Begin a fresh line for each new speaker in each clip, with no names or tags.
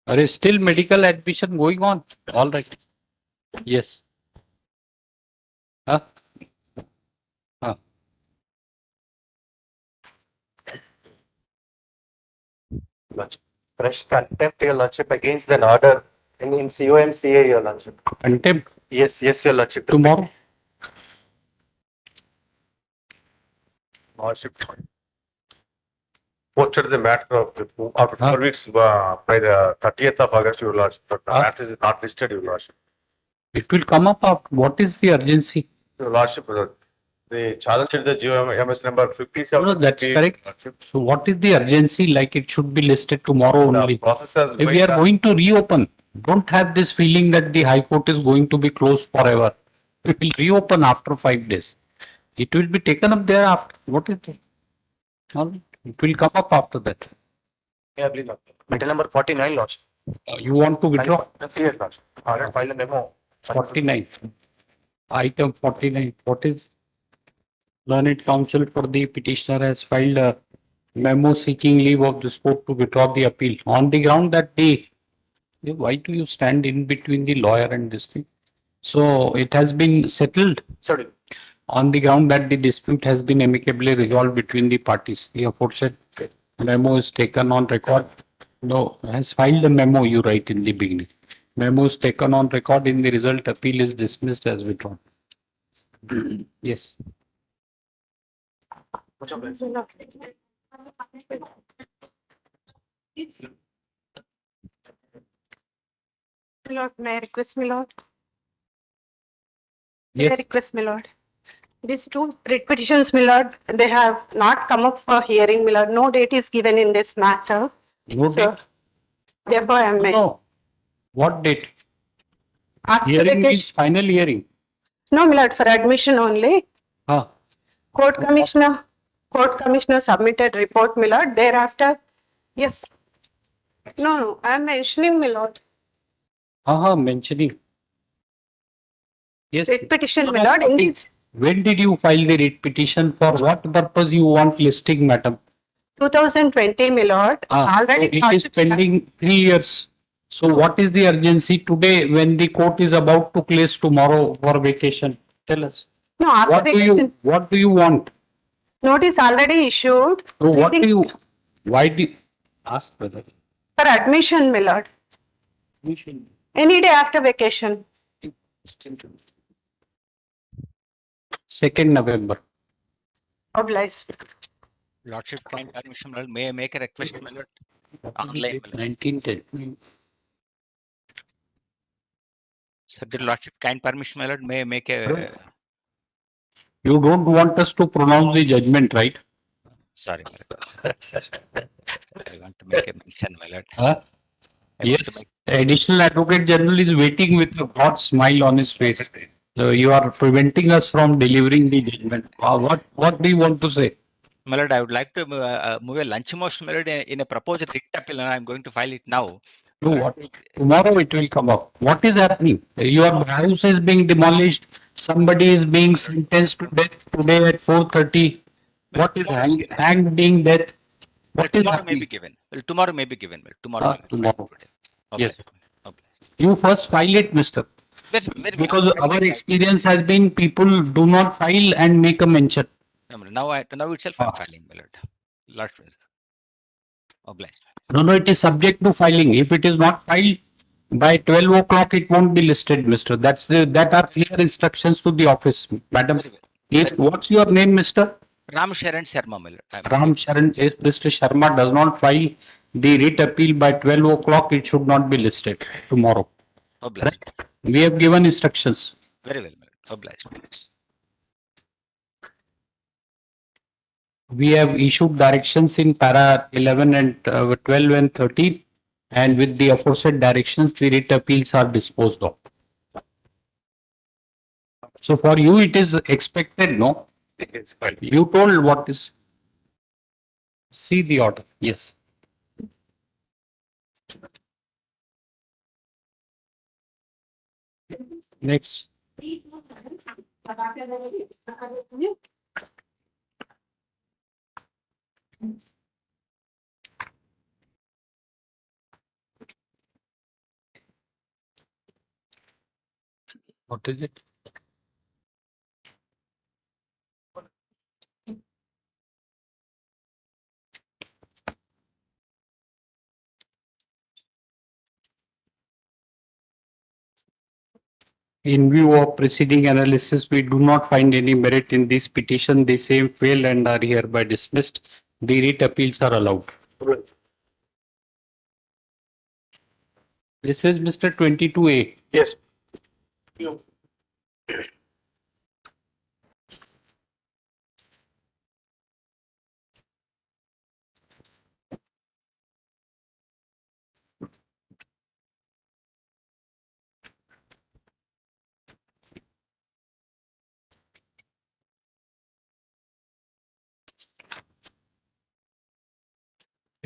Are still medical admission going on? All right. Yes. Huh? Huh.
Lordship. Fresh contempt, Your Lordship, against an order in COMCA, Your Lordship.
Contempt
Yes, Your Lordship.
tomorrow.
Lordship. Posted the matter after 4 weeks by the 30th of August, Your Lordship. But the matter is not listed, Your Lordship.
It will come up after. What is the urgency?
Your Lordship, they challenged the GMS number 57.
No, that's correct. So what is the urgency? Like it should be listed tomorrow
The
only.
process has
If we are going to reopen, don't have this feeling that the High Court is going to be closed forever. We will reopen after 5 days. It will be taken up thereafter. What is it? It will come up after that.
Yeah, please, Lordship. Matter number 49, Lordship.
You want to withdraw?
Yes, Lordship. I will file a memo.
49. Item 49. What is? Learned counsel for the petitioner has filed a memo seeking leave of this court to withdraw the appeal on the ground that why do you stand in between the lawyer and this thing? So it has been settled.
Sorry.
On the ground that the dispute has been amicably resolved between the parties. The aforesaid memo is taken on record. No, has filed a memo, you write in the beginning. Memo is taken on record. In the result, appeal is dismissed as withdrawn. Yes.
Lord, may I request, my lord?
Yes.
May I request, my lord? These two writ petitions, my lord, they have not come up for hearing, my lord. No date is given in this matter.
No
So,
date?
therefore, I am.
No. What date?
After
Hearing
vacation-
is final hearing.
No, my lord, for admission only.
Ah.
Court commissioner submitted report, my lord. Thereafter, yes. No, I am mentioning, my lord.
Mentioning. Yes.
Writ petition, my lord. In this
When did you file the writ petition? For what purpose you want listing, madam?
2020, my lord. Already
so it is pending 3 years. So what is the urgency today when the court is about to close tomorrow for vacation? Tell us.
No, after vacation.
What do you want?
Notice already issued.
So why do you ask, brother?
For admission, my lord. Any day after vacation.
2nd November.
Obliged.
Lordship, kind permission, my lord. May I make a request, my lord? Online, my lord.
1910.
Subject Lordship, kind permission, my lord. May I make a...
You don't want us to pronounce the judgment, right?
Sorry, my lord. I want to make a mention, my lord.
Yes. Additional Advocate General is waiting with a broad smile on his face. So you are preventing us from delivering the judgment. What do you want to say?
My lord, I would like to move a lunch motion, my lord, in a proposed writ appeal, and I am going to file it now.
No, what? Tomorrow it will come up. What is happening? Your house is being demolished. Somebody is being sentenced to death today at 4:30. What is hanged being death? What is
tomorrow
happening?
may be given. Well, tomorrow may be given. Well, tomorrow.
Tomorrow. Yes.
Okay.
You first file it, mister. Because our experience has been people do not file and make a mention.
Now itself I am filing, my lord. Lord, obliged.
No, it is subject to filing. If it is not filed by 12 o'clock, it won't be listed, mister. That are clear instructions to the office, madam. What's your name, mister?
Ram Sharan Sharma, my lord.
Ram Sharan. If Mr. Sharma does not file the writ appeal by 12 o'clock, it should not be listed tomorrow.
Obliged.
Right? We have given instructions.
Very well, my lord. Obliged.
We have issued directions in para 11 and 12 and 13, and with the aforesaid directions, the writ appeals are disposed of. So for you, it is expected, no? You told what is. See the order. Yes. Next. What is it? In view of preceding analysis, we do not find any merit in this petition. The same failed and are hereby dismissed. The writ appeals are allowed. This is Mr. 22A.
Yes.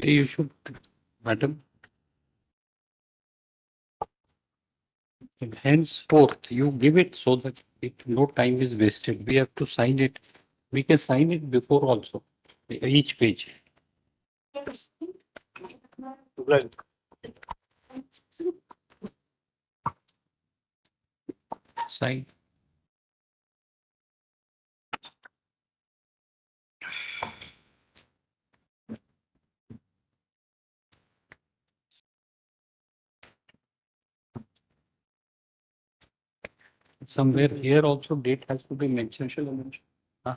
You should, madam. Henceforth, you give it so that no time is wasted. We have to sign it. We can sign it before also, each page.
Right.
Sign. Somewhere here also date has to be mentioned. Shall I mention? Huh?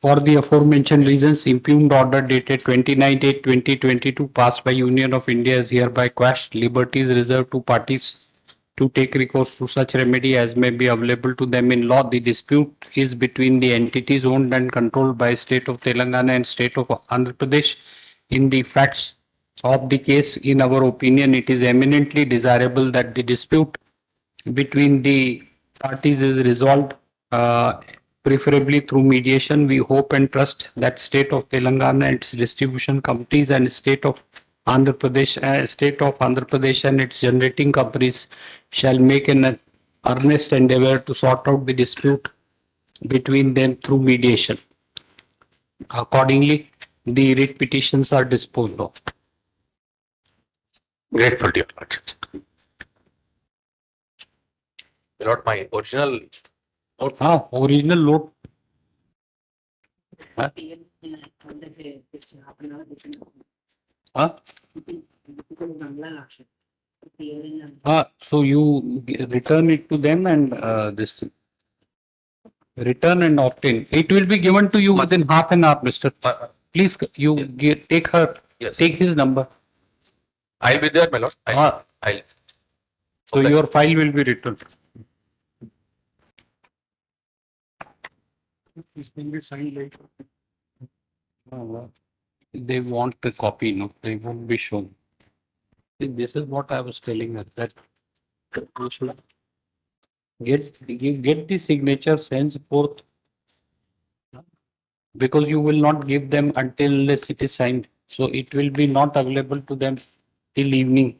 For the aforementioned reasons, impugned order dated 29/8/2022 passed by Union of India is hereby quashed. Liberty is reserved to parties to take recourse to such remedy as may be available to them in law. The dispute is between the entities owned and controlled by state of Telangana and state of Andhra Pradesh. In the facts of the case, in our opinion, it is eminently desirable that the dispute between the parties is resolved, preferably through mediation. We hope and trust that state of Telangana, its distribution companies, and state of Andhra Pradesh and its generating companies shall make an earnest endeavor to sort out the dispute between them through mediation. Accordingly, the writ petitions are disposed of.
Grateful, dear Lordships. Not my original.
Original note. Huh? Huh? So you return it to them and this return and opt in. It will be given to you within half an hour, Mr. Please, you take her,
Yes.
take his number.
I'll be there, my lord. I'll.
So
Okay.
your file will be returned. This can be signed later. They want the copy, no, they won't be shown. This is what I was telling her, that we should get the signatures henceforth, because you will not give them until unless it is signed. So it will be not available to them till evening.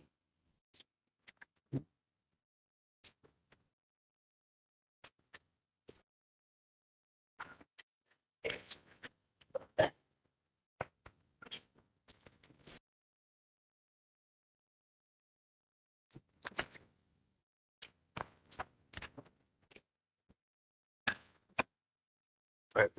Right.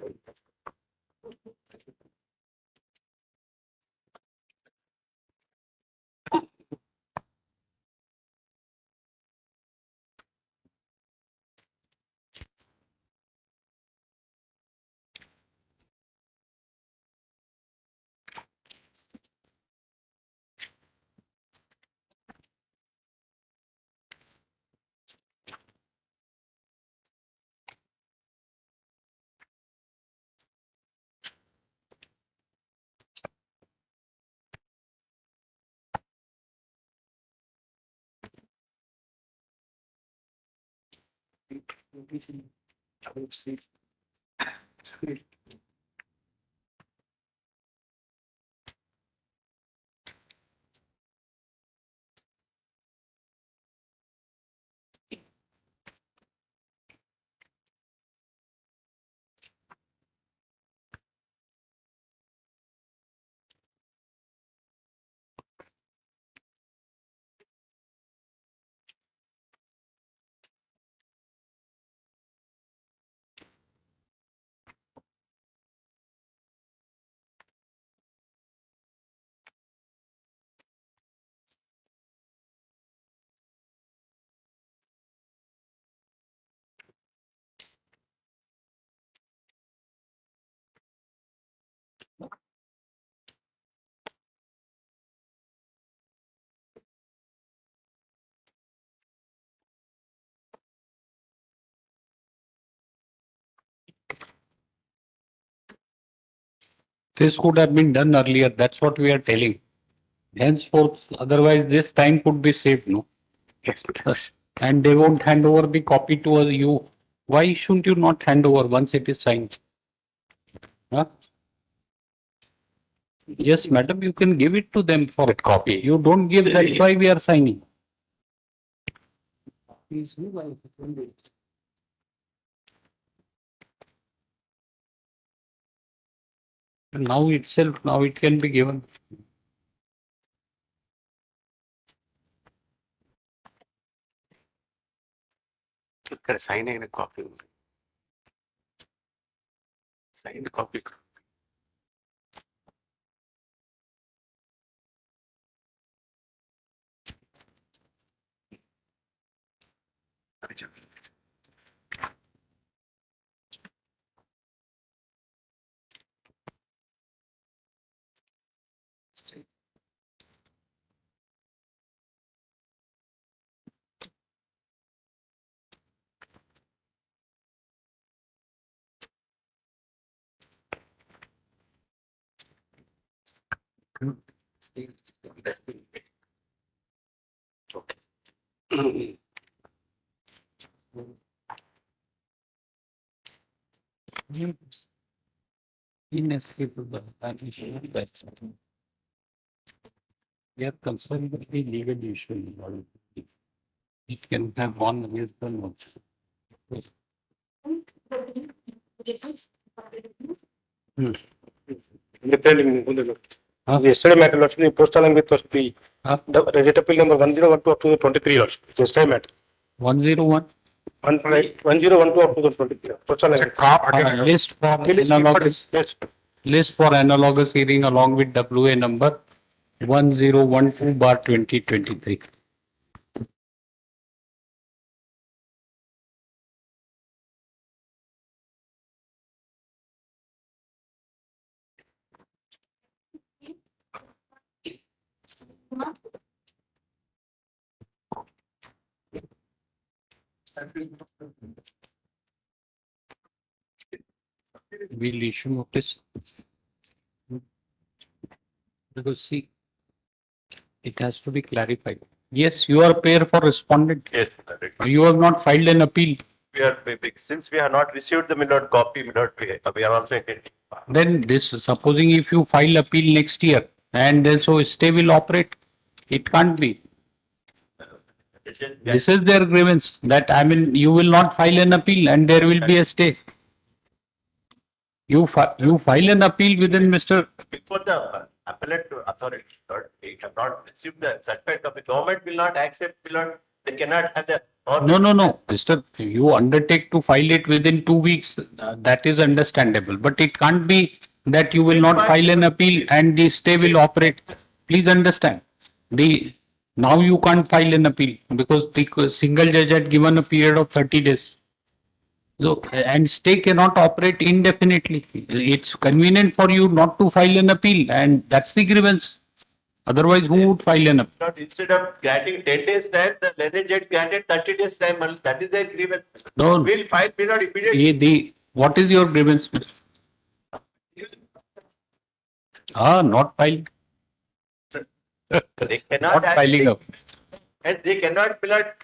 This could have been done earlier. That's what we are telling. Henceforth, otherwise this time could be saved, no?
Yes, madam.
And they won't hand over the copy to you. Why shouldn't you not hand over once it is signed? Huh? Yes, madam, you can give it to them for a copy. You don't give, that's why we are signing. Now itself, now it can be given.
ఇక్కడ sign అయిన copy ఉంది. Sign copy okay.
Inescapable. We are concerned with the legal issue involved. It can have one reason also.
Yesterday matter, Lord, the postal and with the
Huh?
rate appeal number 1012 up to the 23, Lord. Yesterday matter.
101.
1012 up to the 23. Postal and
List for analogous.
Yes.
List for analogous hearing along with WA number 1012/2023. We'll issue notice. Because see, it has to be clarified. Yes, you are pair for respondent.
Yes,
You have not filed an appeal.
we are, since we have not received the minute copy, we are also intending.
Then this, supposing if you file appeal next year and then so stay will operate, it can't be. This is their grievance that I mean, you will not file an appeal and there will be a stay. You file an appeal within Mr.
Before the appellate authority, Lord, we have not received the certificate copy. Government will not accept, they cannot have the.
No, Mr. You undertake to file it within 2 weeks. That is understandable, but it can't be that you will not file an appeal and the stay will operate. Please understand. Now you can't file an appeal because the single judge had given a period of 30 days. So, and stay cannot operate indefinitely. It's convenient for you not to file an appeal and that's the grievance. Otherwise, who would file an appeal?
Not instead of granting 10 days time, the learned judge granted 30 days time, and that is the grievance.
No.
We'll file, we not immediately.
What is your grievance? Not filed.
They cannot.
Not filing up.
And they cannot declare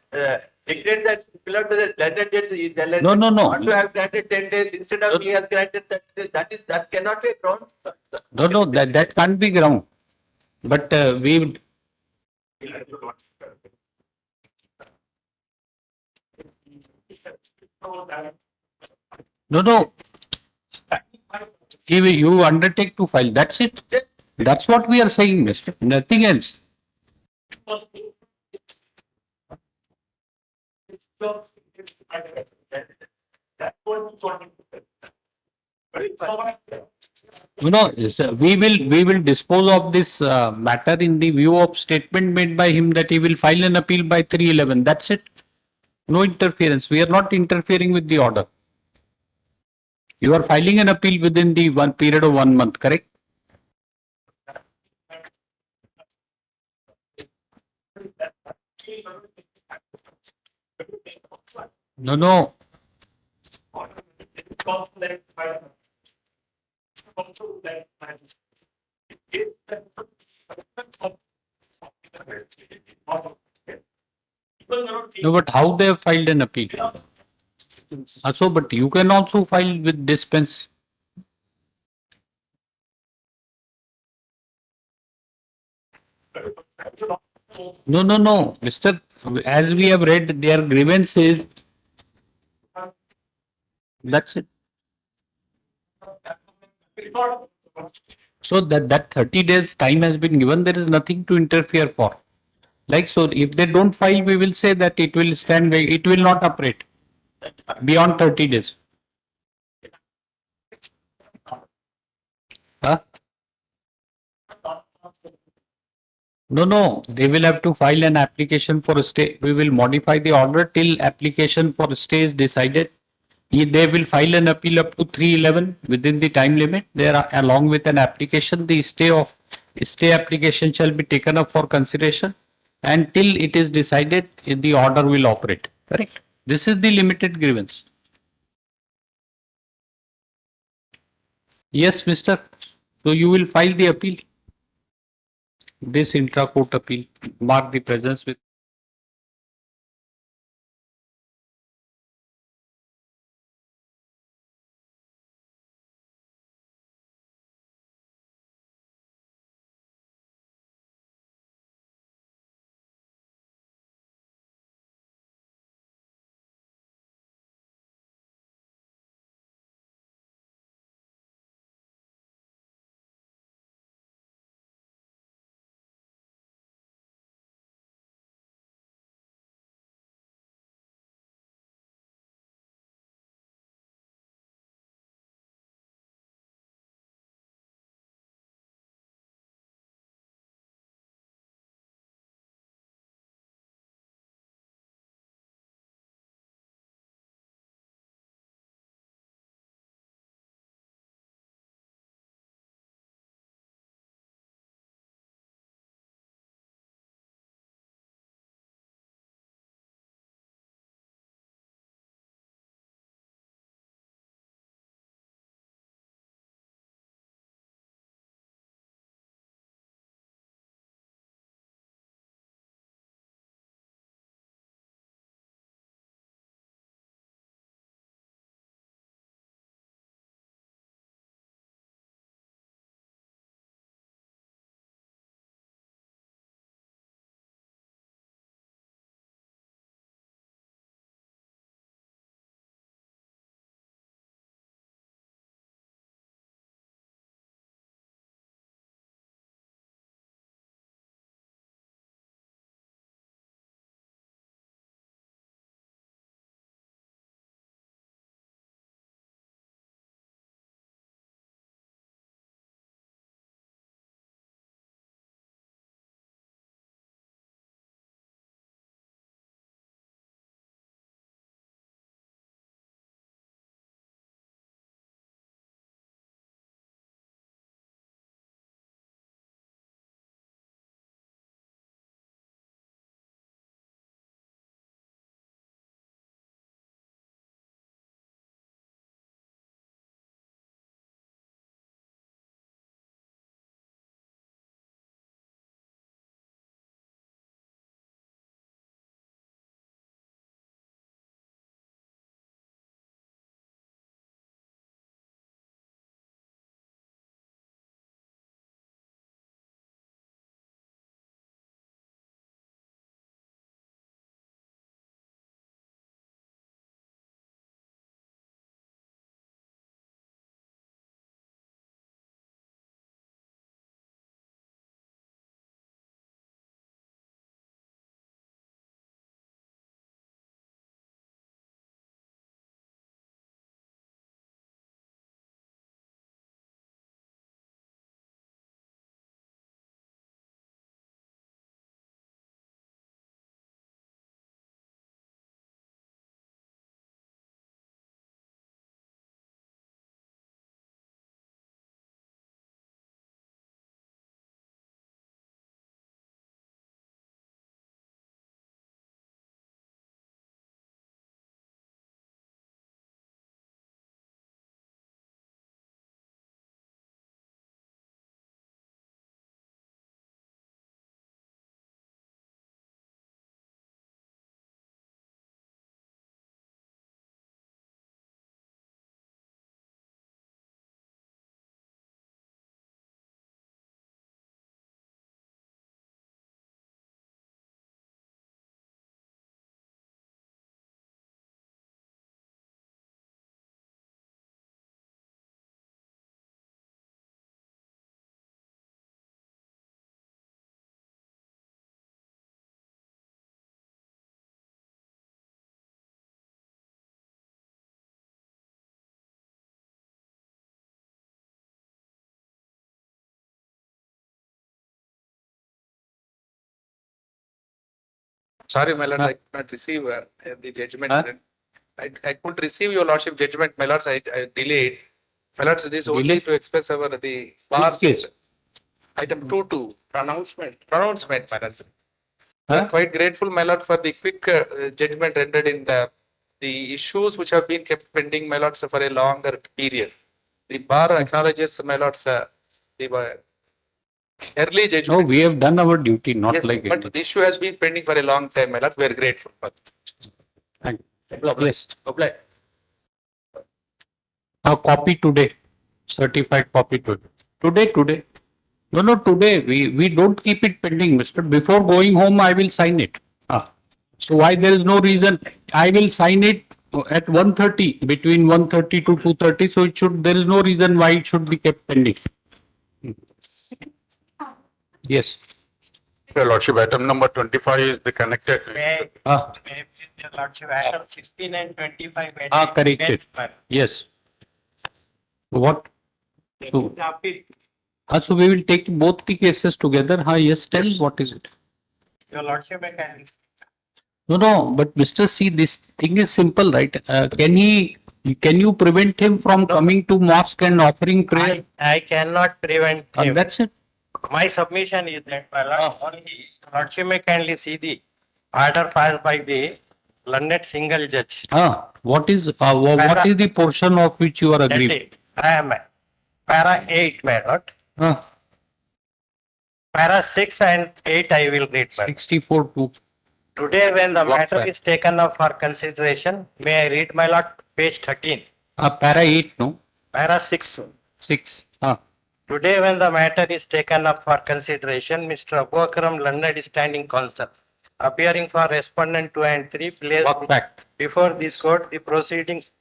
that to the learned judge. The learned
No.
Want to have granted 10 days instead of he has granted 30 days. That cannot be ground.
No, that can't be ground. But we. No. You undertake to file. That's it. That's what we are saying, Mister. Nothing else. We will dispose of this matter in the view of statement made by him that he will file an appeal by 3/11. That's it. No interference. We are not interfering with the order. You are filing an appeal within the period of 1 month, correct? No. No, but how they have filed an appeal? Also, but you can also file with dispense. No, no, no, Mister. As we have read, their grievance is. That's it. So that 30 days time has been given. There is nothing to interfere for. Like so, if they don't file, we will say that it will stand. It will not operate beyond 30 days. Huh? No, no, they will have to file an application for a stay. We will modify the order till application for stay is decided. They will file an appeal up to 311 within the time limit. There are, along with an application, the stay application shall be taken up for consideration and till it is decided, the order will operate. Correct. This is the limited grievance. Yes, Mister. So you will file the appeal. This intra-court appeal. Mark the presence with
Sorry, my lord,
Huh?
I could not receive the judgment.
Huh?
I could receive your lordship judgment, my lords. I delayed. My lords, this is only
Delay?
to express the bars.
case?
Item 2.2, pronouncement, my lords. We
Huh?
are quite grateful, my lord, for the quick judgment rendered in the issues which have been kept pending, my lords, for a longer period. The bar acknowledges, my lords, the early
No,
judgment.
we have done our duty, not
Yes,
like
but
it.
the issue has been pending for a long time, my lords. We are grateful for
Thank-
that.
Yes,
Apply.
a copy today, certified copy today. No, today, we don't keep it pending, mister. Before going home, I will sign it. So why there is no reason, I will sign it at 1:30, between 1:30 to 2:30, so it should, there is no reason why it should be kept pending. Yes.
Your Lordship, item number 25 is the connected.
Ah,
Your Lordship, item 16 and 25.
corrected. Yes. What? So,
The appeal.
so we will take both the cases together. Yes, tell what is it?
Your Lordship, I can.
No, but Mr. C, this thing is simple, right? Can you prevent him from coming to mosque and offering prayer?
I cannot prevent him.
That's it.
My submission is that, my lord, only Lordship may kindly see the order passed by the learned single judge.
What is the portion of which you are
That
agreed?
is, I am para 8, my lord. Para 6 and 8 I will read, my lord.
64 to
Today, when the
What
matter
fact?
is taken up for consideration, may I read, my lord, page 13,
para 8, no?
para 6.
6.
Today, when the matter is taken up for consideration, Mr. Abu Akram Learned standing counsel, appearing for respondent 2 and 3, placed
What fact?
before this court the proceedings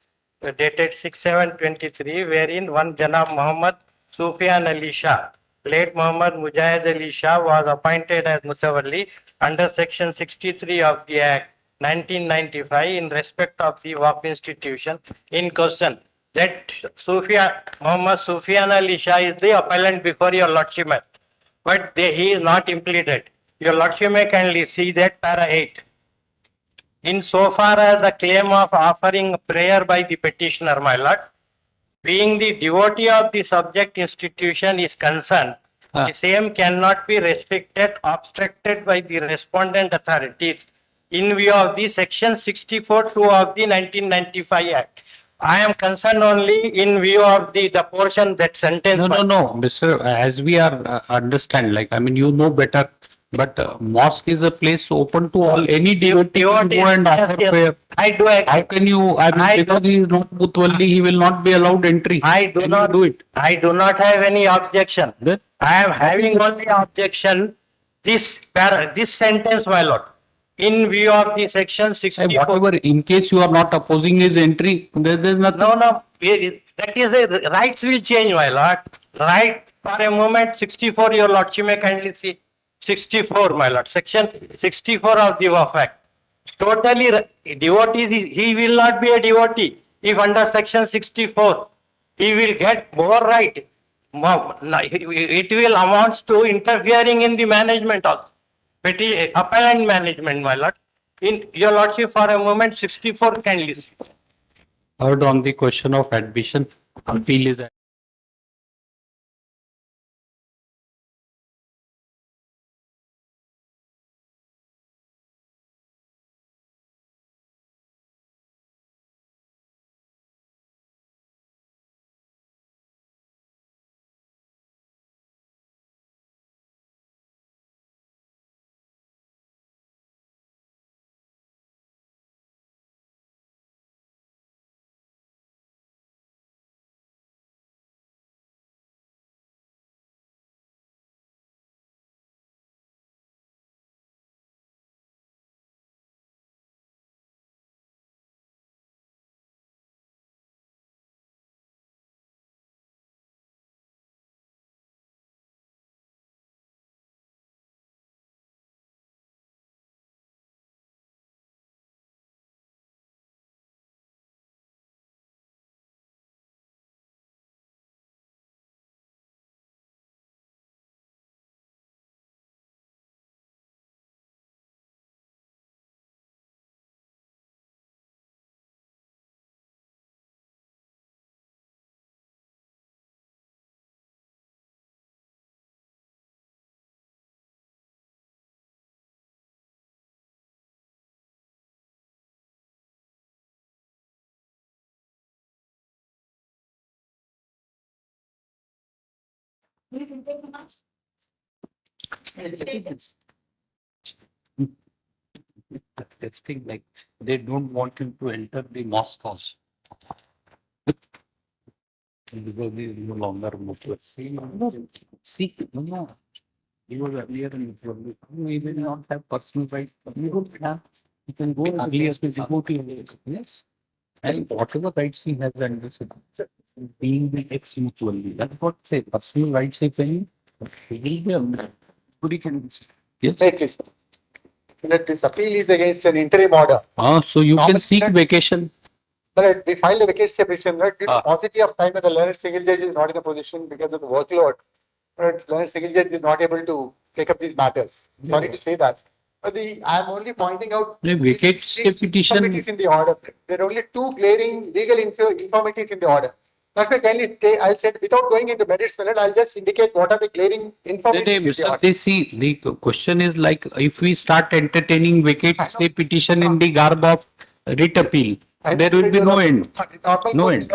dated 6/7/23, wherein one Janab Muhammad Sufyan Ali Shah, late Muhammad Mujahid Ali Shah, was appointed as Mutawalli under section 63 of the Act 1995 in respect of the Waqf institution in question. That Muhammad Sufyan Ali Shah is the appellant before your lordship, but he is not implemented. Your lordship may kindly see that para 8. In so far as the claim of offering prayer by the petitioner, my lord, being the devotee of the subject institution is concerned, the same cannot be restricted, obstructed by the respondent authorities in view of the section 64(2) of the 1995 Act. I am concerned only in view of the portion that sentence.
No, Mr. As we are understand, like, I mean, you know better, but mosque is a place open to all. Any devotee can go and offer prayer.
I do agree.
How can you, I mean, because he is not Mutwalli, he will not be allowed entry.
I do
Can
not
you do it.
I do not have any objection.
Then?
I am having only objection this sentence, my lord, in view of the section 64.
Whatever, in case you are not opposing his entry, there's nothing.
No, that is the rights will change, my lord. Right for a moment, 64, your lordship may kindly see. 64, my lord, section 64 of the Waqf Act. Totally devotee, he will not be a devotee if under section 64. He will get more right. It will amounts to interfering in the management also. Appellant management, my lord. In your lordship, for a moment, 64 kindly see.
Heard on the question of admission, appeal is Testing, like, they don't want him to enter the mosque also. Because he is no longer Muslim. See, no. He was earlier in Muslim. We will not have personal right. You don't have. You can go earlier to devotee. Yes. And whatever rights he has under being the ex-mutually. That's what say personal rights, if any. He will be a good can. Yes.
Wait, please. That this appeal is against an interim order.
So you can
Normally,
seek
that-
vacation.
But we filed a vacancy petition, right? Due to
Ah.
paucity of time, the learned single judge is not in a position because of the workload. But learned single judge is not able to take up these matters. Sorry to say that. But I'm only pointing out.
The vacancy petition.
Infirmities in the order. There are only two glaring legal infirmities in the order. That's why kindly I'll say without going into merits, I'll just indicate what are the glaring infirmities in the
Mr.
order.
They see, the question is like, if we start entertaining vacate stay petition in the garb of writ appeal, there will be no end. No end.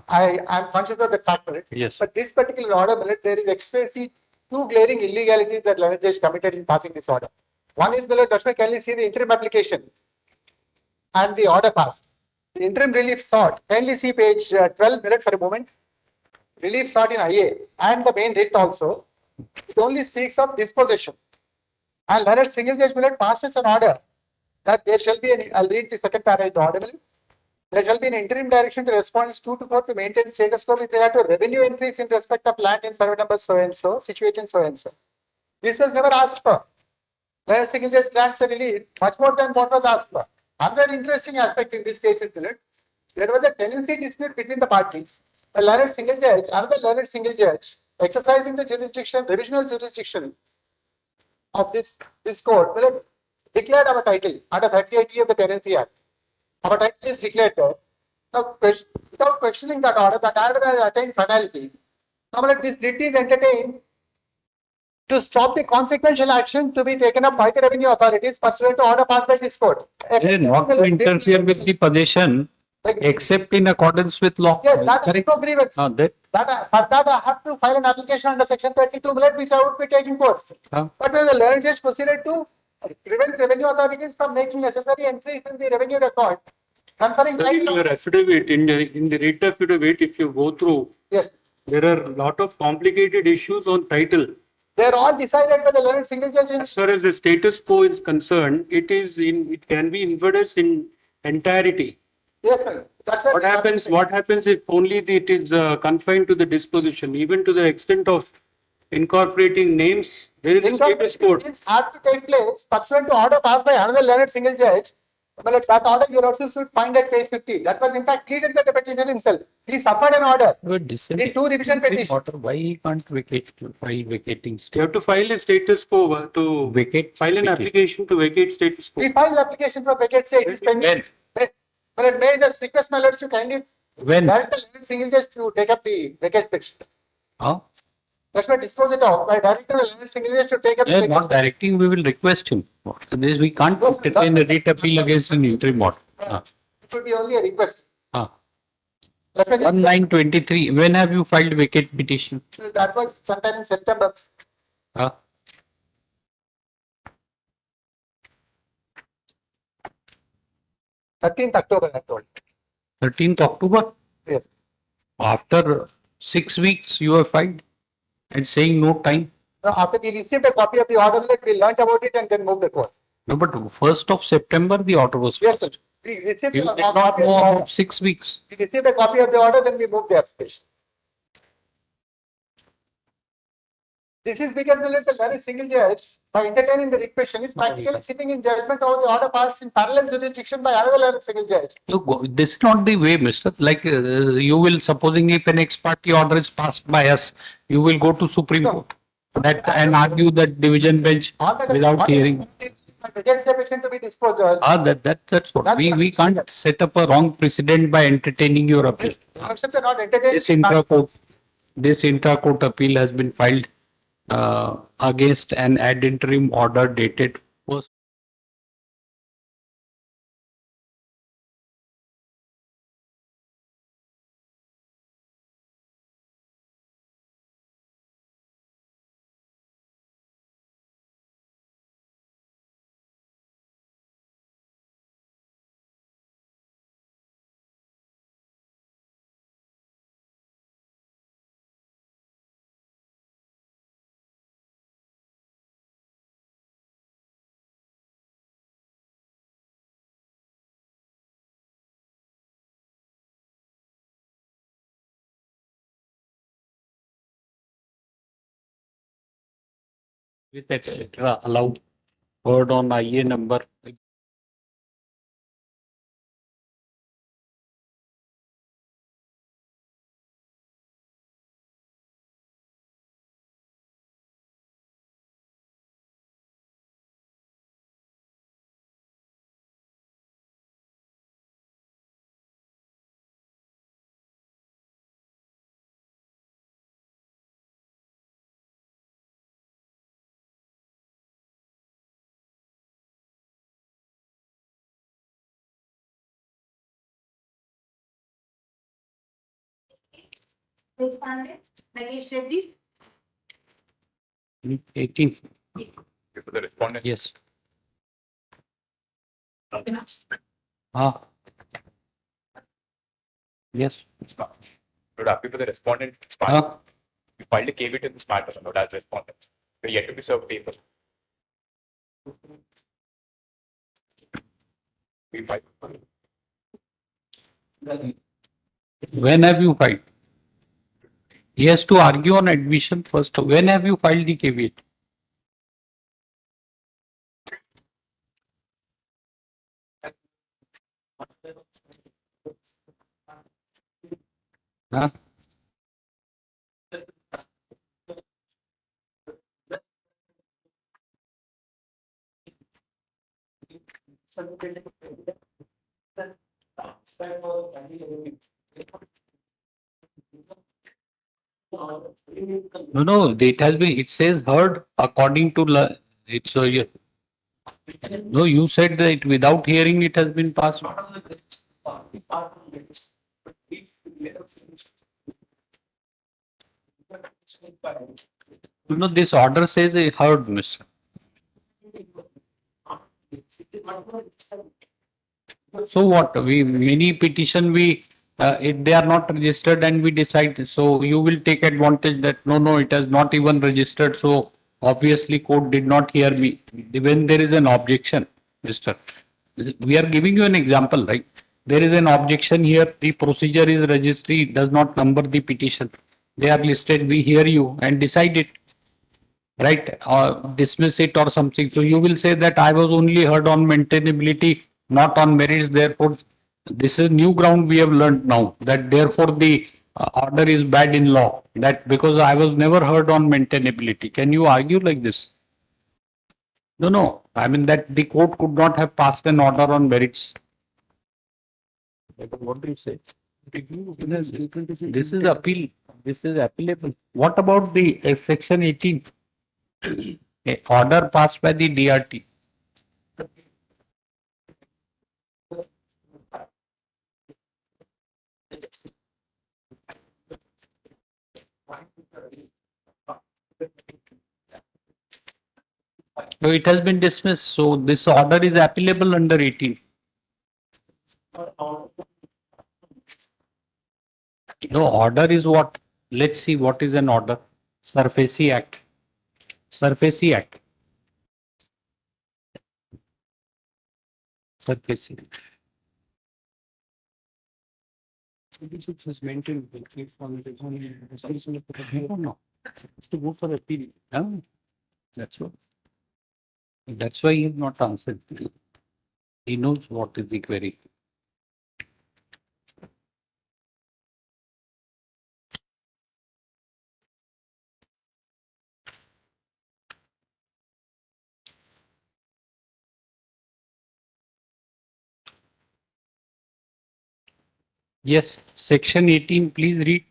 I'm conscious of the fact, Millet.
Yes.
But this particular order, Millet, there is expressly two glaring illegalities that learned judge committed in passing this order. One is, Millet, Dashma, can you see the interim application and the order passed? The interim relief sought. Kindly see page 12, Millet, for a moment. Relief sought in IA and the main writ also. It only speaks of disposition. And learned single judge, Millet, passes an order that there shall be an, I'll read the second paragraph of the order, Millet. There shall be an interim direction to respondents 2 to 4 to maintain status quo with regard to revenue increase in respect of land in survey number so and so, situated in so and so. This was never asked for. Learned single judge grants the relief much more than what was asked for. Another interesting aspect in this case is that there was a tenancy dispute between the parties. A learned single judge, another learned single judge, exercising the jurisdiction, revisional jurisdiction of this court, declared our title under 38E of the Tenancy Act. Our title is declared there. Now, without questioning that order, that order has attained finality. Now, this writ is entertained to stop the consequential action to be taken up by the revenue authorities pursuant to order passed by this court.
Not to interfere with the possession, except in accordance with law.
Yes, that is no grievance.
For
that I have to file an application under section 32, which I would be taking course. But when the learned judge proceeded to prevent revenue authorities from making necessary entries in the revenue record, conferring title.
Your affidavit, in the writ affidavit, if you go through,
Yes,
there are a lot of complicated issues on title.
they are all decided by the learned single judge.
As far as the status quo is concerned, it can be inferred as in entirety.
Yes, ma'am. That's
What happens if only it is confined to the disposition, even to the extent of incorporating names, there is a status quo.
Have to take place pursuant to order passed by another learned single judge. Well, that order you also should find at page 50. That was in fact pleaded by the petitioner himself. He suffered an order. In two revision petitions.
Why he can't file vacating
You
stay?
have to file a status quo to
Vacate.
file an application to vacate status quo.
We filed the application for vacate stay. It is pending. Well, it may just request my lords to kindly
When?
direct the learned single judge to take up the vacate petition.
Huh?
That's why dispose it off by directing the learned single judge to take up the vacate
Not directing, we will request him. After this, we can't entertain a writ appeal against an interim order.
It would be only a request.
Huh.
That's why just-
1923, when have you filed vacate petition?
That was sometime in September.
Huh?
October, I told.
13th October?
Yes.
After 6 weeks, you have filed and saying no time.
Now, after we received a copy of the order, we learnt about it and then moved the court.
No, but 1st of September, the order was
Yes, sir.
passed.
We received
You
a
did not
copy of
know
the order.
about 6 weeks.
We received a copy of the order, then we moved the application. This is because we let the learned single judge, by entertaining the writ petition, is practically sitting in judgment over the order passed in parallel jurisdiction by another learned single judge.
This is not the way, mister. Like you will, supposing if an ex parte order is passed by us, you will go to Supreme Court and argue that division bench without hearing.
Vacate stay petition to be disposed of.
That's what. We can't set up a wrong precedent by entertaining your appeal.
Concepts are not entertained.
This intra-court appeal has been filed against an ad interim order dated 1st with etc. allowed, heard on IA number.
Nagesh Reddy.
18.
For the respondent.
Yes. Ah. Yes.
Would appeal to the respondent.
Ah.
We filed a KV to this matter, not as respondent. We are yet to be served paper. We filed.
When have you filed? He has to argue on admission first. When have you filed the caveat? Huh? No, it has been, it says heard according to, it's, no, you said that without hearing it has been passed. No, this order says it heard, mister. So what? Many petition they are not registered and we decide. So you will take advantage that no, it has not even registered. So obviously court did not hear me. When there is an objection, mister, we are giving you an example, right? There is an objection here. The procedure is registry, does not number the petition. They are listed. We hear you and decide it. Right, or dismiss it or something. So you will say that I was only heard on maintainability, not on merits. Therefore, this is new ground we have learned now, that therefore the order is bad in law, that because I was never heard on maintainability. Can you argue like this? No. I mean that the court could not have passed an order on merits. What do you say? This is appeal. This is appealable. What about the section 18? A order passed by the DRT. So it has been dismissed. So this order is appealable under 18. No, order is what? Let's see what is an order. Surface Act. Surface Act. Surface. Is maintained no. It's to go for appeal. That's what. That's why he is not answered. He knows what is the query. Yes, section 18, please read.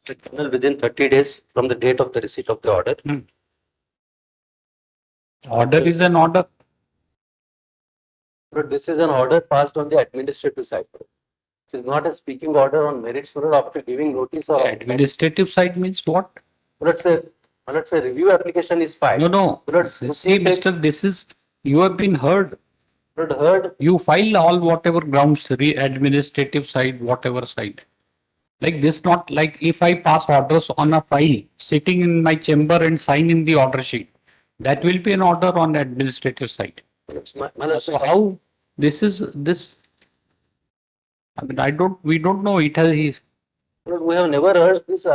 The tribunal within 30 days from the date of the receipt of the order.
Order is an order.
But this is an order passed on the administrative side. It is not a speaking order on merits after giving notice of.
Administrative side means what?
Let's say review application is filed.
No. See, Mr. This is, you have been heard.
But heard.
You file all whatever grounds, administrative side, whatever side. Like this, not like if I pass orders on a file, sitting in my chamber and sign in the order sheet, that will be an order on administrative side. So how this is this? I mean, we don't know it has,
We have never heard these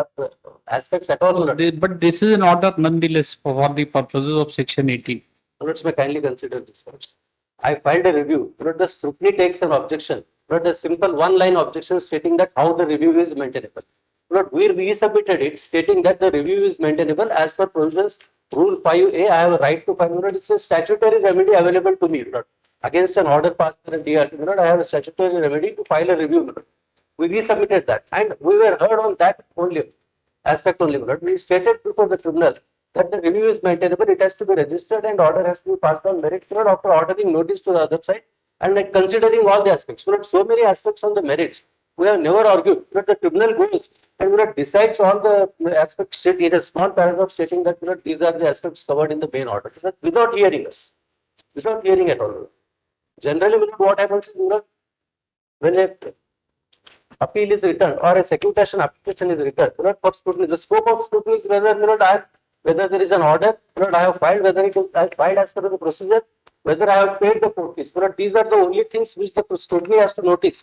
aspects at all, my lord.
but this is an order nonetheless for the purposes of section 18.
Let me kindly consider this first. I filed a review, but the scrutiny takes an objection, but a simple one-line objection stating that how the review is maintainable. But we resubmitted it stating that the review is maintainable as per provisions rule 5A. I have a right to file. It's a statutory remedy available to me. Against an order passed by the DRT, I have a statutory remedy to file a review. We resubmitted that and we were heard on that only aspect only. We stated before the tribunal that the review is maintainable, it has to be registered and order has to be passed on merit after ordering notice to the other side and like considering all the aspects. So many aspects on the merits. We have never argued. The tribunal goes and decides all the aspects in a small paragraph stating that these are the aspects covered in the main order without hearing us, without hearing at all. Generally, what happens is when a appeal is returned or a second application is returned, for scrutiny, the scope of scrutiny is whether there is an order, I have filed, whether it is I filed as per the procedure, whether I have paid the court fees. These are the only things which the scrutiny has to notice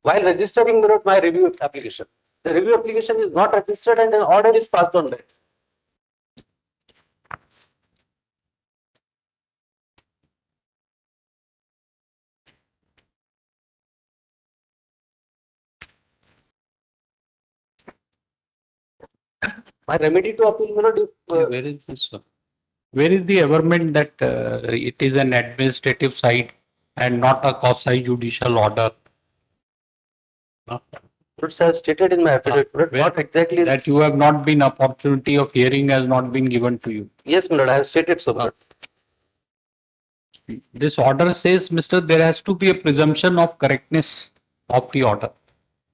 while registering my review application. The review application is not registered and an order is passed on by. My remedy to appeal,
Where is this one? Where is the averment that it is an administrative side and not a quasi judicial order?
It's stated in my affidavit, not exactly.
That you have not been opportunity of hearing has not been given to you.
Yes, my lord, I have stated so.
This order says, Mr. There has to be a presumption of correctness of the order.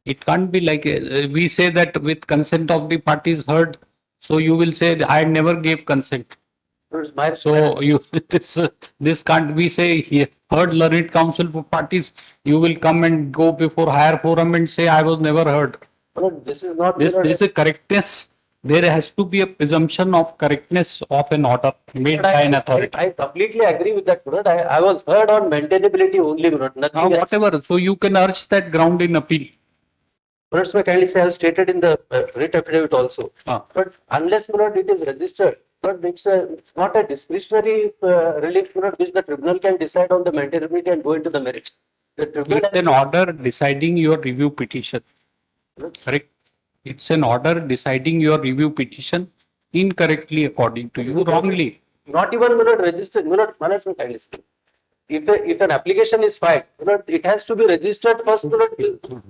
It can't be like we say that with consent of the parties heard. So you will say I never gave consent. So you this can't we say here heard learned counsel for parties. You will come and go before higher forum and say I was never heard.
This is not.
This is a correctness. There has to be a presumption of correctness of an order made by an authority.
I completely agree with that. I was heard on maintainability only. Nothing else.
Whatever. So you can urge that ground in appeal.
First, my kindly say I have stated in the writ affidavit also. But unless it is registered, but it's not a discretionary relief which the tribunal can decide on the maintainability and go into the merits. The tribunal
it's an order deciding your review petition. Correct. It's an order deciding your review petition incorrectly according to you, wrongly.
Not even registered. Kindly say. If an application is filed, it has to be registered first.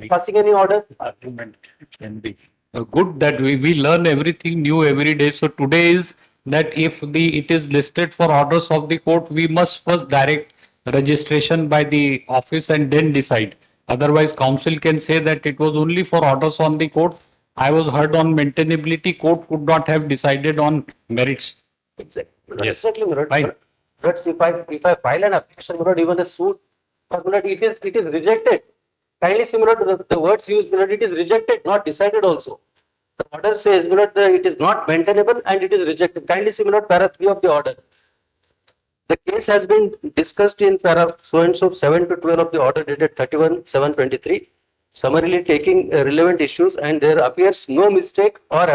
Passing any order.
Argument can be good that we learn everything new every day. So today is that if it is listed for orders of the court, we must first direct registration by the office and then decide. Otherwise, counsel can say that it was only for orders on the court. I was heard on maintainability. Court could not have decided on merits.
Exactly.
Yes.
Exactly.
Fine.
But if I file an application, even a suit, it is rejected. Kindly similar to the words used, it is rejected, not decided also. The order says it is not maintainable and it is rejected. Kindly similar to para 3 of the order. The case has been discussed in para so and so 7 to 12 of the order dated 31/7/23, summarily taking relevant issues, and there appears no mistake or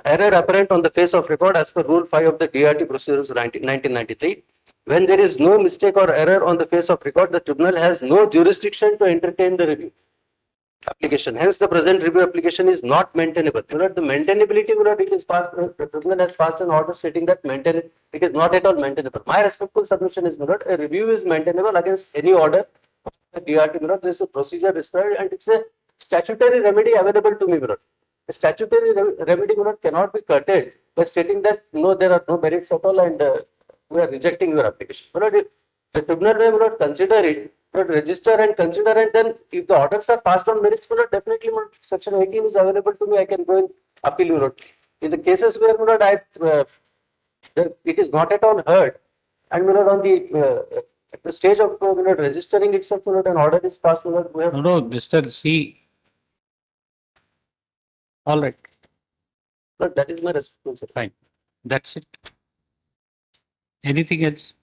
error apparent on the face of record as per Rule 5 of the DRT Procedures 1993. When there is no mistake or error on the face of record, the tribunal has no jurisdiction to entertain the review application. Hence, the present review application is not maintainable. The maintainability, it is passed, the tribunal has passed an order stating that it is not at all maintainable. My respectful submission is a review is maintainable against any order of the DRT. There is a procedure prescribed and it's a statutory remedy available to me. A statutory remedy cannot be curtailed by stating that no, there are no merits at all and we are rejecting your application. If the tribunal will not consider it, register and consider, and then if the orders are passed on merits, definitely section 18 is available to me. I can go and appeal. In the cases where it is not at all heard, and on the at the stage of registering itself, an order is passed. We have
No, Mr. C. All right.
But that is my responsibility.
Fine. That's it. Anything else?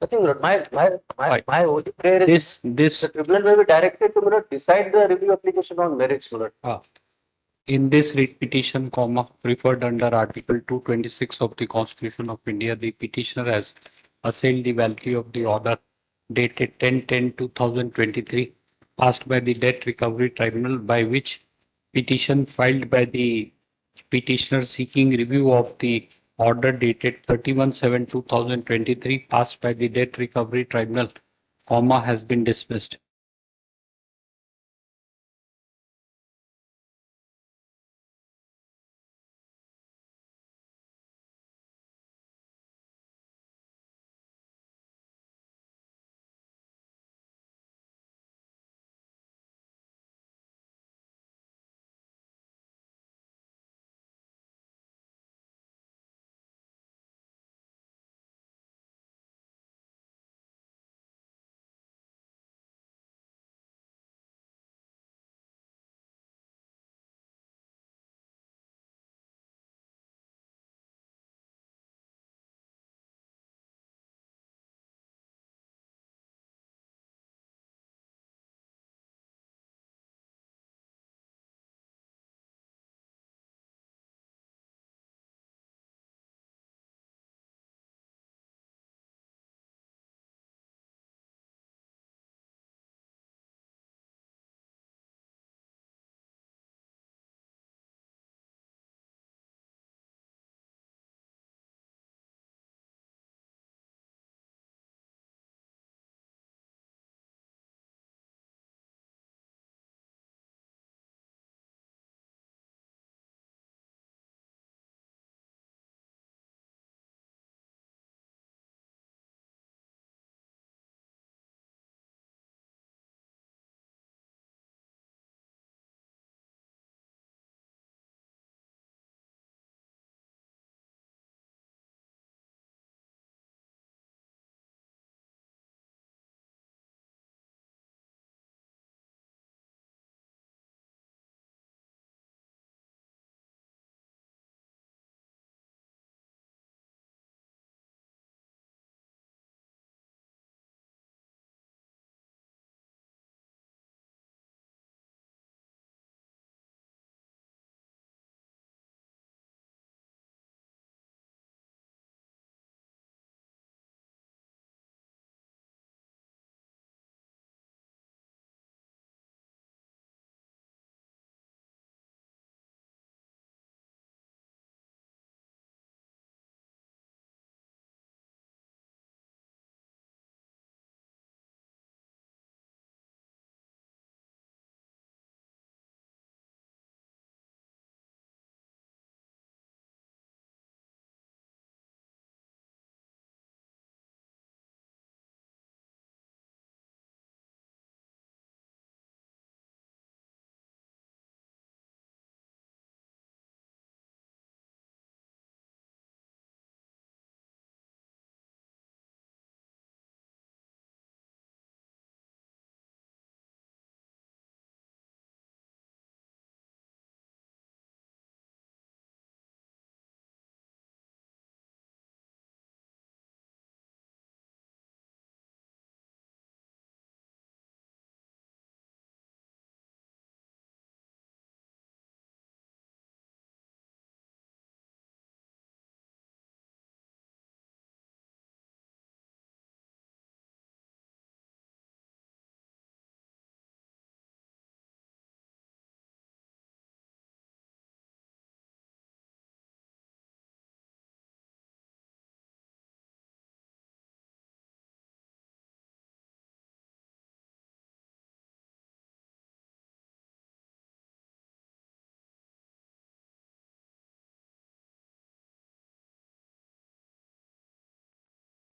Nothing, my lord.
Right.
My only prayer is
This,
the tribunal may be directed to, my lord, decide the review application on merits, my lord.
in this writ petition, referred under Article 226 of the Constitution of India, the petitioner has assailed the validity of the order dated 10/10/2023 passed by the Debt Recovery Tribunal, by which petition filed by the petitioner seeking review of the order dated 31/7/2023 passed by the Debt Recovery Tribunal, has been dismissed.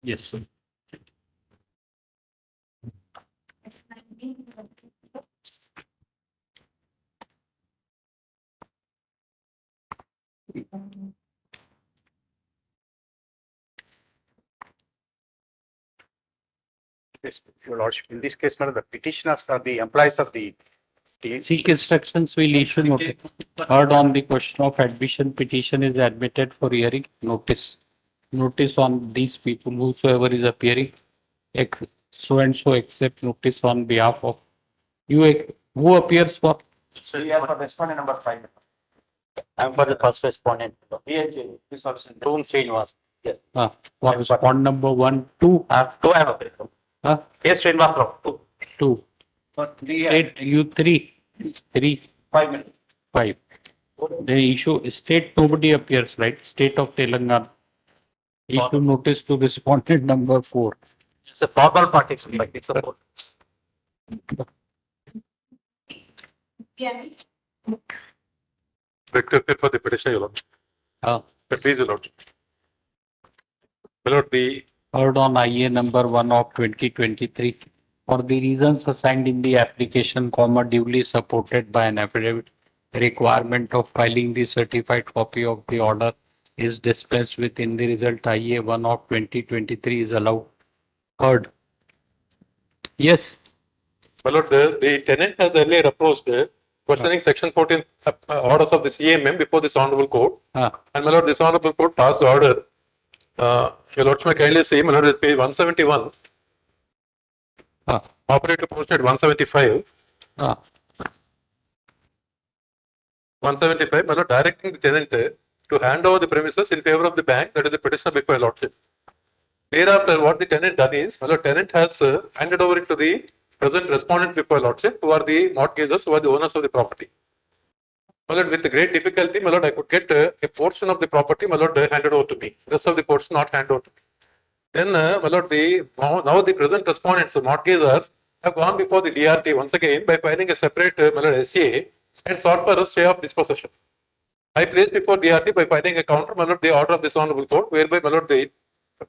Yes, sir.
Yes, Your Lordship, in this case, madam, the petitioners are the employees of the team.
Seek instructions will issue notice. Heard on the question of admission, petition is admitted for hearing. Notice. Notice on these people, whosoever is appearing, so and so accept notice on behalf of you. Who appears for?
We are for respondent number 5. I am for the first respondent. Toon Srinivas. Yes.
For respond number 1, 2.
2 I have appeared. Yes, Srinivas Rao. 2.
2. State you 3. 3.
5 minutes.
5. The issue state nobody appears, right? State of Telangana. Issue notice to respondent number 4.
It's a formal party. It's a vote.
Victor for the petition, Your Lordship. Please, Your Lordship. My Lord, the
Heard on IA number 1 of 2023 for the reasons assigned in the application, duly supported by an affidavit. The requirement of filing the certified copy of the order is dispensed with in the result. IA 1 of 2023 is allowed. Heard. Yes.
My Lord, the tenant has earlier approached questioning section 14 orders of the CMM before this honorable court. And my Lord, this honorable court passed the order. Your Lordship may kindly see, my Lord, at page 171. Operator posted 175. 175, my Lord, directing the tenant to hand over the premises in favor of the bank, that is the petitioner before Your Lordship. Thereafter, what the tenant done is, my Lord, tenant has handed over it to the present respondent before Your Lordship, who are the mortgagors, who are the owners of the property. My Lord, with great difficulty, my Lord, I could get a portion of the property, my Lord, handed over to me. Rest of the portion not handed over to me. Then, my Lord, now the present respondents, the mortgagors, have gone before the DRT once again by filing a separate my Lord, SCA and sought for a stay of dispossession. I placed before DRT by filing a counter, my Lord, the order of this honorable court, whereby, my Lord, the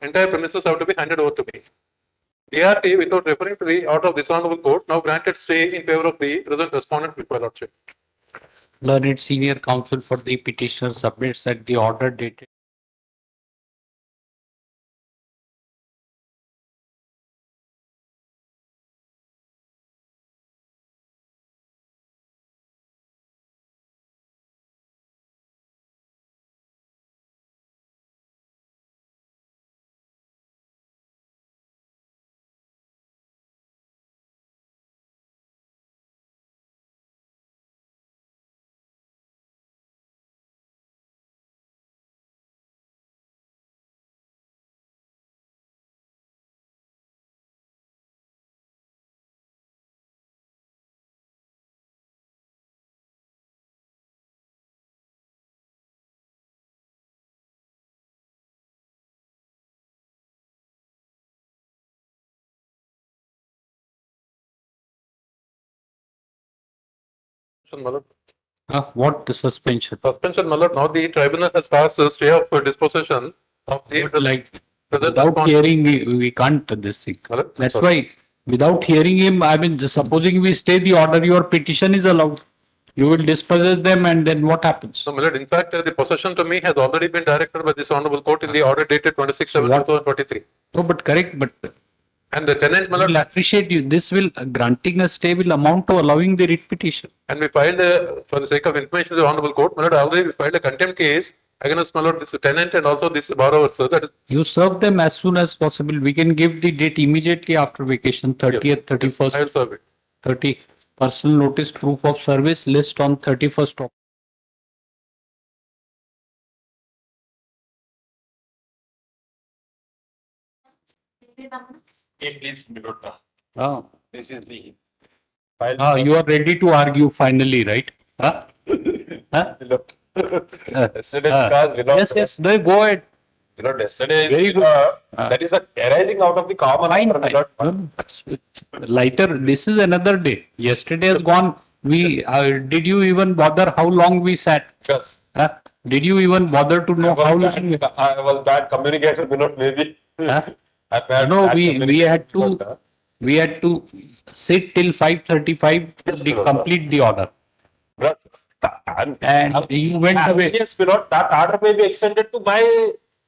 entire premises have to be handed over to me. DRT, without referring to the order of this honorable court, now granted stay in favor of the present respondent before Your Lordship.
Learned senior counsel for the petitioner submits that the order dated what the suspension?
Suspension, my Lord, now the tribunal has passed a stay of dispossession of the
Without hearing, we can't this thing. That's why without hearing him, I mean, supposing we stay the order, your petition is allowed. You will dispossess them and then what happens?
So, my Lord, in fact, the possession to me has already been directed by this honorable court in the order dated 26/7/2023.
No, but correct, but
and the tenant, my Lord,
will appreciate you. This will granting a stay will amount to allowing the writ petition.
And we filed for the sake of information to the honorable court, my Lord, already we filed a contempt case against, my Lord, this tenant and also this borrower. So that is,
you serve them as soon as possible. We can give the date immediately after vacation, 30th, 31st.
I will serve it.
30 personal notice, proof of service list on 31st of.
Please, this is the
file. You are ready to argue finally, right? Huh? Huh? Yes, no, go ahead.
Yesterday,
Very good.
that is arising out of the common.
Lighter, this is another day. Yesterday has gone. We did you even bother how long we sat?
Yes.
Did you even bother to know how long?
I was bad communicator, maybe.
No, we had to sit till 5:35 to complete the order. And you went away.
Yes, that order may be extended to my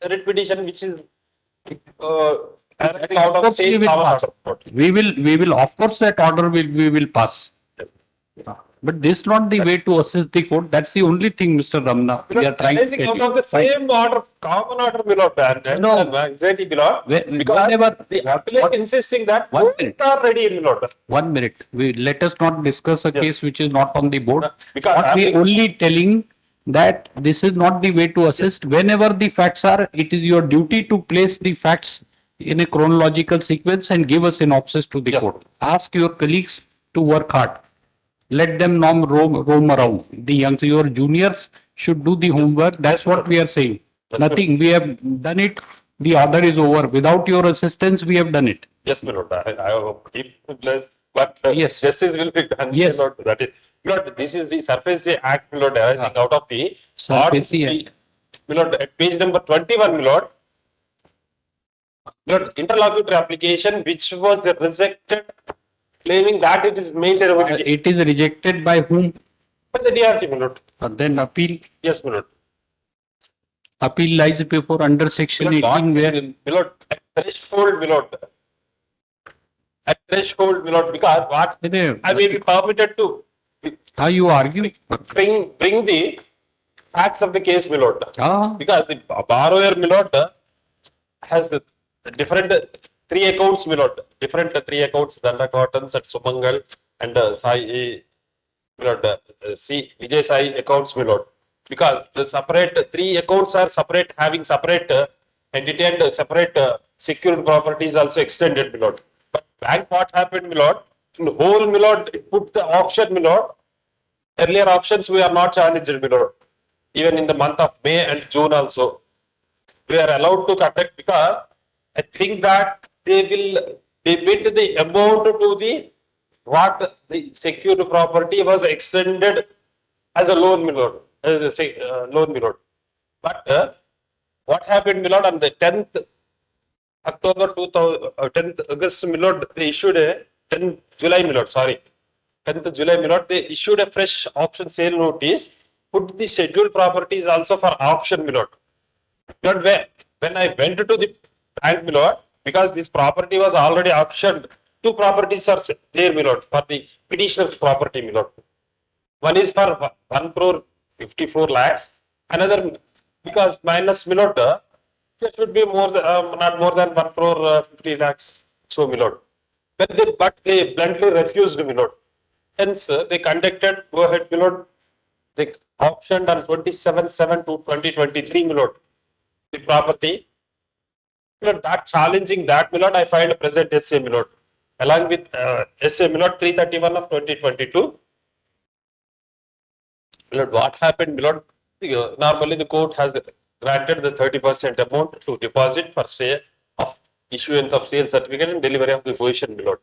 writ petition, which is arising out of the same
We will, of course, that order we will pass. But this is not the way to assess the court. That's the only thing, Mr. Ramna. We are trying to
Arising
tell
out
you.
of the same order, common order, my lord, and
No.
anxiety, my lord. Because
Whenever,
the appellant insisting that
One
both
minute.
are ready, my lord.
1 minute. Let us not discuss a
Yes.
case which is not on the board.
Because
What we
applicant-
only telling that this is not the way to assist. Whenever the facts are, it is your duty to place the facts in a chronological sequence and give a synopsis to the
Yes.
court. Ask your colleagues to work hard. Let them roam around. The your juniors should do the homework. That's what we are saying. Nothing. We have done it. The order is over. Without your assistance, we have done it.
Yes, my lord, I hope keep blessed, but
Yes.
justice will be done.
Yes.
My lord, that is, my lord, this is the Surface Act, my lord, arising out of the.
Surface
order,
Act.
My lord, at page number 21, my lord. My lord, interlocutory application which was rejected, claiming that it is made irrevocable
It is rejected by whom?
by the DRT, my lord.
Then appeal.
Yes, my lord.
Appeal lies before under section
My lord,
18 where
my lord, at threshold, my lord. At threshold, my lord, because what I may be permitted to
how you argue?
bring the facts of the case, my lord.
Ah,
Because the borrower, my lord, has different three accounts, my lord. Different three accounts, Danda Cottons at Sumangal and Sai, my lord, Vijay Sai accounts, my lord. Because the separate three accounts are separate, having separate entity and separate secured properties also extended, my lord. But bank, what happened, my lord? In the whole, my lord, it put the option, my lord. Earlier options we are not challenged, my lord. Even in the month of May and June also, we are allowed to conduct because I think that they will debit the amount to the what the secured property was extended as a loan, my lord, as a loan, my lord. But what happened, my lord, on the 10th October 2000, 10th August, my lord, they issued a 10th July, my lord, sorry. 10th July, my lord, they issued a fresh option sale notice, put the scheduled properties also for auction, my lord. Lord, when I went to the bank, my lord, because this property was already auctioned, two properties are there, my lord, for the petitioner's property, my lord. One is for 1 crore 54 lakhs, another because minus, my lord, there should be more than, not more than 1 crore 50 lakhs. So, my lord. But they bluntly refused, my lord. Hence, they conducted, go ahead, my lord. They auctioned on 27/7 to 2023, my lord. The property. My lord, that challenging that, my lord, I filed a present essay, my lord. Along with essay, my lord, 331 of 2022. My lord, what happened, my lord? Normally, the court has granted the 30% amount to deposit for say of issuance of sale certificate and delivery of the position, my lord.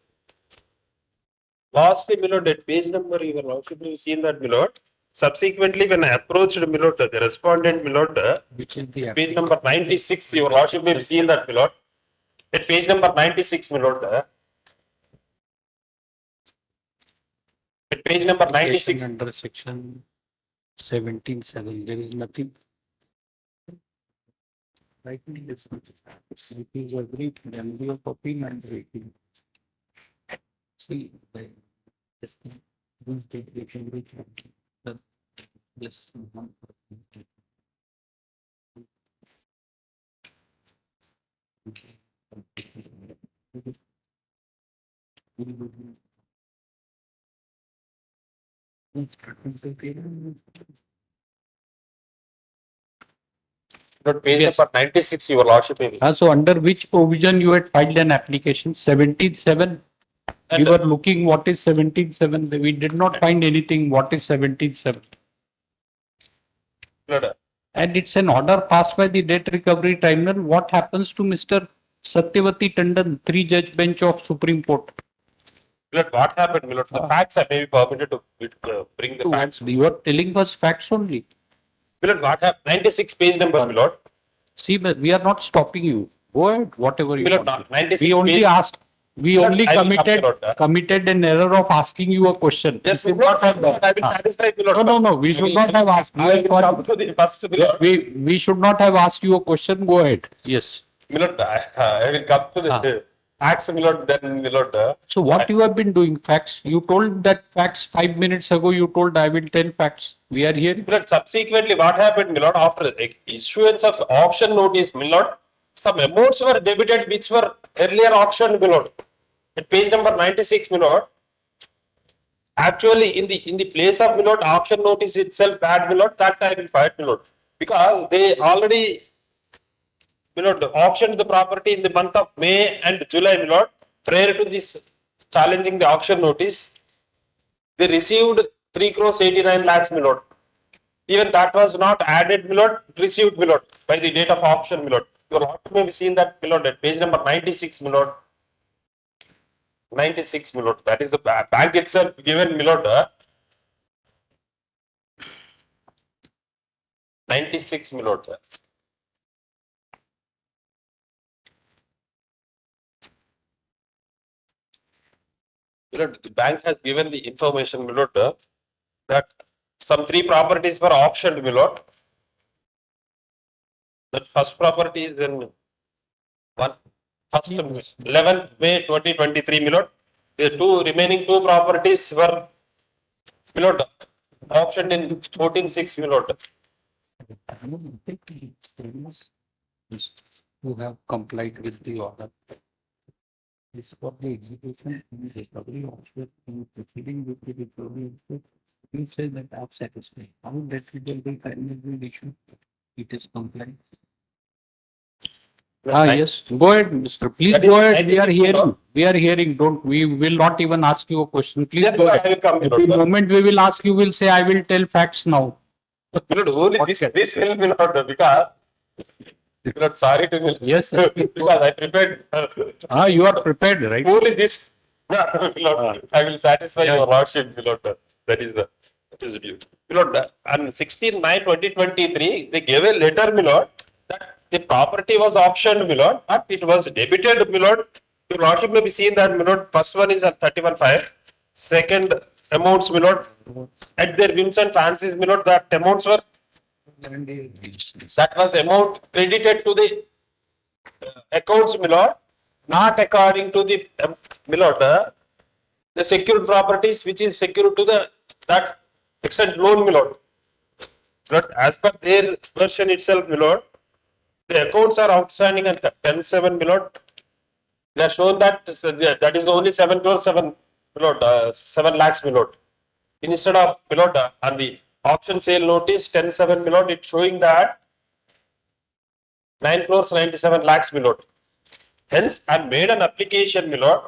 Lastly, my lord, at page number, you will also be seen that, my lord. Subsequently, when I approached, my lord, the respondent, my lord,
which is the
page number 96, your lordship may have seen that, my lord. At page number 96, my lord. At page number
application
96.
under section 17(7). There is nothing. Right. It is agreed. Memory of appeal and rating. See, this thing, this declaration, yes.
Not page
Yes.
number 96, your lordship may be.
So under which provision you had filed an application? 17(7). We
And-
were looking what is 17(7). We did not find anything. What is 17(7).
Lord,
And it's an order passed by the debt recovery tribunal. What happens to Mr. Satyavati Tandon, 3-judge bench of Supreme Court?
Lord, what happened, my lord? The facts I may be permitted to bring the facts.
You are telling us facts only.
My lord, what happened? 96 page number, my lord.
See, but we are not stopping you. Go ahead, whatever you
My lord,
want.
96
We only
page.
asked, we
Lord,
only
I will come, my lord.
committed an error of asking you a question.
Yes,
We
my
should not
lord,
have done.
I will satisfy, my lord.
No, we should not have asked.
I will come to the first, my lord.
We should not have asked you a question. Go ahead. Yes.
My lord, I will come to the acts, my lord, then, my lord.
So what you have been doing, facts? You told that facts 5 minutes ago. You told I will tell facts. We are here.
My lord, subsequently, what happened, my lord, after the issuance of auction notice, my lord, some amounts were debited which were earlier auctioned, my lord. At page number 96, my lord, actually in the place of, my lord, auction notice itself, bad, my lord, that I will fight, my lord, because they already, my lord, auctioned the property in the month of May and July, my lord. Prior to this challenging the auction notice, they received 3 crores 89 lakhs, my lord. Even that was not added, my lord, received, my lord, by the date of auction, my lord. You will have to seen that, my lord, at page number 96, my lord. 96, my lord. That is the bank itself given, my lord. 96, my lord. My lord, the bank has given the information, my lord, that some 3 properties were auctioned, my lord. That first property is in one first 11th May 2023, my lord. The remaining two properties were, my lord, auctioned in 14/6, my lord.
Who have complied with the order. This for the execution and recovery also in proceeding with the recovery also. You say that I'm satisfied. How that will be finally issue? It is compliant. Yes. Go ahead, Mr. Please
That
go
is
ahead. We are
96
hearing.
crore.
We are hearing. Don't. We will not even ask you a question. Please
Yes,
go
I
ahead.
will come, my
At the
lord.
moment we will ask you, will say, I will tell facts now.
My lord, only this will be not because, my lord, sorry to me.
Yes,
because I prepared.
You are prepared, right?
Only this. No, my lord, I will satisfy your lordship, my lord. That is the due. My lord, on 16/9/2023, they gave a letter, my lord, that the property was auctioned, my lord, but it was debited, my lord. Your lordship may be seen that, my lord, first one is at 31/5. Second amounts, my lord, at their whims and fancies, my lord, that amounts were, that was amount credited to the accounts, my lord, not according to the, my lord, the secured properties which is secured to the that extent loan, my lord. But as per their version itself, my lord, the accounts are outstanding at 10/7, my lord. They are shown that that is only 7 crores 7, my lord, 7 lakhs, my lord. Instead of, my lord, on the auction sale notice 10/7, my lord, it's showing that 9 crores 97 lakhs, my lord. Hence, I made an application, my lord,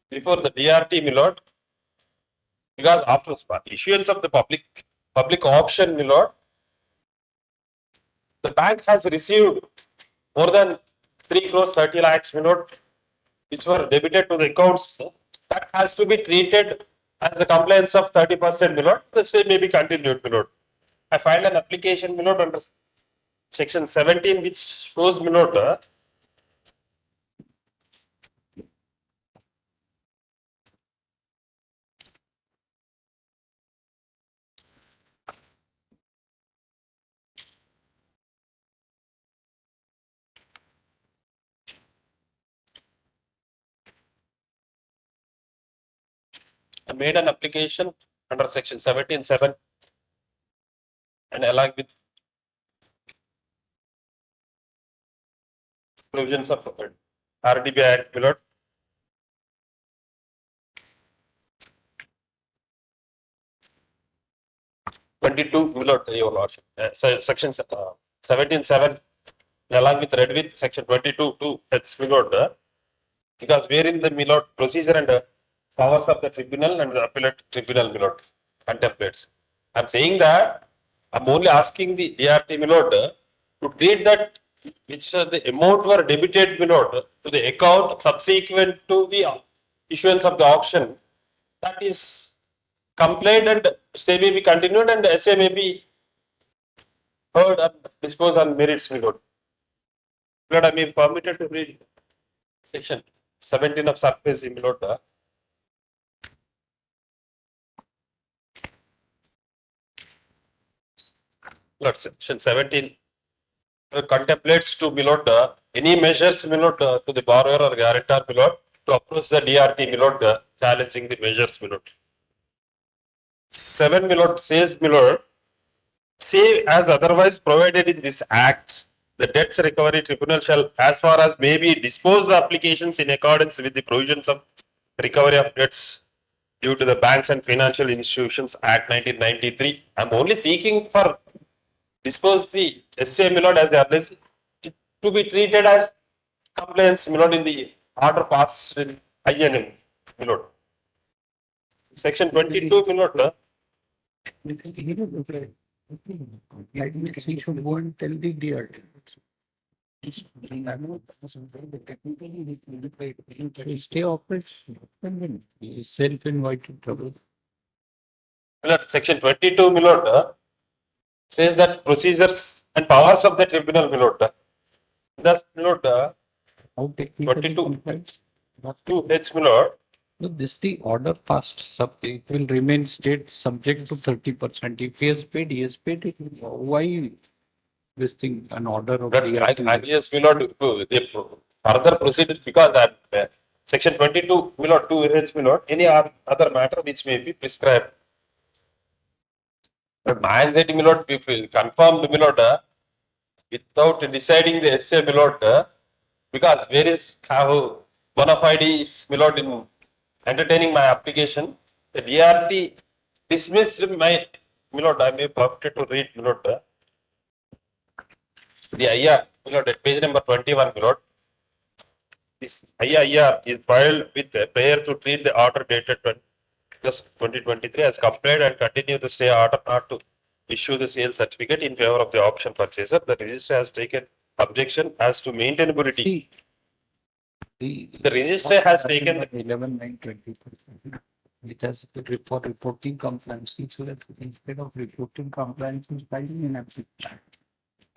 before the DRT, my lord, because after issuance of the public auction, my lord, the bank has received more than 3 crores 30 lakhs, my lord, which were debited to the accounts. That has to be treated as the compliance of 30%, my lord. The same may be continued, my lord. I filed an application, my lord, under section 17, which shows, my lord, I made an application under section 17(7) and along with provisions of RDB Act, my lord. '22, my lord, your lordship. Section 17(7), along with read with section 22(2), that's my lord, because wherein the, my lord, procedure and powers of the tribunal and the appellate tribunal, my lord, contemplates. I'm saying that I'm only asking the DRT, my lord, to treat that which the amount were debited, my lord, to the account subsequent to the issuance of the auction. That is complained and stay may be continued and essay may be heard and disposed on merits, my lord. Lord, I am permitted to read section 17 of surface, my lord. Lord, section 17 contemplates to, my lord, any measures, my lord, to the borrower or guarantor, my lord, to approach the DRT, my lord, challenging the measures, my lord. 7, my lord, says, my lord, save as otherwise provided in this act, the debts recovery tribunal shall, as far as may be, dispose the applications in accordance with the provisions of recovery of debts due to the Banks and Financial Institutions Act 1993. I'm only seeking for dispose the SA, my lord, as the others, to be treated as complaints, my lord, in the order passed in INM, my lord. Section 22, my lord,
Like this, we should go and tell the DRT. Stay operational. Self-invited trouble.
my lord, section 22, my lord, says that procedures and powers of the tribunal, my lord. Thus, my lord,
How technically
22.
compliant?
2H, my lord.
No, this the order passed, it will remain state subject to 30%. If he has paid, he has paid it. Why this thing, an order of
But I just will not do the further proceed because that section 22 will not 2H will not any other matter which may be prescribed. But my anxiety will not be confirmed will not without deciding the essay will not because where is how bona fide is will not in entertaining my application. The DRT dismissed my will not I may permitted to read will not the IR will not at page number 21 will not. This IIR is filed with a prayer to treat the order dated 2023 as complied and continue the stay order not to issue the sale certificate in favor of the auction purchaser. The register has taken objection as to maintainability. The register has taken
11,920. It has for reporting compliance. So that instead of reporting compliance, is filing an application.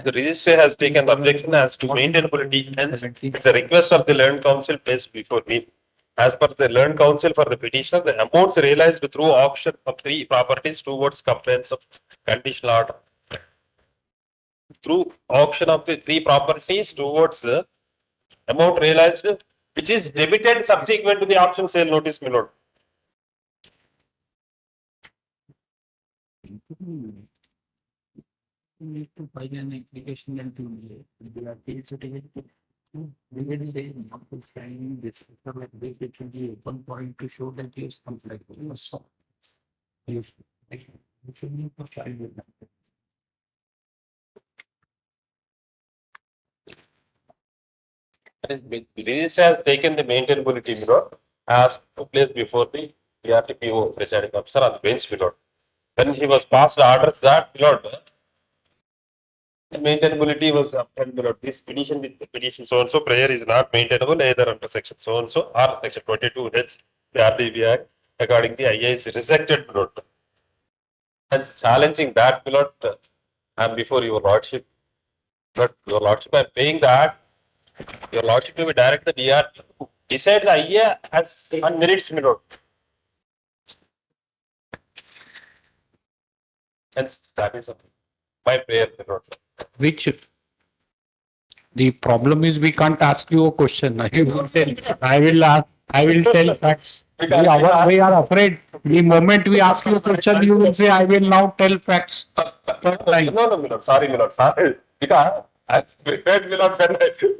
the register has taken objection as to maintainability, hence the request of the learned counsel placed before me. As per the learned counsel for the petitioner, the amounts realized through auction of 3 properties towards compliance of conditional order. Through auction of the 3 properties towards the amount realized, which is debited subsequent to the auction sale notice, my lord.
Need to file an application and to the appeal certificate. We will say not to sign this, like this, it should be open point to show that he is compliant. So, you should need to file with that.
The register has taken the maintainability, my lord, as took place before the PRTPO presiding officer on the bench, my lord. When he was passed orders that, my lord, the maintainability was upheld, my lord. This petition with the petition so and so prayer is not maintainable either under section so and so or section 22H the RDB Act according the IA is rejected, my lord. Hence challenging that, my lord, I am before your lordship. But your lordship, I am paying that. Your lordship will direct the DR to decide the IA as on merits, my lord. Hence that is my prayer, my lord.
Which the problem is we can't ask you a question. I will tell facts. We are afraid. The moment we ask you a question, you will say, I will now tell facts.
No, my lord. Sorry, my lord. Sorry. Because I prepared, my lord,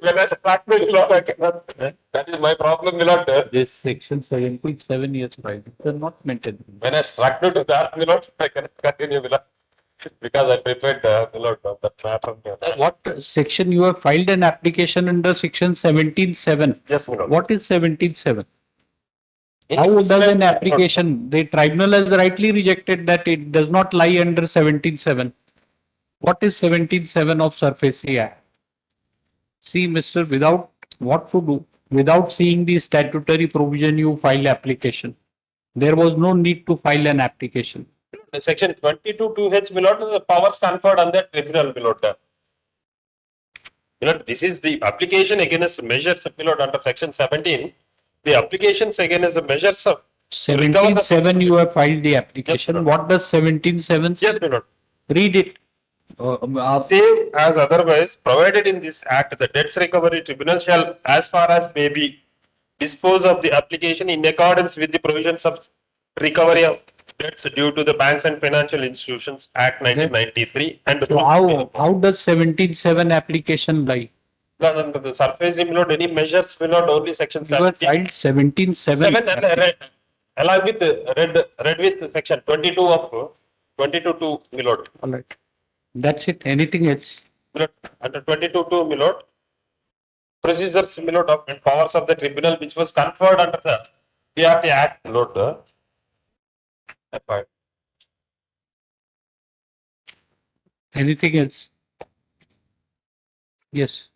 when I struck my lord, I cannot. That is my problem, my lord.
This section 7.7 years right. They're not maintained.
When I struck to that, my lord, I cannot continue, my lord. Because I prepared, my lord, that matter.
What section you have filed an application under section 17.7?
Yes, my lord.
What is 17.7? How does an application, the tribunal has rightly rejected that it does not lie under 17.7. What is 17.7 of SURFACE Act? See, Mr. Without what to do, without seeing the statutory provision, you file application. There was no need to file an application.
Section 22(2)H, my lord, the powers conferred on the tribunal, my lord. My lord, this is the application against measures, my lord, under section 17. The applications against the measures of
17.7 you have filed the application.
Yes,
what does 17.7 say?
Yes, my lord.
Read it.
Save as otherwise provided in this act, the debts recovery tribunal shall, as far as may be, dispose of the application in accordance with the provisions of recovery of debts due to the Banks and Financial Institutions Act 1993 and
So how does 17.7 application lie?
under the surface, my lord, any measures, my lord, only section
You have
17.
filed 17.7.
7 and along with read with section 22 of 22.2, my lord.
All right. That's it. Anything else?
My lord, under 22.2, my lord, procedures, my lord, and powers of the tribunal which was conferred under the PRT Act, my lord. Apart.
Anything else? Yes.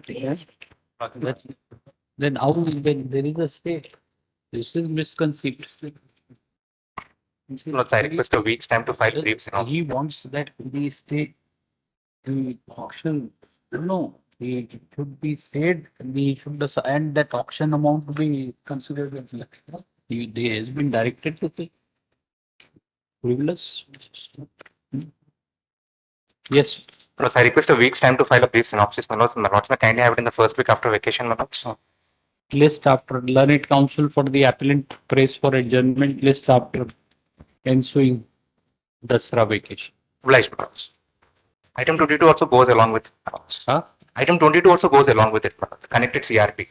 Yes. Then how, then there is a stay. This is misconceived.
Lord, I request a week's time to file briefs.
He wants that we stay the auction. No, he should be stayed, we should, and that auction amount be considered as, he has been directed to pay. Frivolous. Yes.
Lord, I request a week's time to file a brief synopsis. My lords, may kindly have it in the first week after vacation, my lords.
List after learned counsel for the appellant prays for adjournment. List after ensuing Dasra vacation.
Obliged, my lords. Item 22 also goes along with.
Huh?
Item 22 also goes along with it. My lords. Connected CRP.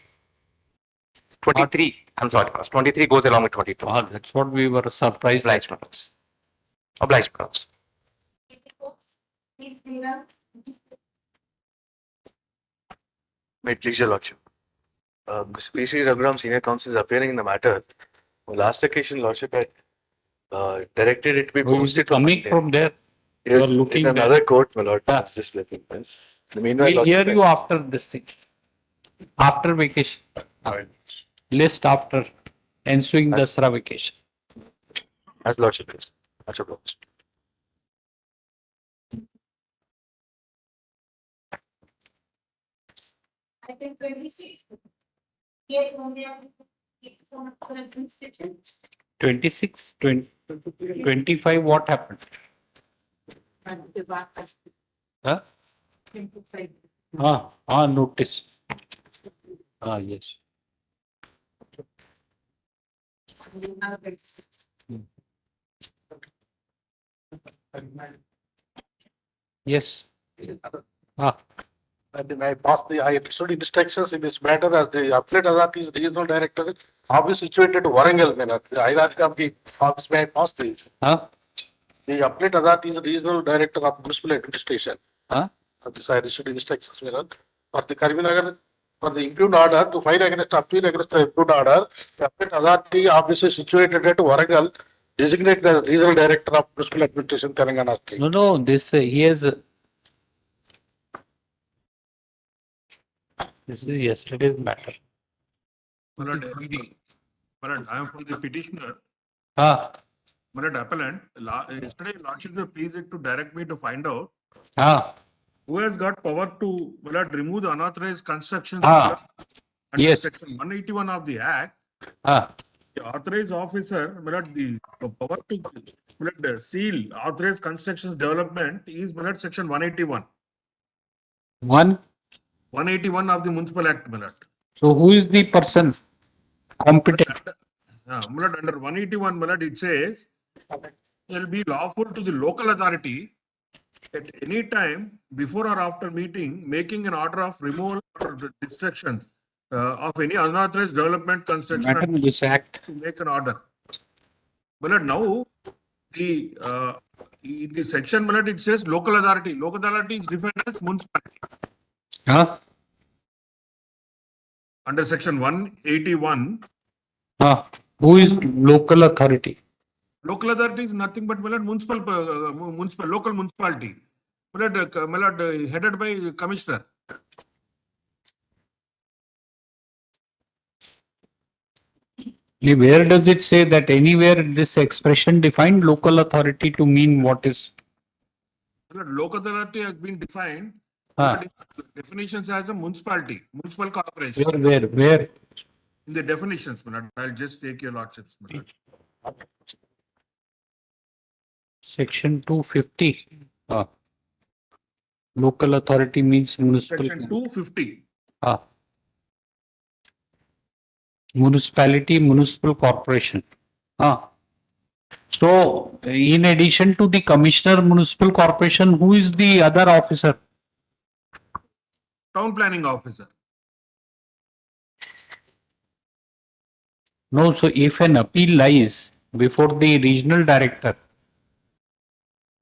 23. I'm sorry, my lords. 23 goes along with 22.
Ah, that's what we were surprised.
Obliged, my lords. Obliged, my lords.
May it please your lordship. Mr. P.C. Raghuram, senior counsel, is appearing in the matter. On last occasion, lordship had directed it to be
Who is
posted.
coming from there?
Yes,
You are looking
in another
there.
court, my lord.
Ah.
Just looking. Meanwhile,
We'll hear
lordship,
you after this thing. After vacation. List after ensuing Dasra vacation.
as lordship is. Much obliged.
Item 26.
26, 20, 25, what happened? Huh? Notice. Yes. Yes.
And I issued instructions in this matter as the appellate authority's regional director, office situated to Warangal, the hierarchy of the office. May I pass this? The appellate authority's regional director of municipal administration. This I issued instructions for the Karimnagar, for the impugned order to file against appeal against the impugned order. The appellate authority office is situated at Warangal, designated as regional director of municipal administration, Telangana state.
No, this, he has. This is yesterday's matter.
My lord, I am from the petitioner.
Ah.
My lord, appellant, yesterday lordship was pleased to direct me to find out who has got power to, my lord, remove the unauthorized constructions under
Yes.
section 181 of the Act. The authorized officer, my lord, the power to, my lord, seal authorized constructions development is, my lord, section 181. 181 of the Municipal Act, my lord.
So who is the person competent?
My lord, under 181, my lord, it says it will be lawful to the local authority at any time before or after meeting, making an order of removal or destruction of any unauthorized development, construction,
Madam, this act.
to make an order. My lord, now the in the section, my lord, it says local authority. Local authority is defined as municipality. Under section 181.
Who is local authority?
Local authority is nothing but, my lord, local municipality. My lord, headed by commissioner.
Where does it say that anywhere this expression defined local authority to mean what is?
My lord, local authority has been defined. Definitions as a municipality, municipal corporation.
Where?
In the definitions, my lord. I'll just take your lordships, my lord.
Section 250. Local authority means municipal.
Section 250.
Municipality, municipal corporation. So, in addition to the commissioner, municipal corporation, who is the other officer?
Town planning officer.
No, so if an appeal lies before the regional director.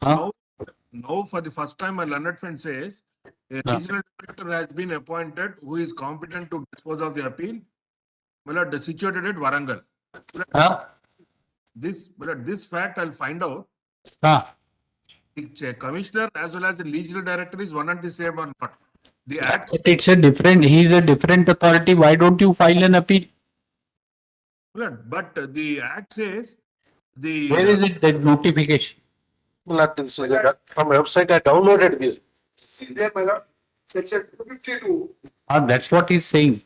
Now, for the first time, my learned friend says a regional director has been appointed who is competent to dispose of the appeal. My lord, situated at Warangal. This fact I'll find out. the commissioner as well as the regional director is one and the same or not? The act,
But it's a different, he is a different authority. Why don't you file an appeal?
but the act says the.
Where is it, that notification?
This is from website, I downloaded this.
This is there, my lord. Section 252.
Ah, that's what he's saying.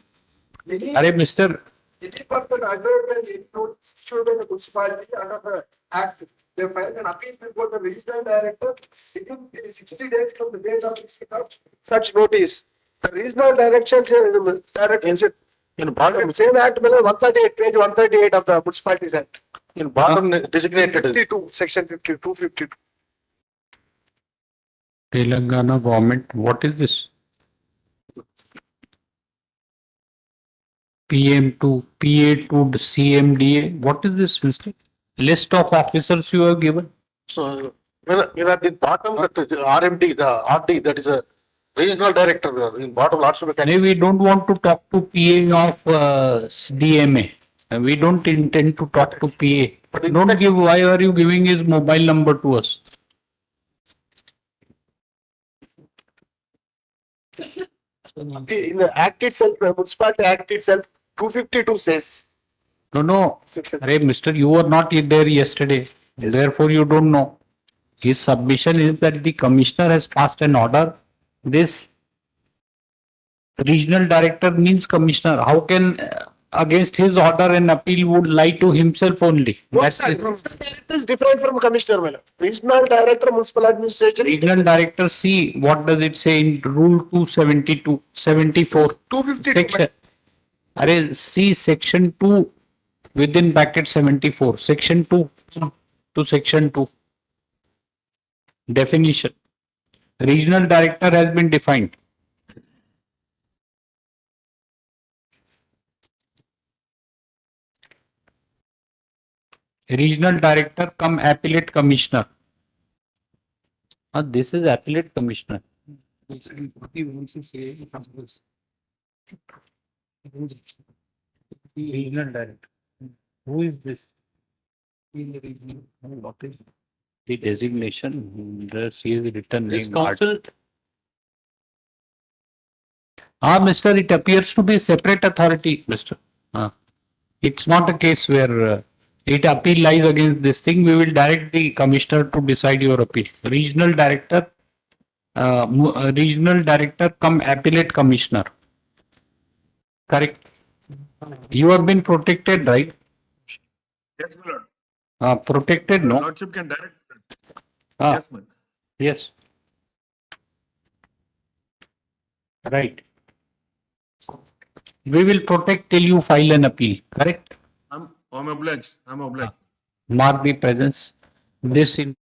Arey, Mr.
Any person advertised in notes issued by the municipality under the act, they file an appeal before the regional director within 60 days from the date of receipt of such notice. The regional direction director
In bottom,
same act, 138, page 138 of the municipalities act.
in bottom designated.
52, section 52, 52.
Telangana government, what is this? PM2, PA2, CMDA, what is this, Mr.? List of officers you have given?
So, at the bottom, the RMD, the RD, that is a regional director, in bottom lots of.
No, we don't want to talk to PA of DMA. We don't intend to talk to PA. Don't give, why are you giving his mobile number to us?
In the act itself, the municipality act itself, 252 says.
No. Arey, Mr. You were not there yesterday. Therefore, you don't know. His submission is that the commissioner has passed an order. This regional director means commissioner. How can, against his order, an appeal would lie to himself only? That's it.
It is different from commissioner, madam. Regional director, municipal administration.
Regional director, see, what does it say in rule 272, 74?
252.
Section. Arey, see section 2 within bracket 74. Section 2 to section 2. Definition. Regional director has been defined. Regional director come appellate commissioner. This is appellate commissioner. Regional director. Who is this? What is the designation? She is written
This
name.
council,
Mr. It appears to be a separate authority, Mr. It's not a case where it appeal lies against this thing. We will direct the commissioner to decide your appeal. Regional director come appellate commissioner. Correct. You have been protected, right?
Yes, my lord.
Protected,
Your
no?
lordship can direct.
Ah,
Yes, madam.
yes. Right. We will protect till you file an appeal. Correct.
I'm obliged. I'm obliged.
Mark the presence. This in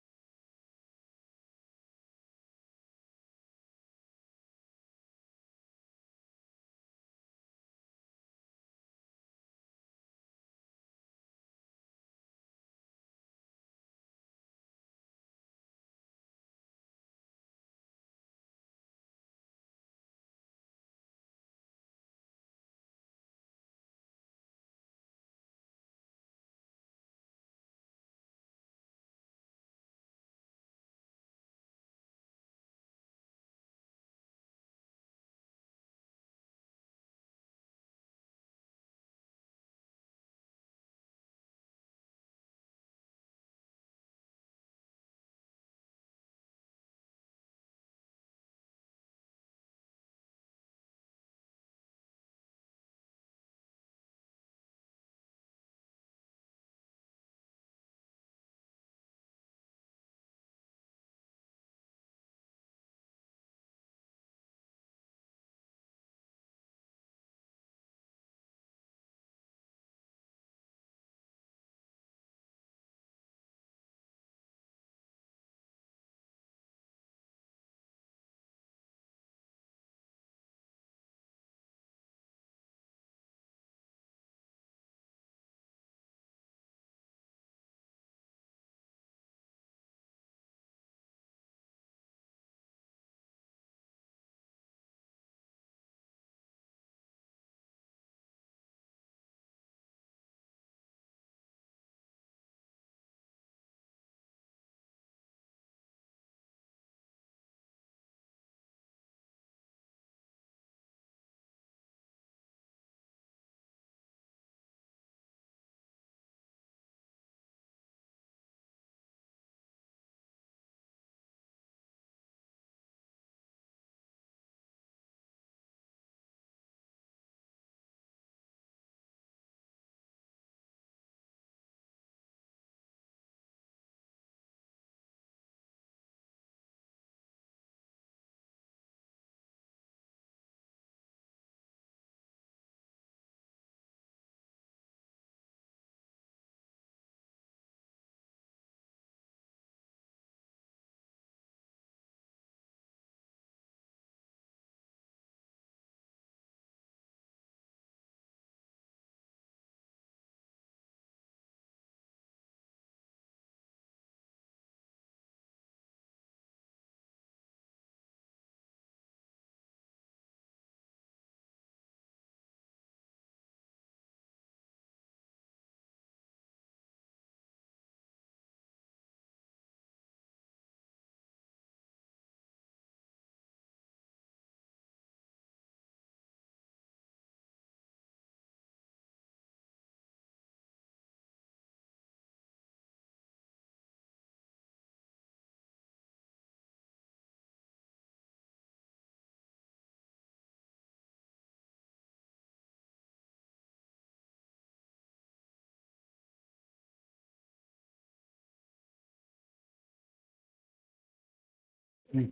May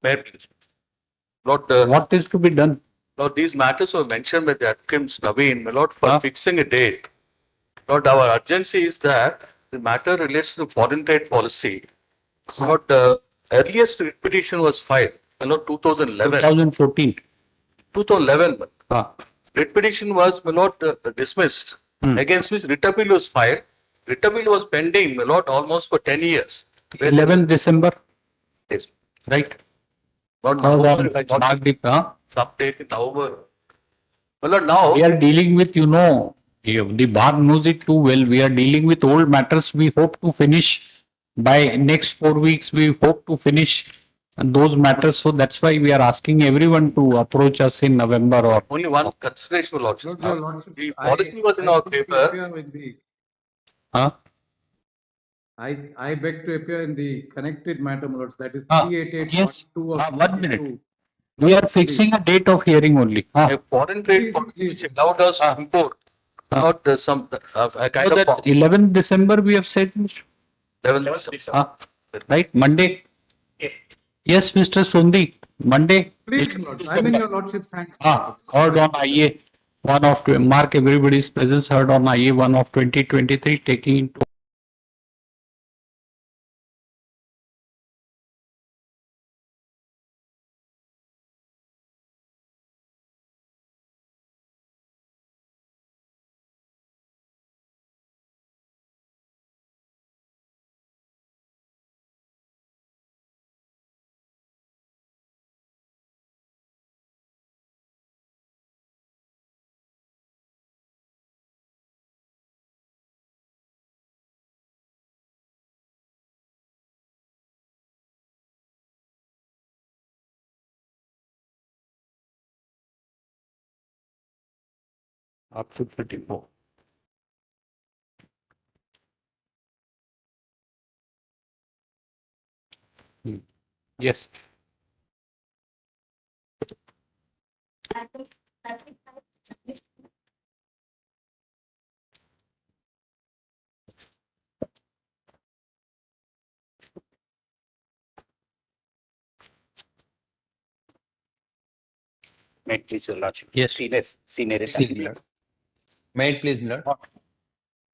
I please? Lord,
What is to be done?
Lord, these matters were mentioned by the Atkins Naveen, my Lord, for fixing a date. Lord, our urgency is that the matter relates to foreign trade policy. Lord, earliest petition was filed, my Lord, 2011.
2014.
2011.
Ah.
Writ petition was, my Lord, dismissed. Against which writ appeal was filed. Writ appeal was pending, my Lord, almost for 10 years.
11 December.
Yes.
Right.
Lord,
Hold
November,
on.
I got
Nagdeep, huh?
some date in November. Well, Lord, now.
We are dealing with, the bar knows it too well. We are dealing with old matters. We hope to finish by next 4 weeks. We hope to finish those matters. So that's why we are asking everyone to approach us in November or.
Only one consideration, Lord.
Your Lordship,
The policy was in
I
our
beg to
favor.
appear with the-
Huh?
I beg to appear in the connected matter, my lords, that is
Ah,
388.
yes.
2 of
1 minute.
22.
We are fixing a date of hearing only.
A foreign trade
Please,
policy
please.
which allowed us to import. Not some a kind
So
of.
that's 11 December we have said.
11th December.
Right, Monday. Yes, Mr. Sundi, Monday.
Please, my lords, I'm in your lordship's hands.
Heard on IA 1 of, mark everybody's presence, heard on IA 1 of 2023, taking into up to 34. Yes.
May it please your lordship.
Yes.
Senior.
May it please, Lord.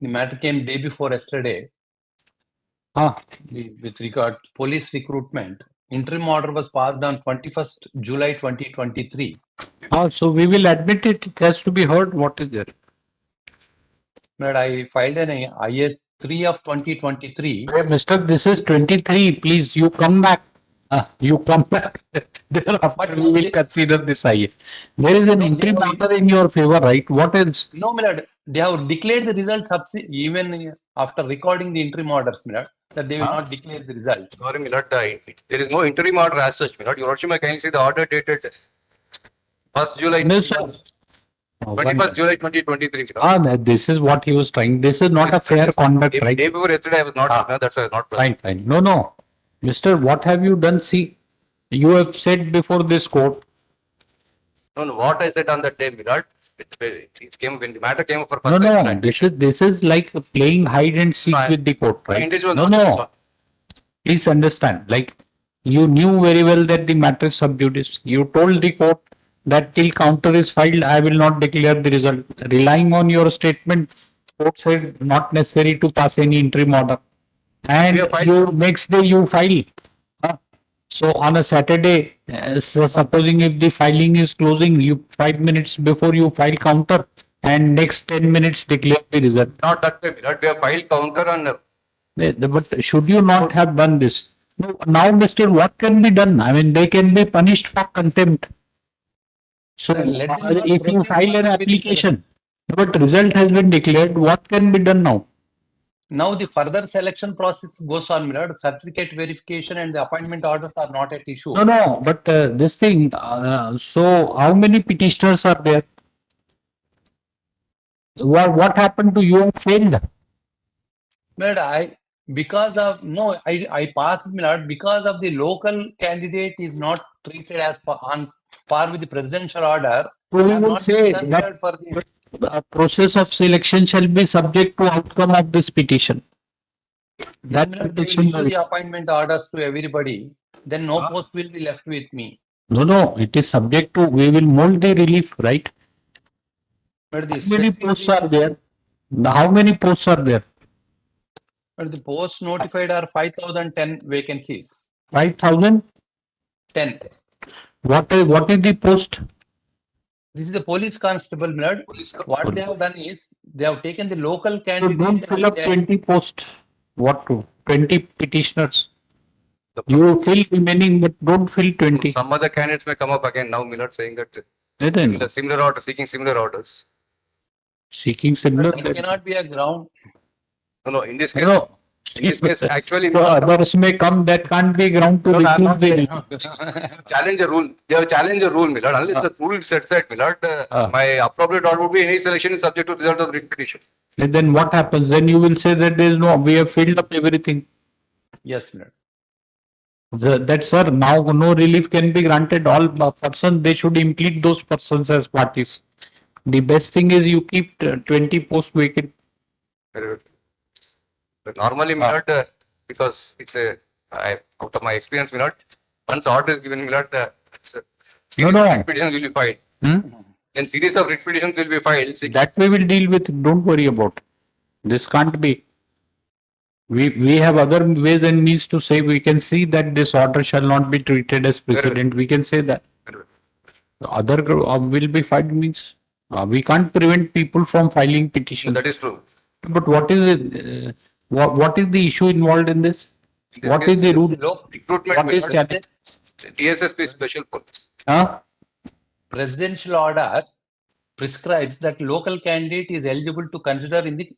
The matter came day before yesterday. With regard to police recruitment, interim order was passed on 21st July 2023.
So we will admit it. It has to be heard. What is there?
Lord, I filed an IA 3 of 2023.
Hey, Mister, this is 23. Please, you come back. You come back. Thereafter, we will consider this IA. There is an interim order in your favor, right? What else?
No, my lord, they have declared the results even after recording the interim orders, my lord, that they will not declare the result.
Sorry, my lord, there is no interim order as such, my lord. Your lordship, I can see the order dated 1st July.
No, sir.
21st July 2023. my lord.
This is what he was trying. This is not a fair conduct, right?
Day before yesterday, I was not, that's why I was not present.
Fine. No. Mister, what have you done? See, you have said before this court.
No, what I said on that day, my lord, it came when the matter came up for
No,
first time.
this is like playing hide and seek with the court, right?
Individual
No. Please understand, like you knew very well that the matter is sub judice. You told the court that till counter is filed, I will not declare the result. Relying on your statement, court said not necessary to pass any interim order. And you next day you file. So on a Saturday, so supposing if the filing is closing, you 5 minutes before you file counter and next 10 minutes declare the result.
Not that way, my lord. We have filed counter on.
But should you not have done this? Now, Mr. What can be done? I mean, they can be punished for contempt. So if you file an application, but result has been declared, what can be done now?
Now the further selection process goes on, my lord. Certificate verification and the appointment orders are not at issue.
No, but this thing, so how many petitioners are there? What happened to you have failed?
But I passed, my lord, because of the local candidate is not treated as on par with the presidential order.
So we
I have
will
not
say
been
that
considered for the
process of selection shall be subject to outcome of this petition.
Then
That
they will
petition.
issue the appointment orders to everybody. Then no post will be left with me.
No, it is subject to, we will mold the relief, right?
But the
How many
specific
posts are
reasons,
there? How many posts are there?
but the posts notified are 5,010 vacancies.
5,000?
10.
What is the post?
This is the police constable, my lord. What they have done is they have taken the local
You
candidate.
don't fill up
They-
20 posts. What to? 20 petitioners. You fill remaining, but don't fill 20.
Some other candidates may come up again now, Millard, saying that
Then
similar order, seeking similar orders.
seeking similar.
But that cannot be a ground.
No, in this case,
No.
in this case, actually,
So others may come, that can't be ground to
No, no, I'm
refuse
not
the.
saying challenge a rule. They have challenged a rule, Millard. Unless the rule sets that, Millard, my appropriate order would be any selection is subject to result of writ petition.
And then what happens? Then you will say that there is no, we have filled up everything.
Yes, my lord.
That, sir, now no relief can be granted. All persons, they should implement those persons as parties. The best thing is you keep 20 posts vacant.
Very good. But normally, Millard, because it's out of my experience, Millard, once order is given, Millard, series of writ petitions will be filed. Then series of writ petitions will be filed.
That we will deal with. Don't worry about. This can't be. We have other ways and means to say, we can see that this order shall not be treated as precedent. We can say that. Other will be filed means we can't prevent people from filing petitions.
That is true.
But what is it? What is the issue involved in this? What is the rule?
Recruitment,
What is challenge?
TSHC special police.
Presidential order prescribes that local candidate is eligible to consider in the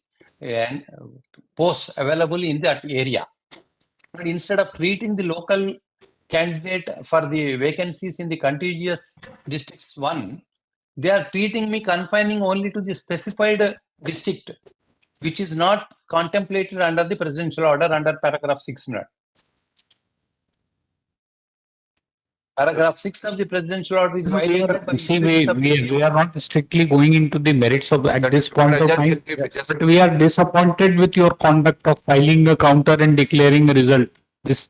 posts available in that area. But instead of treating the local candidate for the vacancies in the contiguous districts 1, they are treating me confining only to the specified district, which is not contemplated under the presidential order under paragraph 6. Paragraph 6 of the presidential order is violated by
We are not strictly going into the merits of at this point of time, but we are disappointed with your conduct of filing a counter and declaring a result.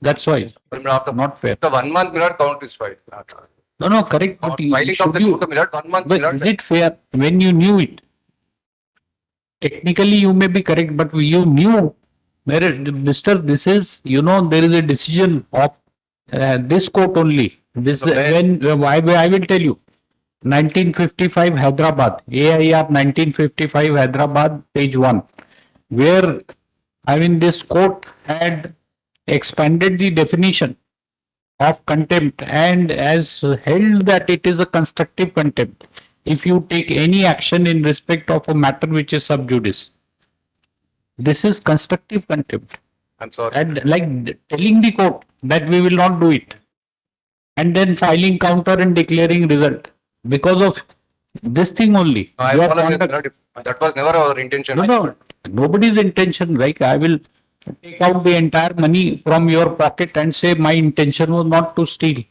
That's why. Not fair.
After 1 month, Millard, count is filed.
No, correct. But
Filing of the counter, Millard, 1 month,
but
Millard.
is it fair when you knew it? Technically, you may be correct, but you knew, Mr. This is, there is a decision of this court only. This I will tell you. 1955 Hyderabad, AIR 1955 Hyderabad, page 1, where this court had expanded the definition of contempt and has held that it is a constructive contempt if you take any action in respect of a matter which is sub judice. This is constructive contempt.
I'm sorry.
And like telling the court that we will not do it, and then filing counter and declaring result because of this thing only.
No, I apologize, Millard. That was never our intention.
No, nobody's intention. Like I will take out the entire money from your pocket and say my intention was not to steal.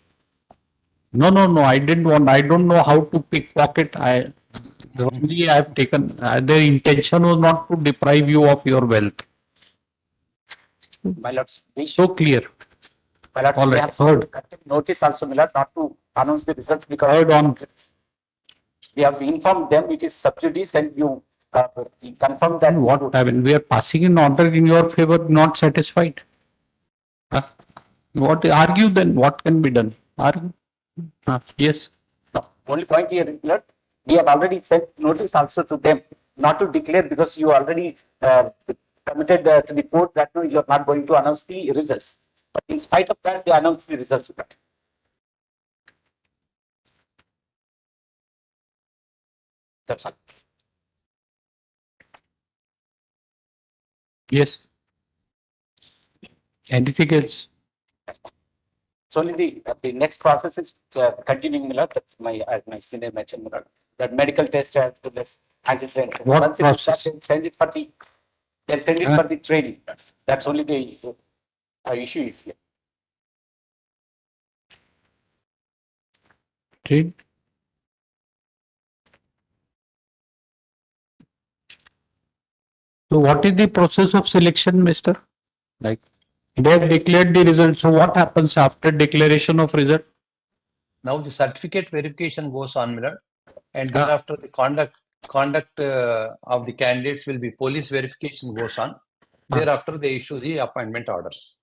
No, I didn't want. I don't know how to pickpocket. Only I have taken. Their intention was not to deprive you of your wealth.
My lords,
So clear.
my lords,
All
we
right,
have
heard.
notice also, my lord, not to announce the results because
Heard on.
we have informed them it is sub judice and you confirm that.
What happened? We are passing an order in your favor, not satisfied. What argue then? What can be done? Argue. Yes.
Only point here, Lord, we have already sent notice also to them not to declare because you already committed to the court that no, you are not going to announce the results. But in spite of that, they announced the results. That's all.
Yes. Anything else?
So only the next process is continuing, Millard, that as my senior mentioned, Millard, that medical test as well as antecedent.
What
Once it is
process?
done, they'll send it for the training. That's only the issue is here.
Trade. So what is the process of selection, mister? Like they have declared the result. So what happens after declaration of result?
Now the certificate verification goes on, my lord, and thereafter the conduct of the candidates will be police verification goes on. Thereafter they issue the appointment orders.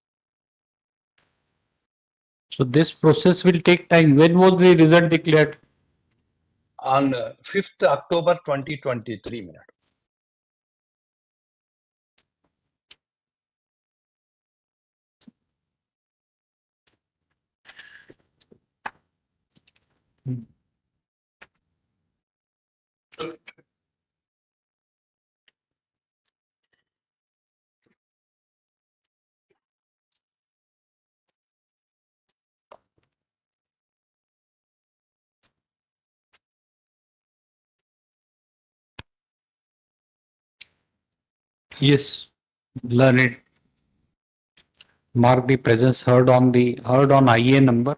So this process will take time. When was the result declared?
On 5th October 2023, my lord.
Yes, learn it. Mark the presence heard on IA number.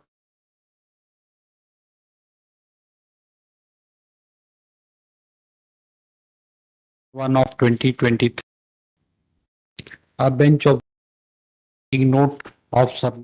One of 2023. A bench of note of sub.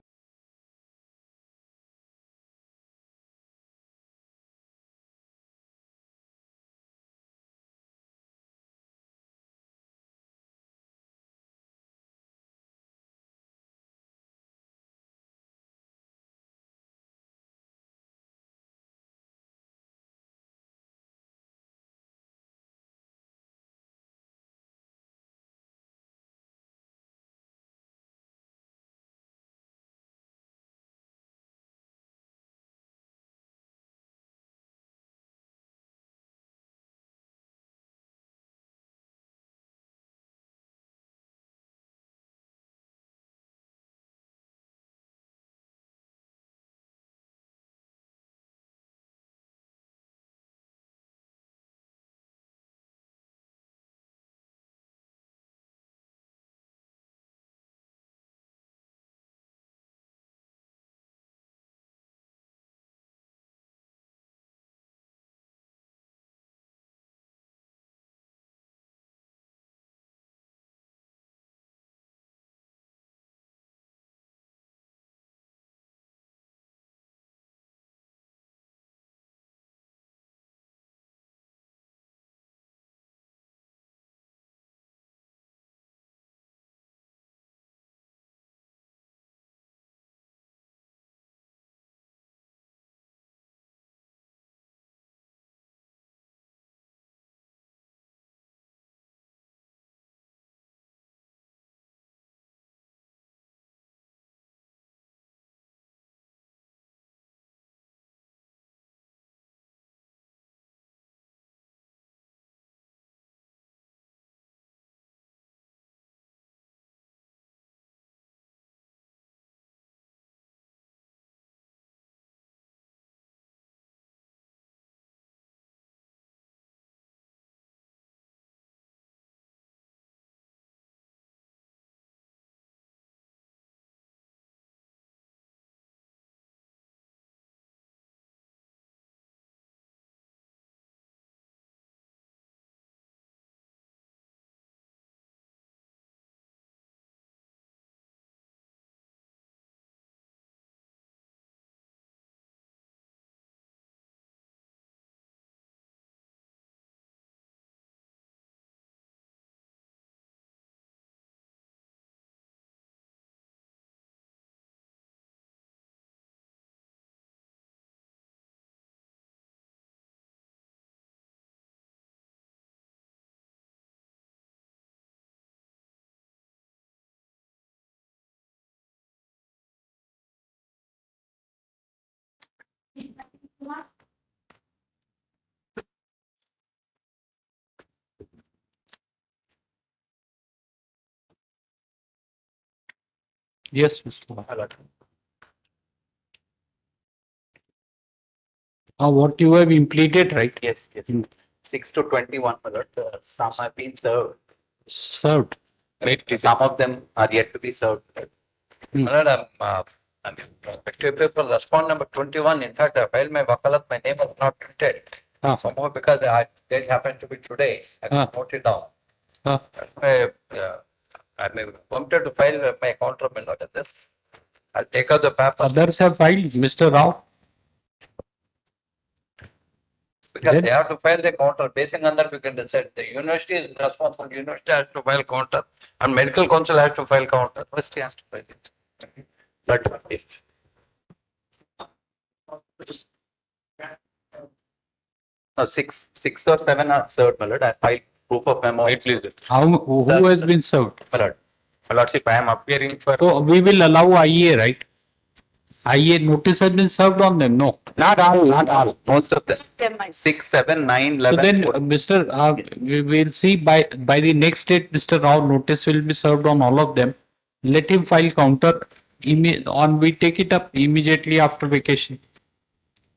Yes, Mr. Mahalata. What you have implemented, right?
Yes, yes. 6 to 21, my lord. Some have been served.
Served.
Some of them are yet to be served.
My lord, I'm respective paper, respond number 21. In fact, I filed my wakalat, my name was not printed. Somehow because the date happened to be today, I could note it down. I'm permitted to file my counter, my lord, at this. I'll take out the papers.
Others have filed, Mr. Rao.
Because
Then-
they have to file the counter. Basing on that, we can decide. The university is responsible. The university has to file counter, and medical council has to file counter. University has to file it. But if no, six or seven are served, my lord. I filed proof of memo.
Right, please.
Who has been served?
My lord. My lordship, I am appearing for.
So we will allow IA, right? IA notice has been served on them, no?
Not all, not all. Most of them. 6, 7, 9, 11.
So then, we will see by the next date, Mr. Rao, notice will be served on all of them. Let him file counter we take it up immediately after vacation.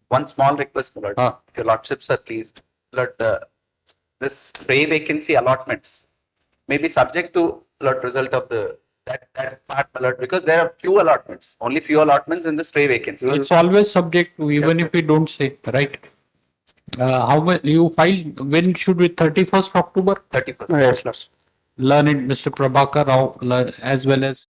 One small request, my lord. If your lordships are pleased, Lord, this stray vacancy allotments may be subject to Lord result of that part, my lord, because there are few allotments, only few allotments in the stray vacancy.
It's always subject to, even if we don't say, right? How much you file, when should we, 31st October?
31st.
Yes, Lord. Learn it, Mr. Prabhakar Rao, as well as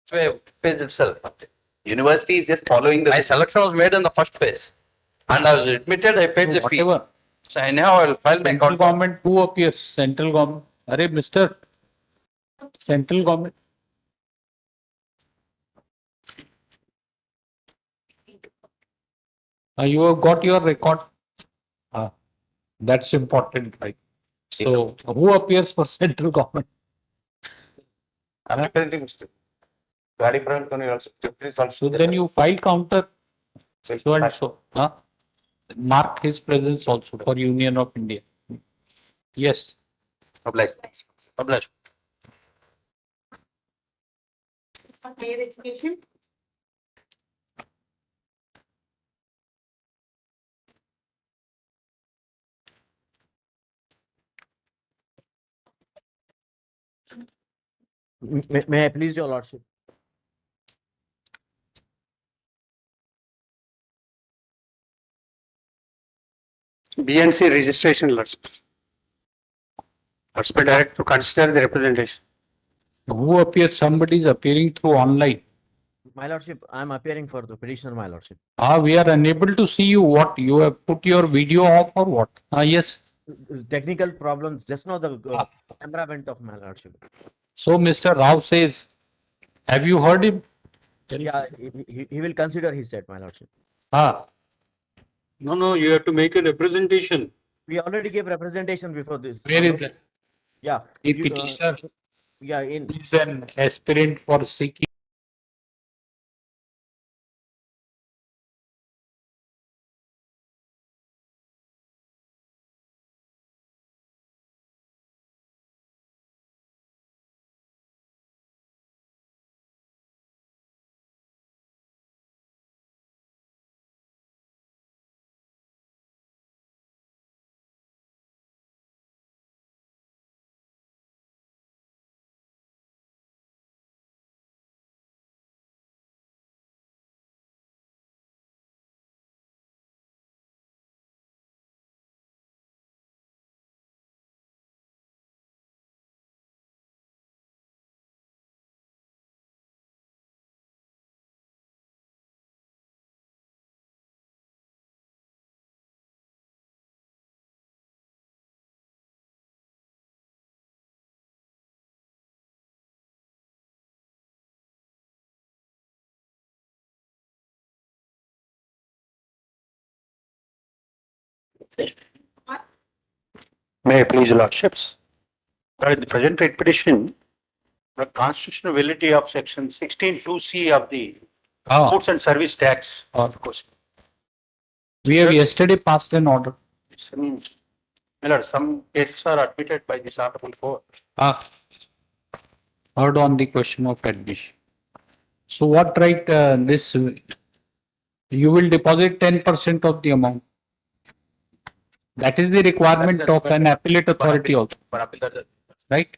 Phase itself. University is just following the. My selection was made in the first phase, and I was admitted. I paid the fee.
whatever.
So anyhow, I will file my
Central
counter.
government, who appears? Central government. Arey, Mr. Central government. You have got your record. That's important, right? So who appears for central government?
I'm representing Mr. Gadi Praveen Tony also. Please also.
So then you file counter. So and so. Mark his presence also for Union of India. Yes.
Oblige. Oblige.
Higher education.
May I please your lordship?
BNC registration, lordship. Lordship, direct to consider the representation.
Who appears? Somebody is appearing through online.
My lordship, I am appearing for the petitioner, my lordship.
We are unable to see you. What, you have put your video off or what? Yes.
Technical problems. Just now the camera went off, my lordship.
So Mr. Rao says, have you heard him?
Yeah, he will consider, he said, my lordship.
No, you have to make a representation.
We already gave representation before this.
Where is it?
Yeah.
The petitioner
Yeah, in.
is an aspirant for seeking
May I please Lordships? In the present writ petition, the constitutional validity of section 16(2)(c) of the goods and service tax.
Of course. We have yesterday passed an order.
Some, my lord, some cases are admitted by this honorable court.
Heard on the question of admission. So what right this, you will deposit 10% of the amount. That is the requirement of an appellate authority also, right?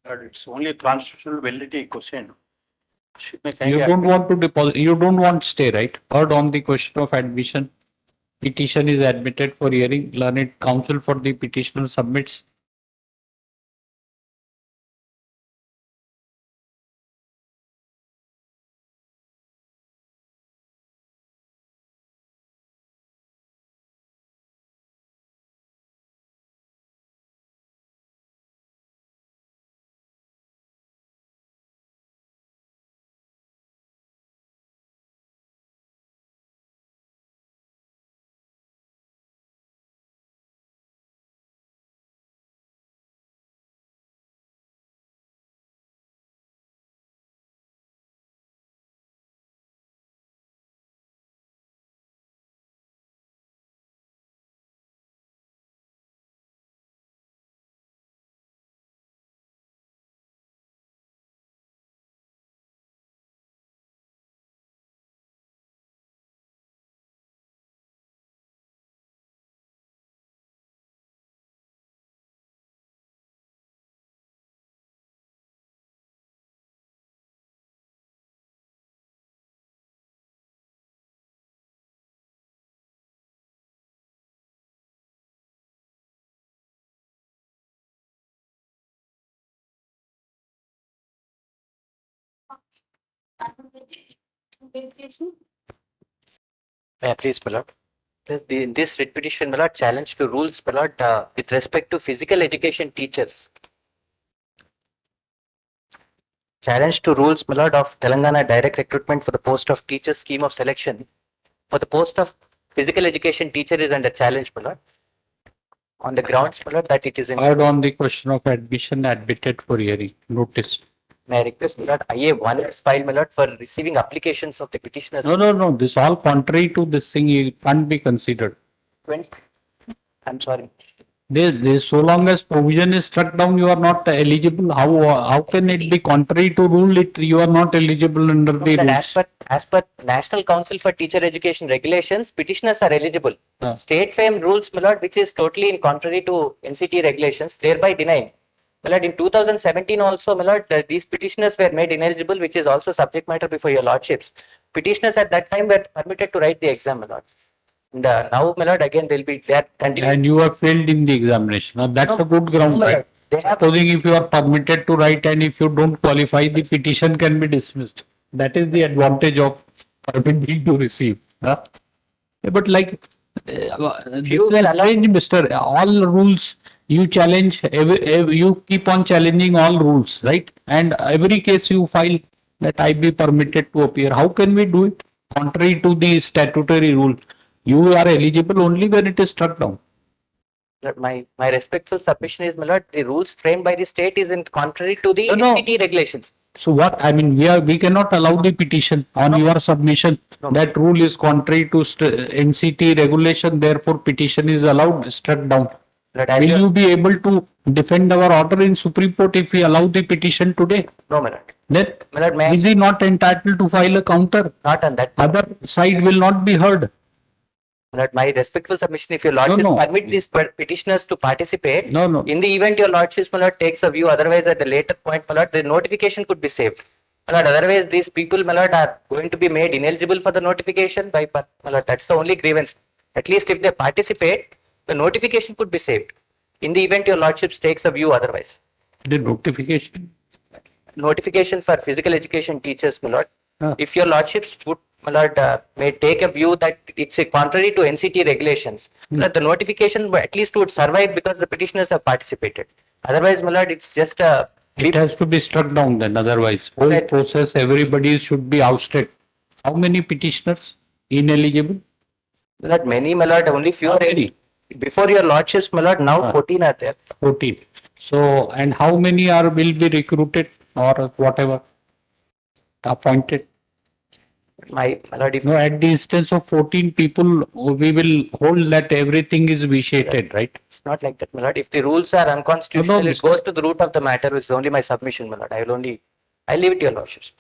It's only a constitutional validity question.
You don't want to deposit, you don't want stay, right? Heard on the question of admission. Petition is admitted for hearing. Learned counsel for the petitioner submits.
May I please, my lord? In this writ petition, my lord, challenge to rules, my lord, with respect to physical education teachers. Challenge to rules, my lord, of Telangana direct recruitment for the post of teacher scheme of selection. For the post of physical education teacher is under challenge, my lord. On the grounds, my lord, that it is in.
Heard on the question of admission admitted for hearing. Notice.
May I request, my lord, IA1 is filed, my lord, for receiving applications of the petitioners.
No. This all contrary to this thing, it can't be considered.
20. I'm sorry.
This so long as provision is struck down, you are not eligible. How can it be contrary to rule? You are not eligible under the rules.
As per National Council for Teacher Education regulations, petitioners are eligible. State FAME rules, my lord, which is totally in contrary to NCT regulations, thereby denying. My lord, in 2017 also, my lord, these petitioners were made ineligible, which is also subject matter before your lordships. Petitioners at that time were permitted to write the exam, my lord. And now, my lord, again, they'll be there.
And you have failed in the examination. Now, that's a good ground, right? Supposing if you are permitted to write and if you don't qualify, the petition can be dismissed. That is the advantage of permitting to receive. Huh? But like, this is strange, Mr. All rules you challenge, you keep on challenging all rules, right? And every case you file that I be permitted to appear. How can we do it? Contrary to the statutory rule. You are eligible only when it is struck down.
My respectful submission is, my lord, the rules framed by the state is in contrary to the NCT regulations.
So what, I mean, we cannot allow the petition on your submission. That rule is contrary to NCT regulation, therefore petition is allowed, struck down. Will you be able to defend our order in Supreme Court if we allow the petition today?
No, my lord.
Then
My lord,
is he not entitled to file a counter?
Not on that.
Other side will not be heard.
My respectful submission, if your lordship permit these petitioners to participate, in the event your lordship, my lord, takes a view, otherwise at the later point, my lord, the notification could be saved. My lord, otherwise these people, my lord, are going to be made ineligible for the notification by, my lord, that's the only grievance. At least if they participate, the notification could be saved. In the event your lordship takes a view otherwise.
The notification?
Notification for physical education teachers, my lord. If your lordships would, my lord, may take a view that it's a contrary to NCT regulations, that the notification at least would survive because the petitioners have participated. Otherwise, my lord, it's just a.
It has to be struck down then, otherwise. Whole process, everybody should be ousted. How many petitioners ineligible?
Not many, my lord, only few are Before your lordships, my lord, now 14 are there.
14. So, and how many will be recruited or whatever appointed?
My lord, if
No, at the instance of 14 people, we will hold that everything is vitiated, right?
it's not like that, my lord. If the rules are unconstitutional, it goes to the root of the matter, which is only my submission, my lord. I leave it to your lordships.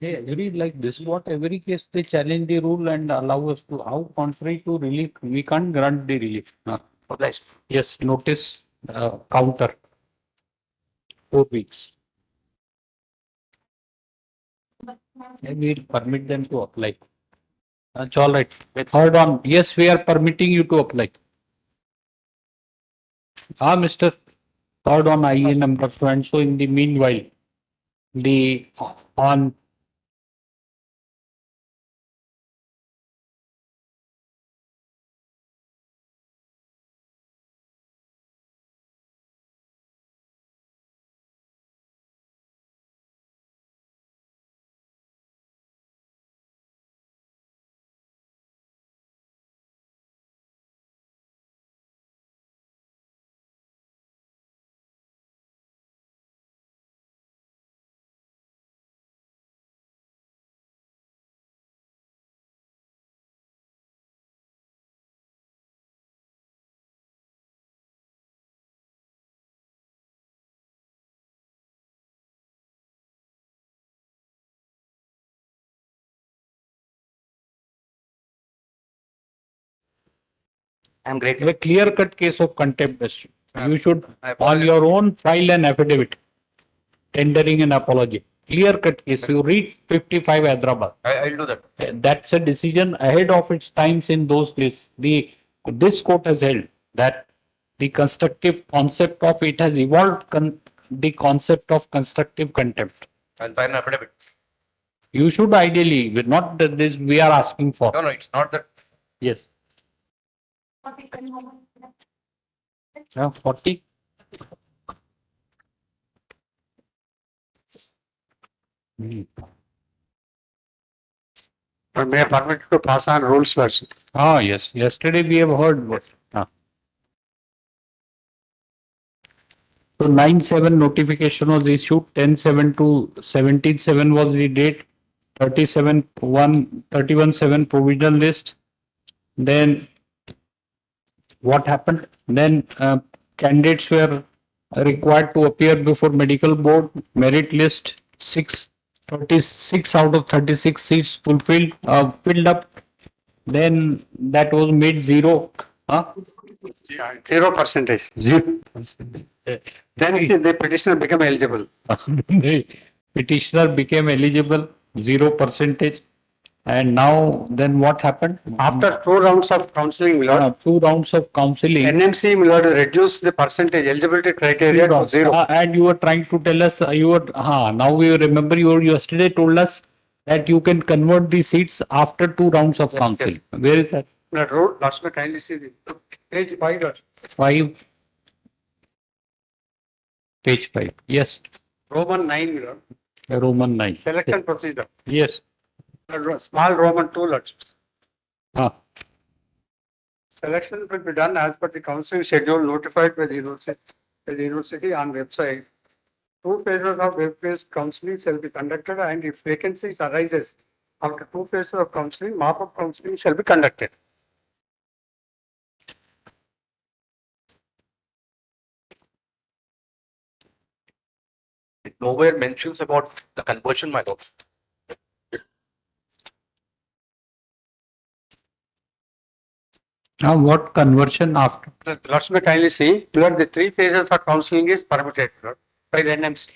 Yeah, very like this is what every case they challenge the rule and allow us to, how contrary to relief, we can't grant the relief. Yes, notice counter 4 weeks. And we'll permit them to apply. That's all right. Hold on. Yes, we are permitting you to apply. Mr. Third on IA number so and so in the meanwhile, the on
I'm grateful.
a clear cut case of contempt. You should on your own file an affidavit tendering an apology. Clear cut case. You read 55 Hyderabad.
I'll do that.
That's a decision ahead of its times in those days. This court has held that the constructive concept of it has evolved the concept of constructive contempt.
I'll file an affidavit.
You should ideally, not that this we are asking for.
No, it's not that.
Yes. 40.
May I permit to pass on rules version?
Yes. Yesterday we have heard what. So 9/7 notification was issued, 10/7 to 17/7 was the date, 31/7 provisional list. Then what happened? Then candidates were required to appear before medical board, merit list, 36 out of 36 seats filled up. Then that was made 0.
0%.
0%.
Then the petitioner became eligible.
The petitioner became eligible, 0%. And now, then what happened?
After 2 rounds of counseling, Lord,
2 rounds of counseling.
NMC, Lord, reduce the percentage eligibility criteria to 0.
And you were trying to tell us, now we remember you yesterday told us that you can convert the seats after 2 rounds of counseling. Yes. Where is that?
That road, last me kindly see the page 5. Lord.
5. Page 5. Yes.
Roman 9, Lord.
Roman 9.
Selection procedure.
Yes.
Small Roman 2, Lord.
Selection will be done as per the counseling schedule notified by the university on website. 2 phases of web-based counseling shall be conducted, and if vacancies arises after 2 phases of counseling, mop-up counseling shall be conducted.
It nowhere mentions about the conversion, my lord.
Now what conversion after?
Last me kindly see, Lord, the 3 phases of counseling is permitted, Lord, by the NMC.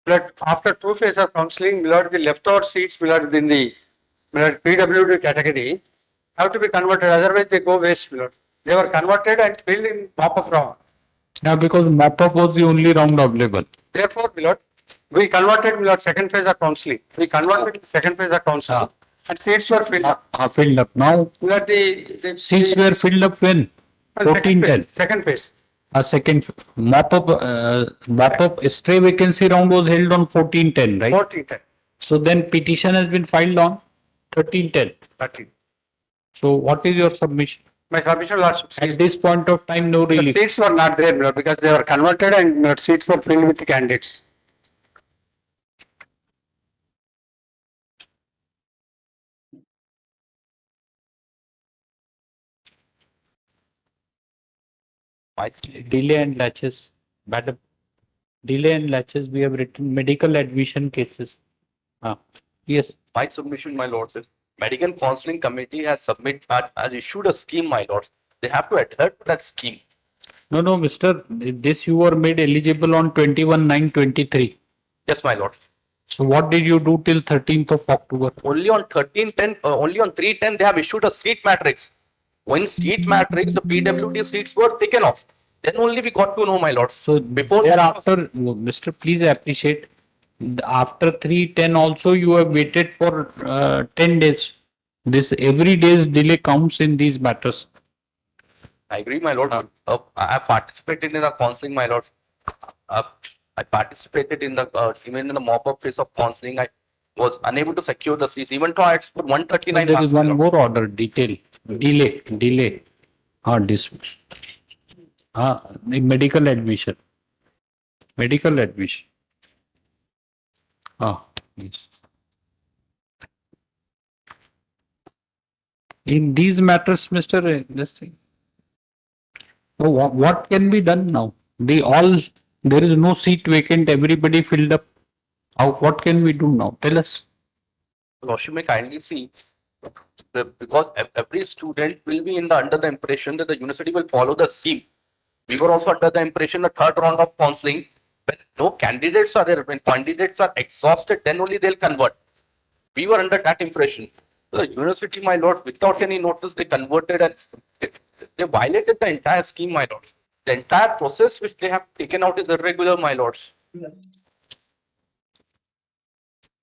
Lord, after 2 phases of counseling, Lord, the leftover seats, Lord, in the PWD category have to be converted, otherwise they go waste, Lord. They were converted and filled in mop-up round.
Now because mop-up was the only round available.
Therefore, Lord, we converted, Lord, second phase of counseling. We converted second phase of counseling. And seats were filled up.
Filled up. Now
Lord, the
seats were filled up when? 14-10.
Second phase.
A second mop-up stray vacancy round was held on 14-10, right?
14-10.
So then petition has been filed on 1310.
13.
So what is your submission?
My submission, Lordship,
At this point of time, no
the
relief.
seats were not there, my lord, because they were converted and seats were filled with the candidates.
Delay and latches, madam. Delay and latches, we have written medical admission cases. Yes.
My submission, my lords, is medical counseling committee has issued a scheme, my lords. They have to adhere to that scheme.
No, no, Mister, this you were made eligible on 21/9/23.
Yes, my lord.
So what did you do till 13th of October?
Only on 1310, only on 310, they have issued a seat matrix. When seat matrix, the PWD seats were taken off. Then only we got to know, my lord.
So
before
thereafter, Mister, please appreciate. After 310 also you have waited for 10 days. This every day's delay counts in these matters.
I agree, my lord. I have participated in the counseling, my lord. I participated in the even in the mop-up phase of counseling. I was unable to secure the seats. Even though I had scored 139
There
marks,
is
my
one
lord.
more order, delay. Dismiss. The medical admission. Yes. In these matters, Mr. This thing. So what can be done now? There is no seat vacant, everybody filled up. What can we do now? Tell us.
Lordship may kindly see because every student will be under the impression that the university will follow the scheme. We were also under the impression the third round of counseling, when no candidates are there, when candidates are exhausted, then only they'll convert. We were under that impression. The university, my lord, without any notice, they converted and they violated the entire scheme, my lord. The entire process which they have taken out is irregular, my lords.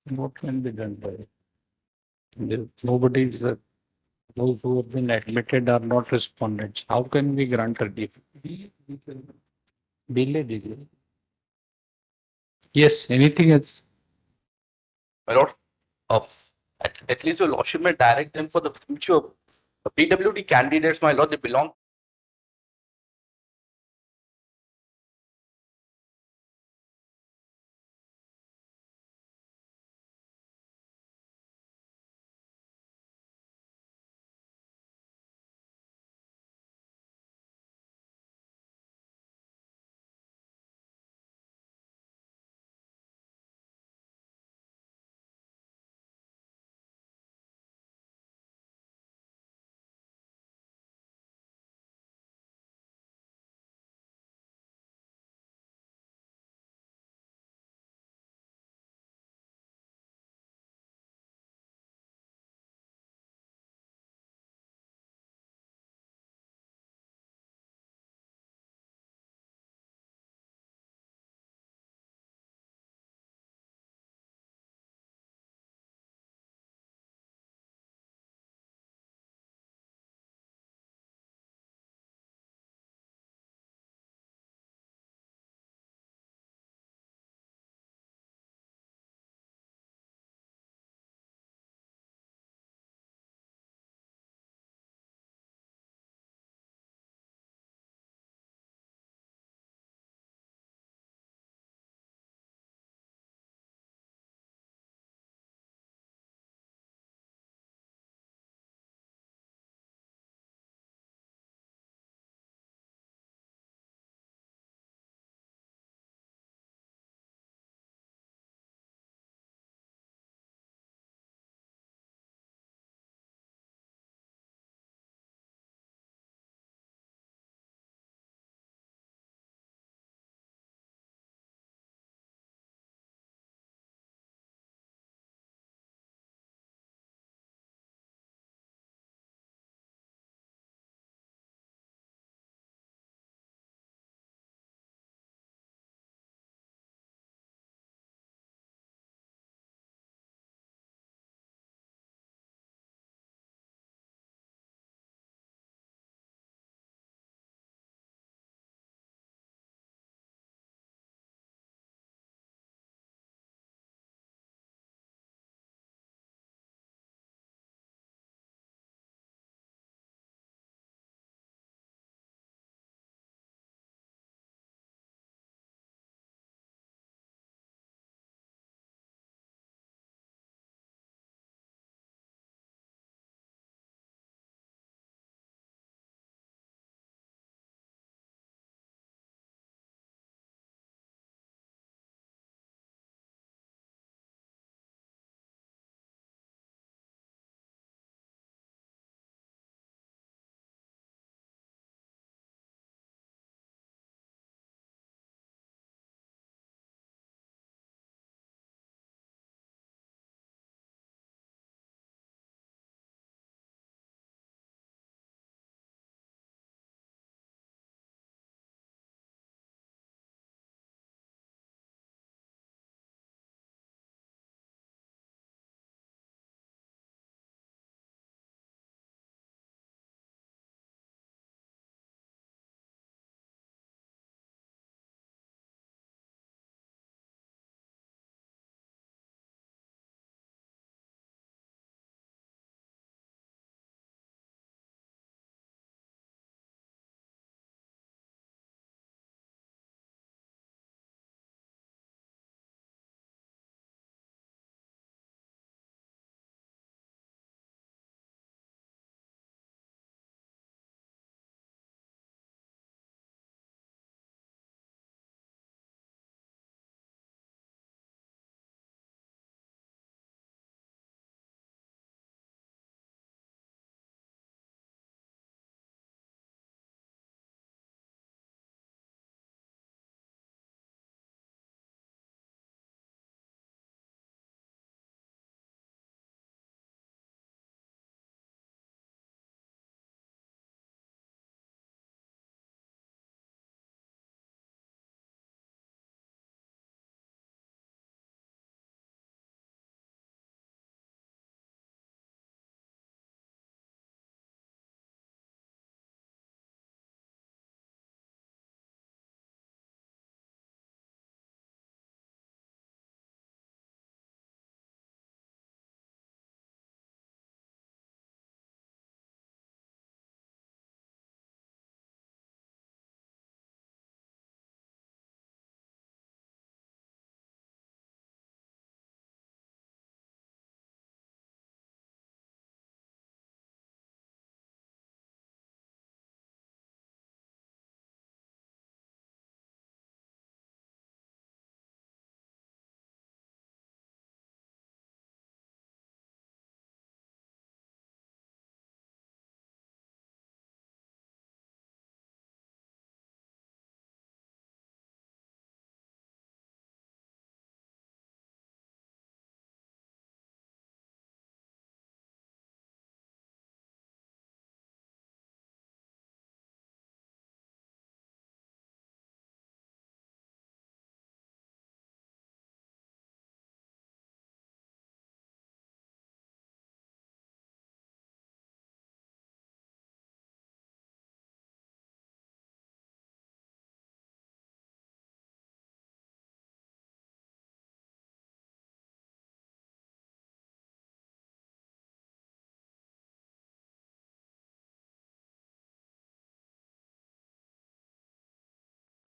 What can be done by it? Nobody is, those who have been admitted are not respondents. How can we grant a delay? Yes, anything else?
My lord, at least your lordship may direct them for the future. The PWD candidates, my lord, they belong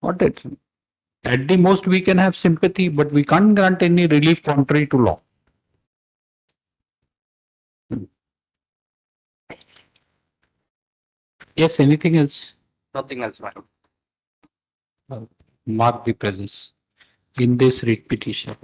What it? At the most, we can have sympathy, but we can't grant any relief contrary to law. Yes, anything else?
Nothing else, madam.
Mark the presence in this writ petition.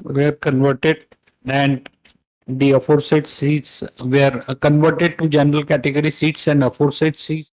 Were converted and the aforesaid seats were converted to general category seats and aforesaid seats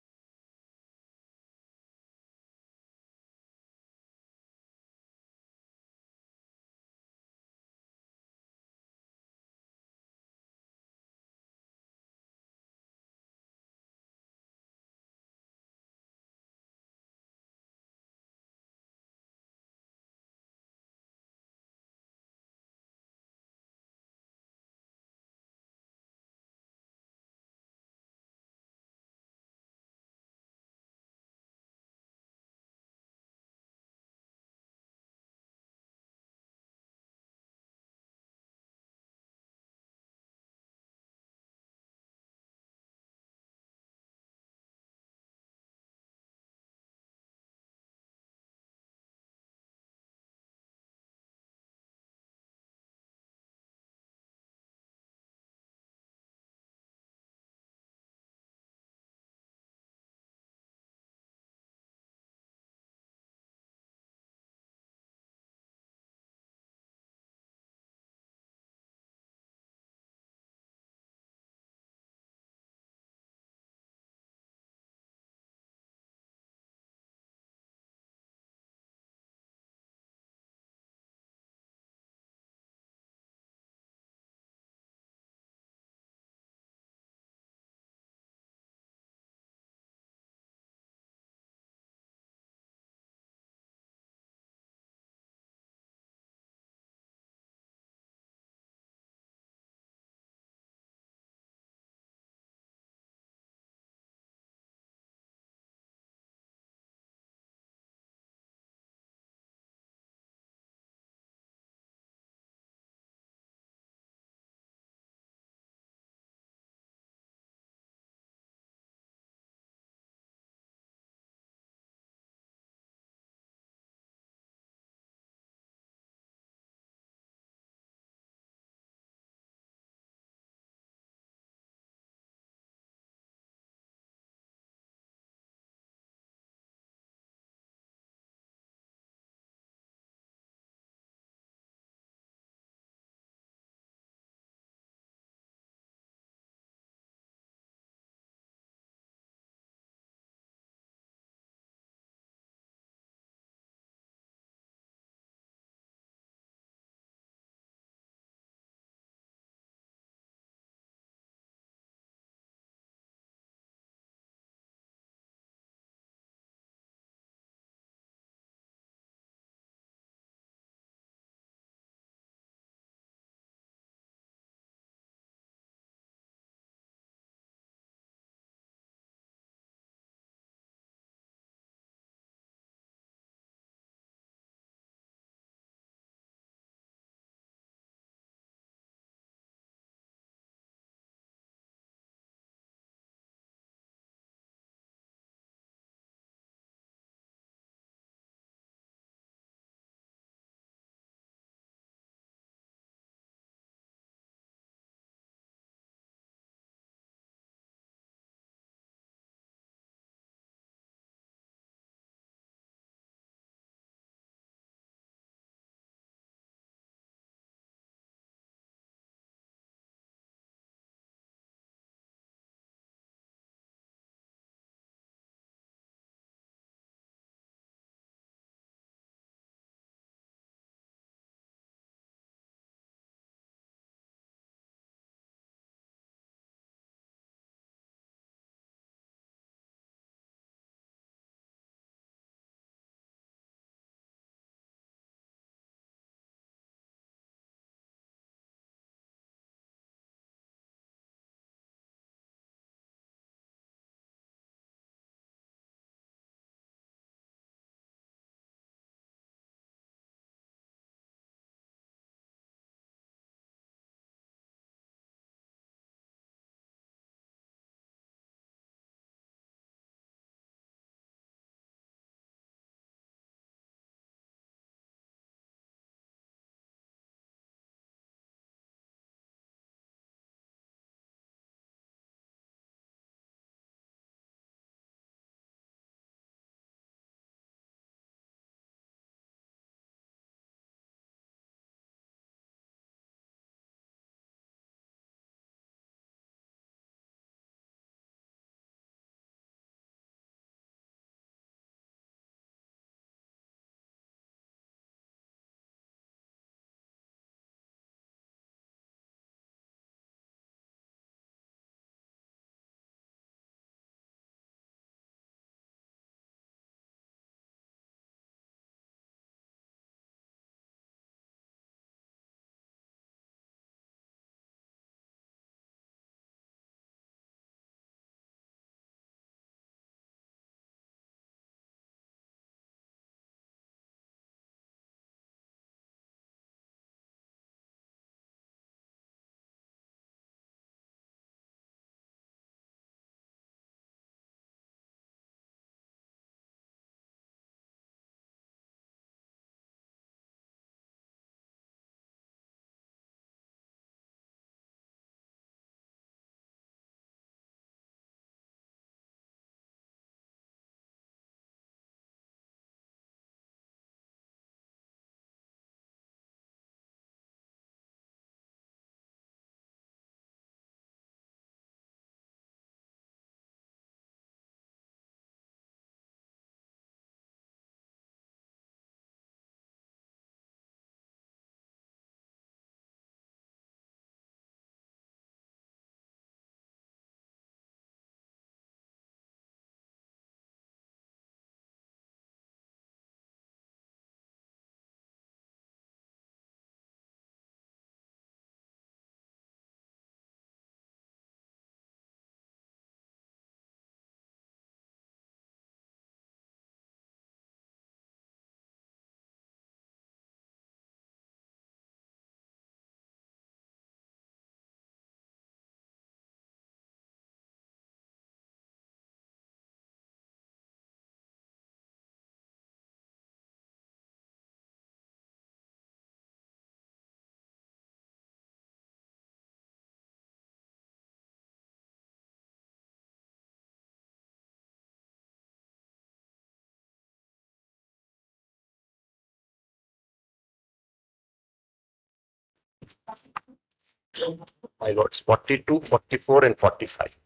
My lords, 42, 44, and 45.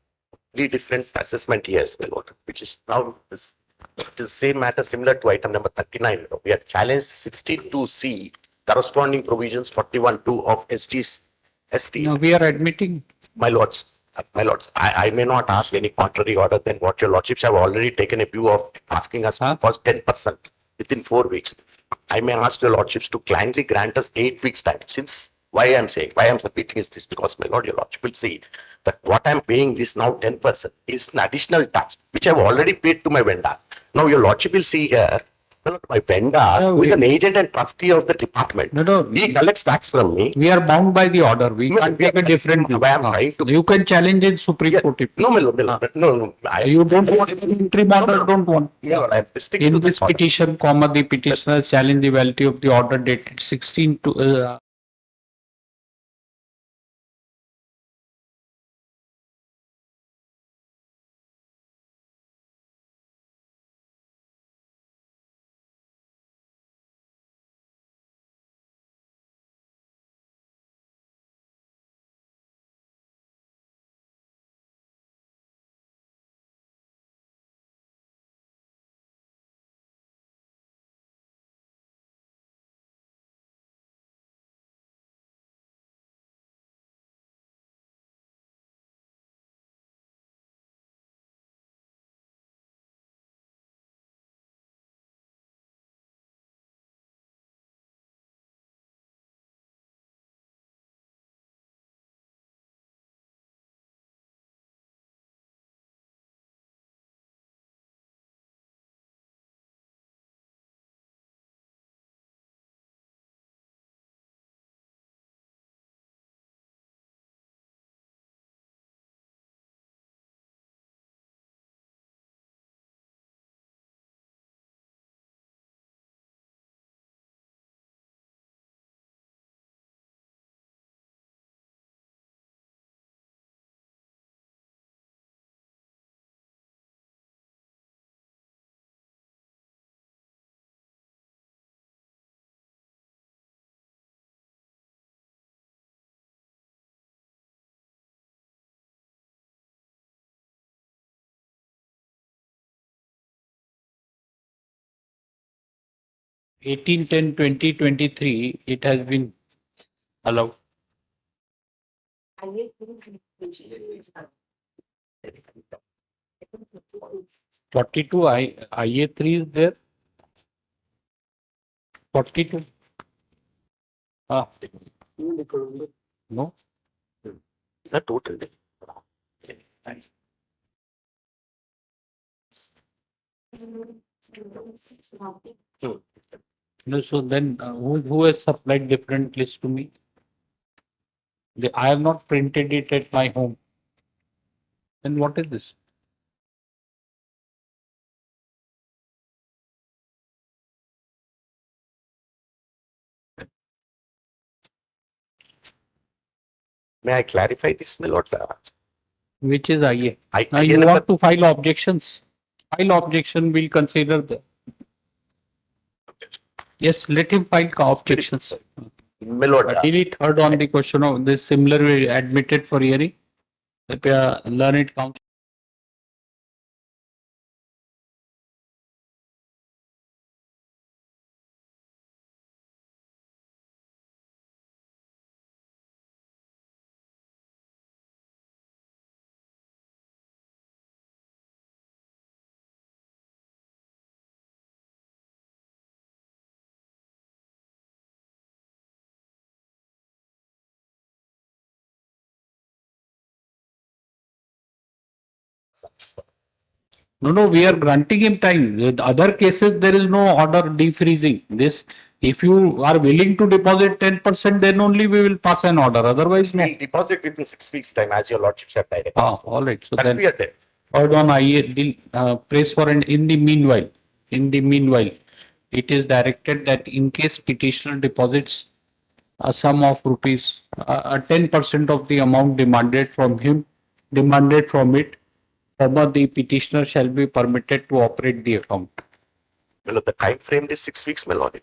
Three different assessment years, my lord, which is now this. It is same matter similar to item number 39. You know, we have challenged 62C corresponding provisions 41(2) of SG's ST.
No, we are admitting.
My lords, I may not ask any contrary order than what your lordships have already taken a view of asking us for 10% within 4 weeks. I may ask your lordships to kindly grant us 8 weeks time. Since why I'm repeating is this, because my lord, your lordship will see that what I'm paying this now 10% is an additional tax which I've already paid to my vendor. Now your lordship will see here, my vendor, who is an agent and trustee of the department, he collects tax from me.
We are bound by the order. We can't take a different view. You can challenge in Supreme Court.
No, no.
You don't want interim order, don't want.
No, I'm sticking
In
to
this petition, the petitioner challenge the validity of the order dated 16 to 18/10/2023, it has been allowed. 42 IA3 is there. 42. No.
The total.
Thanks. No, so then who has supplied different list to me? I have not printed it at my home. Then what is this?
May I clarify this, my lord?
Which is IA? Now you want to file objections. File objection, we'll consider the. Yes, let him file objections.
My lord,
Delete heard on the question of this similarly admitted for hearing. Learned counsel. No, we are granting him time. With other cases, there is no order defreezing. This, if you are willing to deposit 10%, then only we will pass an order. Otherwise, no.
We'll deposit within 6 weeks time, as your lordships have directed.
All right. So
That
then,
we are there.
heard on IA, praise for and in the meanwhile, it is directed that in case petitioner deposits a sum of rupees, 10% of the amount demanded from it, the petitioner shall be permitted to operate the account.
Well, the time frame is 6 weeks, my lord.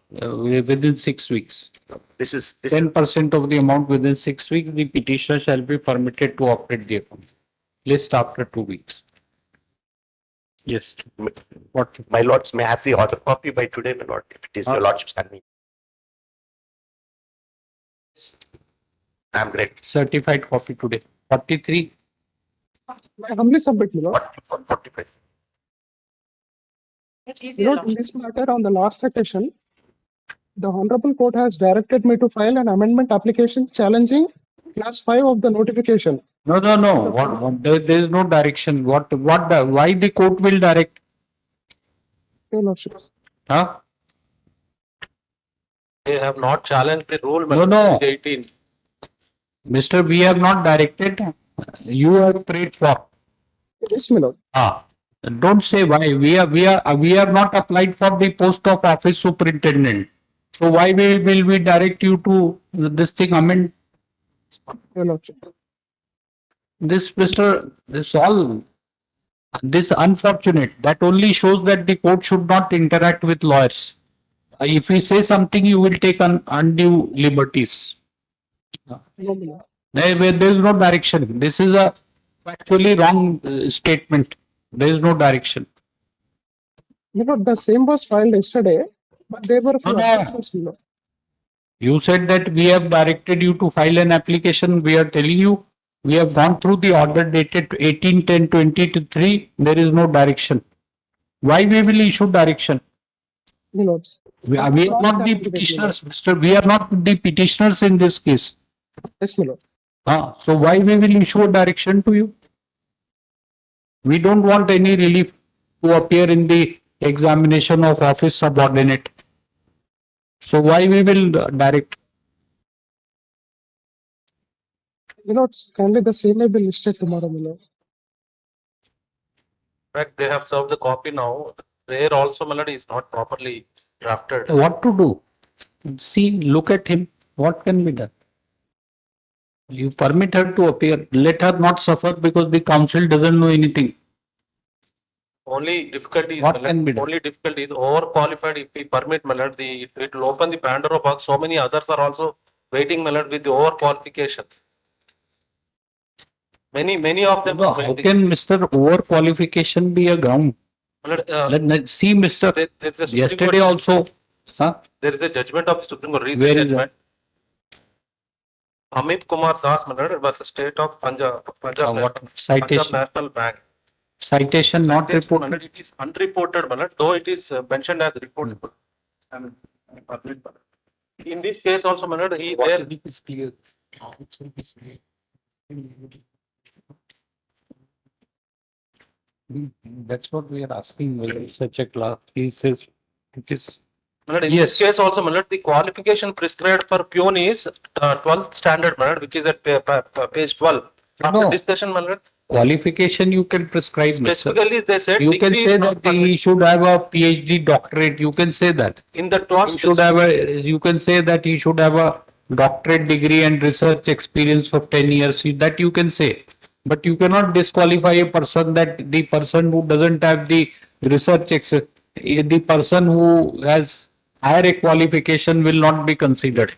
Within 6 weeks.
This is
10% of the amount within 6 weeks, the petitioner shall be permitted to operate the account. List after 2 weeks. Yes. What?
My lords, may I have the order copy by today, my lord, if it is your lordship's convenience. I'm great.
Certified copy today. 43.
I humbly submit, my lord.
45.
You know, in this matter, on the last citation, the Honorable Court has directed me to file an amendment application challenging class 5 of the notification.
No. There is no direction. Why the court will direct?
Your lordships.
Huh?
They have not challenged the rule.
No.
18.
Mr. We have not directed. You have prayed for.
Yes, my lord.
Don't say why. We have not applied for the post of office superintendent. So why will we direct you to this thing amend?
Your lordship.
This unfortunate. That only shows that the court should not interact with lawyers. If we say something, you will take undue liberties.
No, my lord.
There is no direction. This is a factually wrong statement. There is no direction.
You know, the same was filed yesterday, but there were a few adjustments, my lord.
You said that we have directed you to file an application. We are telling you, we have gone through the order dated 18/10/2023. There is no direction. Why we will issue direction?
My lords.
We are not the petitioners, Mr. We are not the petitioners in this case.
Yes, my lord.
So why we will issue a direction to you? We don't want any relief to appear in the examination of office subordinate. So why we will direct?
My lords, kindly the same may be listed tomorrow, my lord.
In fact, they have served the copy now. There also, melody is not properly drafted.
What to do? See, look at him. What can be done? You permit her to appear. Let her not suffer because the council doesn't know anything.
Only difficulty is,
What can be done?
only difficulty is overqualified. If we permit, melody, it will open the Pandora box. So many others are also waiting, melody, with the overqualification. Many of them.
No, how can Mr. Overqualification be a ground? See, Mr. Yesterday also.
There is a judgment of the Supreme Court. Recent
Where is
judgment. Amit Kumar Das, melody, was a state of Punjab
Citation.
National Bank.
Citation not reported.
It is unreported, though it is mentioned as reportable. In this case also, he there.
Is clear. That's what we are asking. Whether such a class, he says it is.
In this case also, the qualification prescribed for peon is 12th standard, which is at page 12. After discussion,
Qualification you can prescribe.
Specifically, they said
you can say that he should have a PhD doctorate. You can say that.
In the 12th,
you can say that he should have a doctorate degree and research experience of 10 years. That you can say. But you cannot disqualify a person that the person who doesn't have the research, the person who has higher a qualification will not be considered.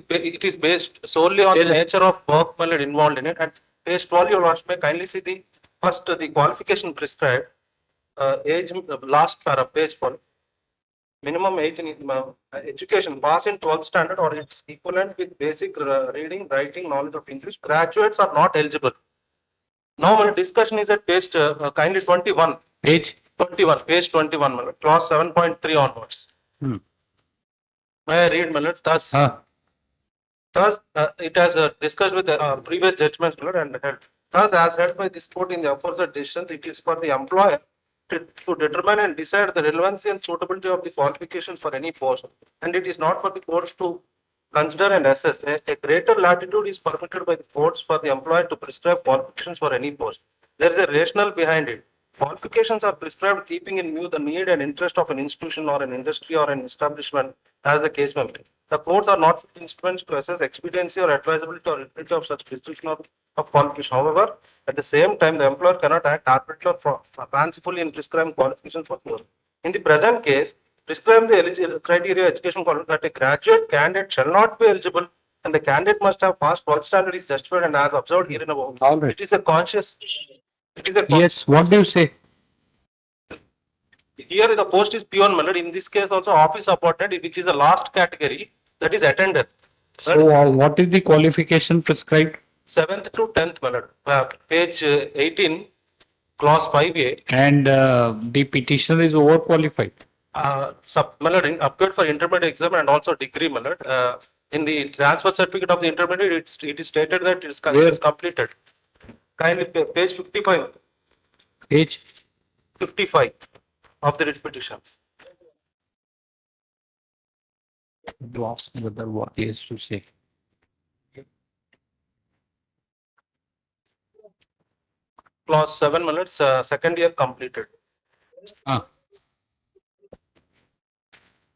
It is based solely on the nature of work involved in it. At page 12, you may kindly see the first, the qualification prescribed, age, last para, page 12. Minimum age in education, pass in 12th standard or its equivalent with basic reading, writing, knowledge of English. Graduates are not eligible. Now, my discussion is at page kindly 21.
Page
21, page 21, clause 7.3 onwards. May I read, thus, it has discussed with the previous judgments and held. Thus, as held by this court in the aforesaid decisions, it is for the employer to determine and decide the relevancy and suitability of the qualifications for any post, and it is not for the courts to consider and assess. A greater latitude is permitted by the courts for the employer to prescribe qualifications for any post. There is a rationale behind it. Qualifications are prescribed keeping in view the need and interest of an institution or an industry or an establishment, as the case may be. The courts are not instruments to assess expediency or advisability or utility of such prescription of qualification. However, at the same time, the employer cannot act arbitrarily or fancifully in prescribing qualifications for post. In the present case, prescribe the eligible criteria education qualification that a graduate candidate shall not be eligible and the candidate must have passed 12th standard is justified and as observed here in above.
All right.
It is a conscious. It is a
Yes, what do you say?
Here the post is peon, my lord. In this case also office supported, which is the last category that is attended.
So, what is the qualification prescribed?
7th to 10th, my lord. Page 18, clause 5A.
And the petitioner is overqualified.
My lord, appeared for intermediate exam and also degree, my lord. In the transfer certificate of the intermediate, it is stated that it is completed. Kindly page 55.
Page
55 of the writ petition.
To ask whether what he has to say.
Clause 7, my lord, second year completed.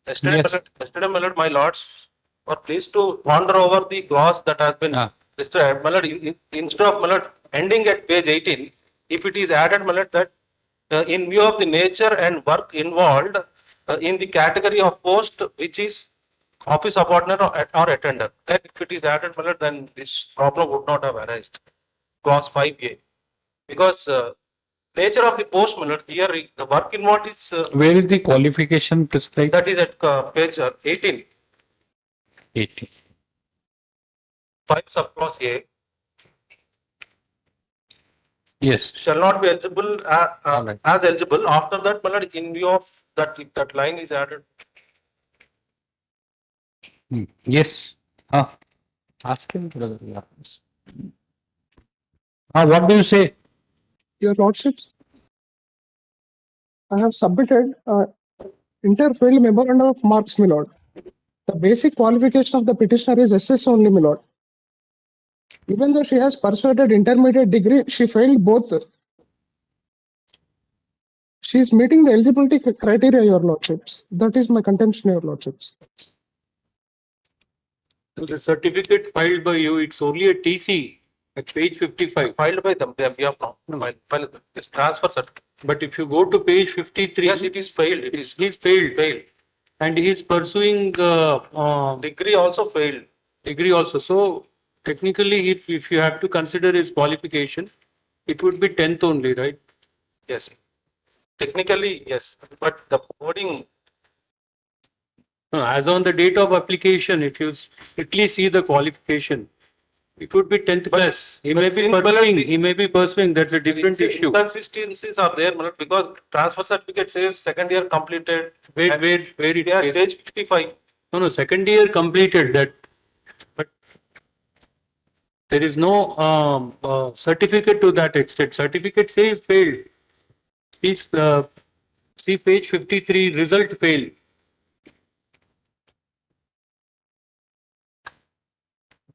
Yesterday, my lord, my lords were pleased to wander over the clause that has been described. My lord, instead of, my lord, ending at page 18, if it is added, my lord, that in view of the nature and work involved in the category of post which is office subordinate or attender, then if it is added, my lord, then this problem would not have arisen. Clause 5A. Because nature of the post, my lord, here the work involved is.
Where is the qualification prescribed?
That is at page 18.
18.
5 subclause A.
Yes.
Shall not be eligible as eligible. After that, my lord, in view of that, if that line is added.
Yes. Ask him whether he happens. What do you say?
Your Lordships, I have submitted interfield memorandum of marks, my lord. The basic qualification of the petitioner is SS only, my lord. Even though she has persuaded intermediate degree, she failed both. She is meeting the eligibility criteria, your Lordships. That is my contention, your Lordships.
So the certificate filed by you, it's only a TC at page 55.
Filed by them, they have not. It's transfer certificate.
But if you go to page 53.
Yes, it is failed. It is.
He's failed. And he's pursuing
degree also failed.
Degree also. So technically, if you have to consider his qualification, it would be 10th only, right?
Yes. Technically, yes. But the coding.
No, as on the date of application, if you strictly see the qualification, it would be 10th class. He may be pursuing. That's a different issue.
Inconsistencies are there, because transfer certificate says second year completed.
Where it
is? Page 55.
No, second year completed that. But there is no certificate to that extent. Certificate says failed. Please see page 53, result failed.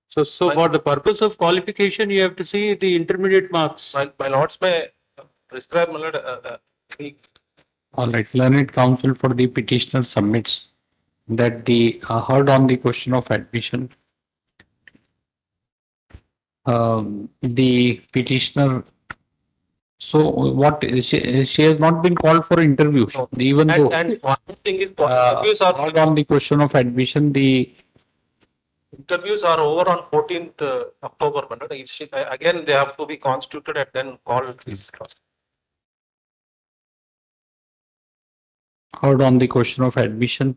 So for the purpose of qualification, you have to see the intermediate marks.
My lords may prescribe, my lord.
All right. Learned counsel for the petitioner submits that the heard on the question of admission. The petitioner. So what she has not been called for interview, even though.
And one thing is, interviews are
heard on the question of admission. The
interviews are over on 14th October. Again, they have to be constituted and then called this class.
Heard on the question of admission.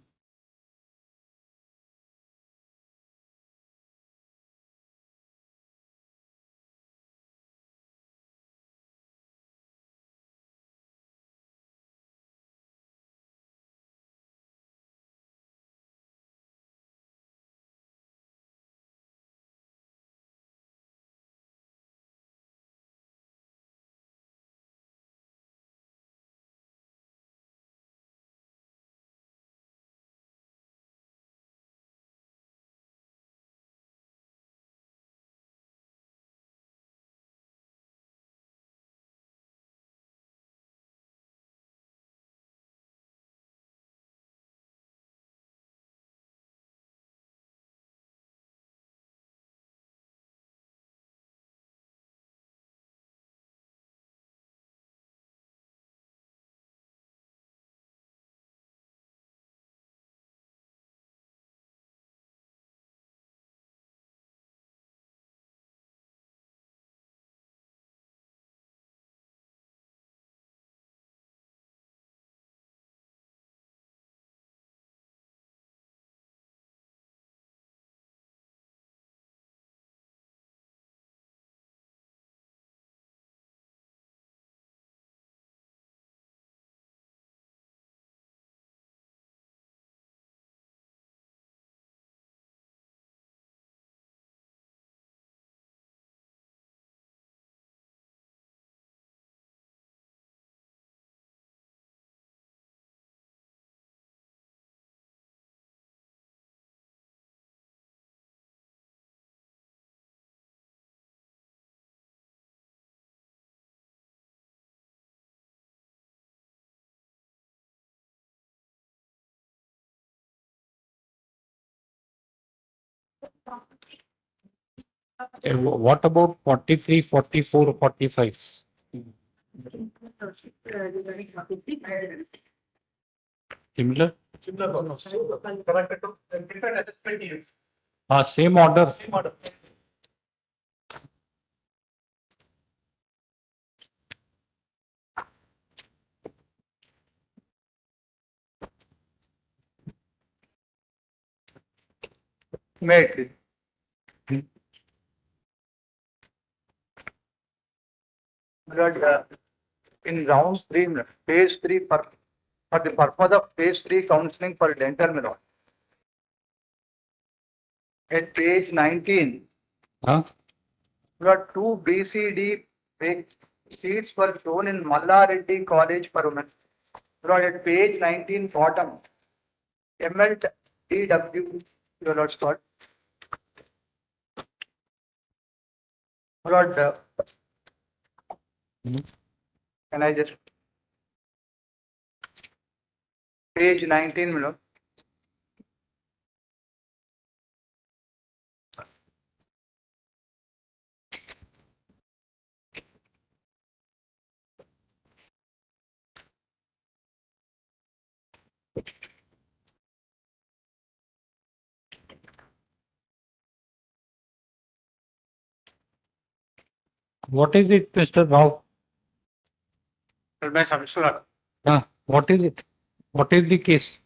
What about 43, 44, 45? Similar?
Connected to different assessment units.
Same order.
Same order. Made. In round 3, phase 3 for the purpose of phase 3 counseling for dental melon. At page 19,
Huh?
got 2 BCD seats were shown in Malla Reddy College for women. At page 19 bottom, MLTW, your Lord's thought. Can I just page 19 below.
What is it, Mr. Rao?
My submission.
What is it? What is the case?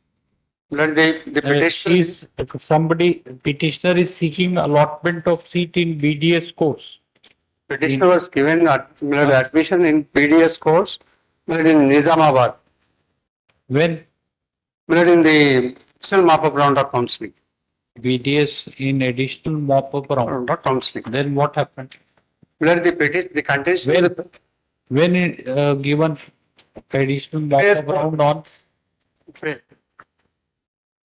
The petitioner
petitioner is seeking allotment of seat in BDS course.
Petitioner was given admission in PDS course in Nizamabad.
When?
In the additional mop-up round of counseling.
BDS in additional mop-up round
of counseling.
Then what happened?
The condition.
When given additional mop-up round on?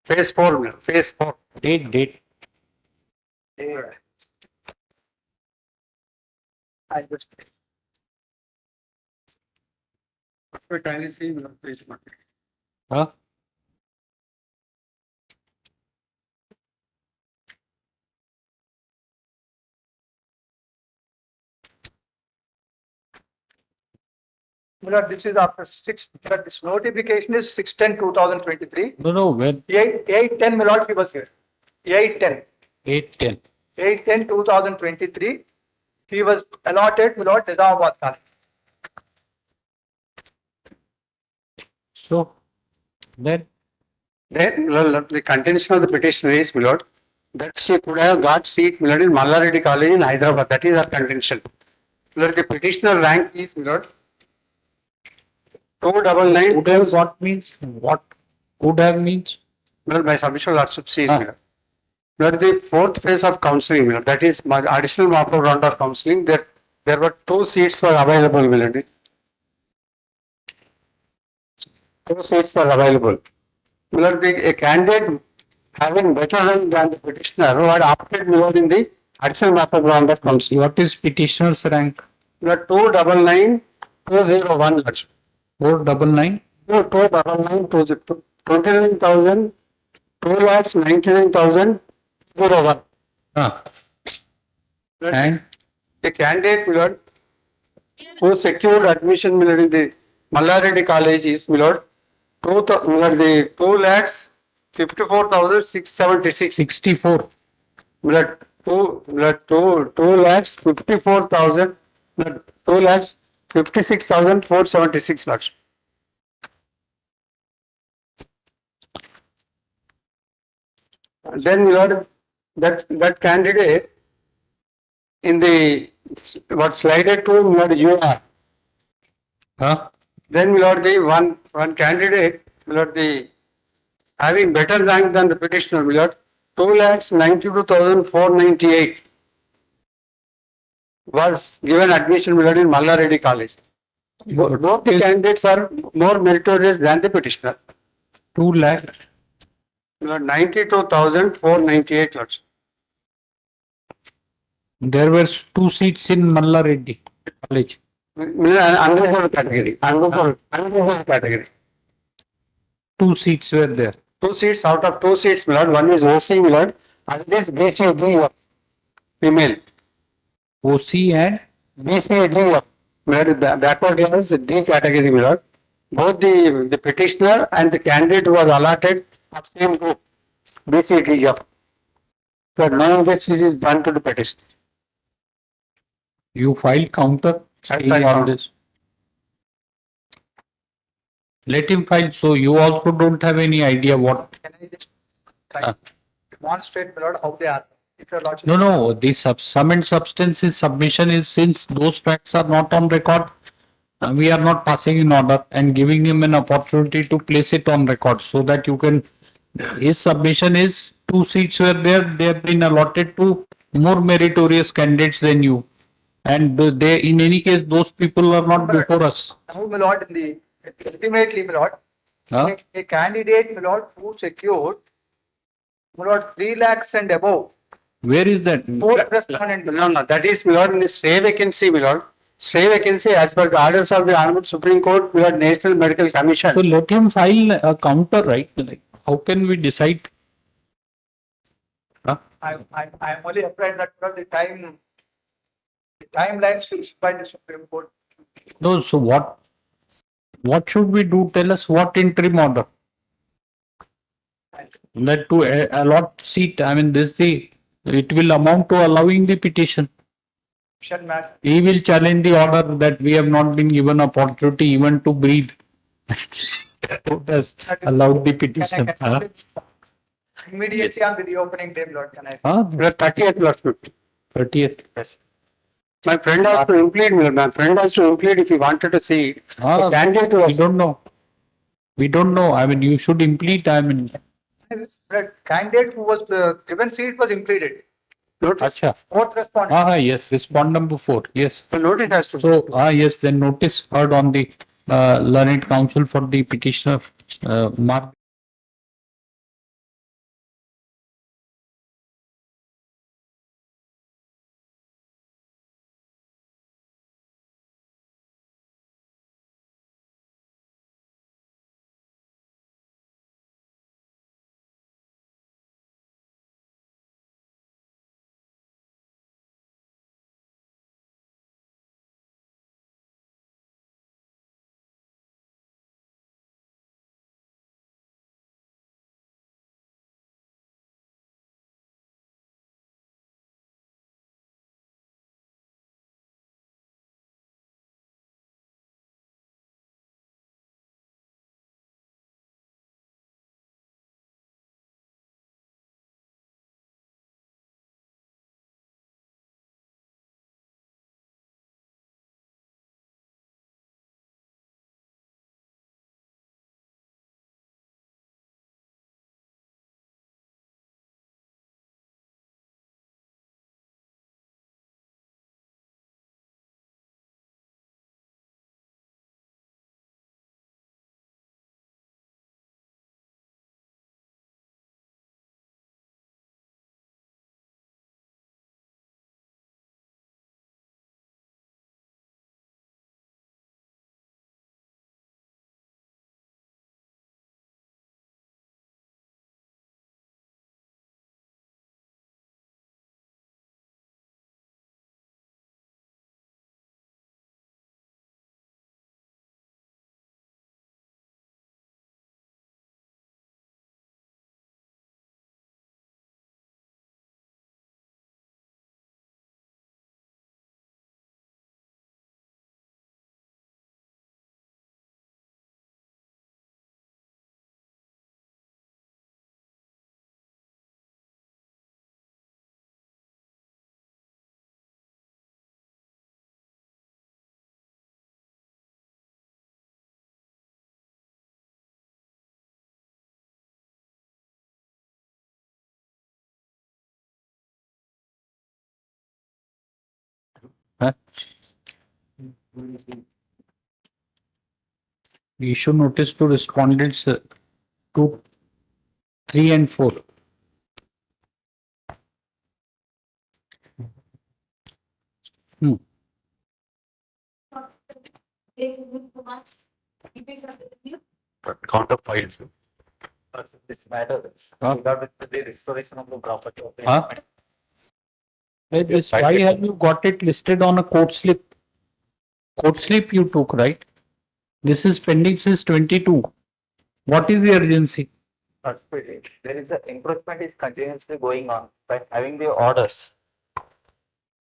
Phase 4. Phase 4.
Date.
I just. Kindly see page 1.
Huh?
This is after 6. This notification is 6/10/2023.
No. When?
8/10 Milord he was here. 8/10.
8/10.
8/10/2023. He was allotted Milord Nizamabad College.
So then
the contention of the petitioner is Milord that she could have got seat Milord in Malla Reddy College in Hyderabad. That is our contention. Milord, the petitioner rank is Milord 299.
Could have got means what? Could have means?
Well, by submission lordship C is Milord, the fourth phase of counseling, Milord, that is additional mop-up round of counseling, there were 2 seats were available, Milord. 2 seats were available. Milord, a candidate having better rank than the petitioner who had opted Milord in the additional mop-up round of counseling.
What is petitioner's rank?
Milord, 299,201.
499?
No, 299,201. 29,000, 2,99,001.
And
the candidate, Milord, who secured admission, Milord, in the Malla Reddy College is, Milord, 2,54,676.
64.
Milord, 2,54,000, 2,56,476 lakhs. Then, Milord, that candidate in the what slided to Milord UR. Then, Milord, the one candidate, Milord, the having better rank than the petitioner, Milord, 2,92,498 was given admission, Milord, in Malla Reddy College. Both the candidates are more meritorious than the petitioner.
2 lakh.
92,498 lots.
There were 2 seats in Malla Reddy College.
Unreserved category. Unreserved category.
2 seats were there.
2 seats out of 2 seats, Milord. One is OC, Milord, And this BCD female.
OC and
BCD backward class D category, my lord. Both the petitioner and the candidate was allotted of same group, BCDF. So no justice is done to the petitioner.
you filed counter saying
filed
all
counter.
this. Let him file. So you also don't have any idea what.
Can I just try demonstrate, my lord, how they are? If your lordship.
No, the sum and substance is submission is since those facts are not on record, we are not passing in order and giving him an opportunity to place it on record so that you can. His submission is 2 seats were there. They have been allotted to more meritorious candidates than you, and they in any case those people are not before us.
Now, my lord, in the ultimately, my lord,
Huh?
a candidate, my lord, who secured, my lord, 3 lakhs and above.
Where is that?
Fourth respondent.
No, that is, my lord, in the stray vacancy, my lord. Stray vacancy as per the orders of the Honorable Supreme Court, my lord, National Medical Commission.
So let him file a counter, right? Like, how can we decide? Huh?
I'm only afraid that the timelines fixed by the Supreme Court.
No, so what should we do? Tell us what interim order. That to allot seat, I mean, it will amount to allowing the petition.
Match.
He will challenge the order that we have not been given opportunity even to breathe. Court has allowed the petition.
Immediately on the reopening day, Lord, can I?
30th, Lord.
30th.
Yes. My friend has to implead, my lord. My friend has to implead if he wanted to see it. The candidate
We
was.
don't know. We don't know. I mean, you should implead. I mean,
The candidate who was given seat was impleaded.
Acha.
Fourth respondent.
Yes, respond number 4. Yes.
The notice has to.
So, yes, then notice heard on the learned counsel for the petitioner, Mark. Issue notice to respondents 2, 3 and 4.
Counter filed.
This matter
Huh?
regarding the restoration of the property of the
Huh? Why have you got it listed on a court slip? Court slip you took, right? This is pending since 22. What is the urgency?
There is a encroachment is continuously going on by having the orders.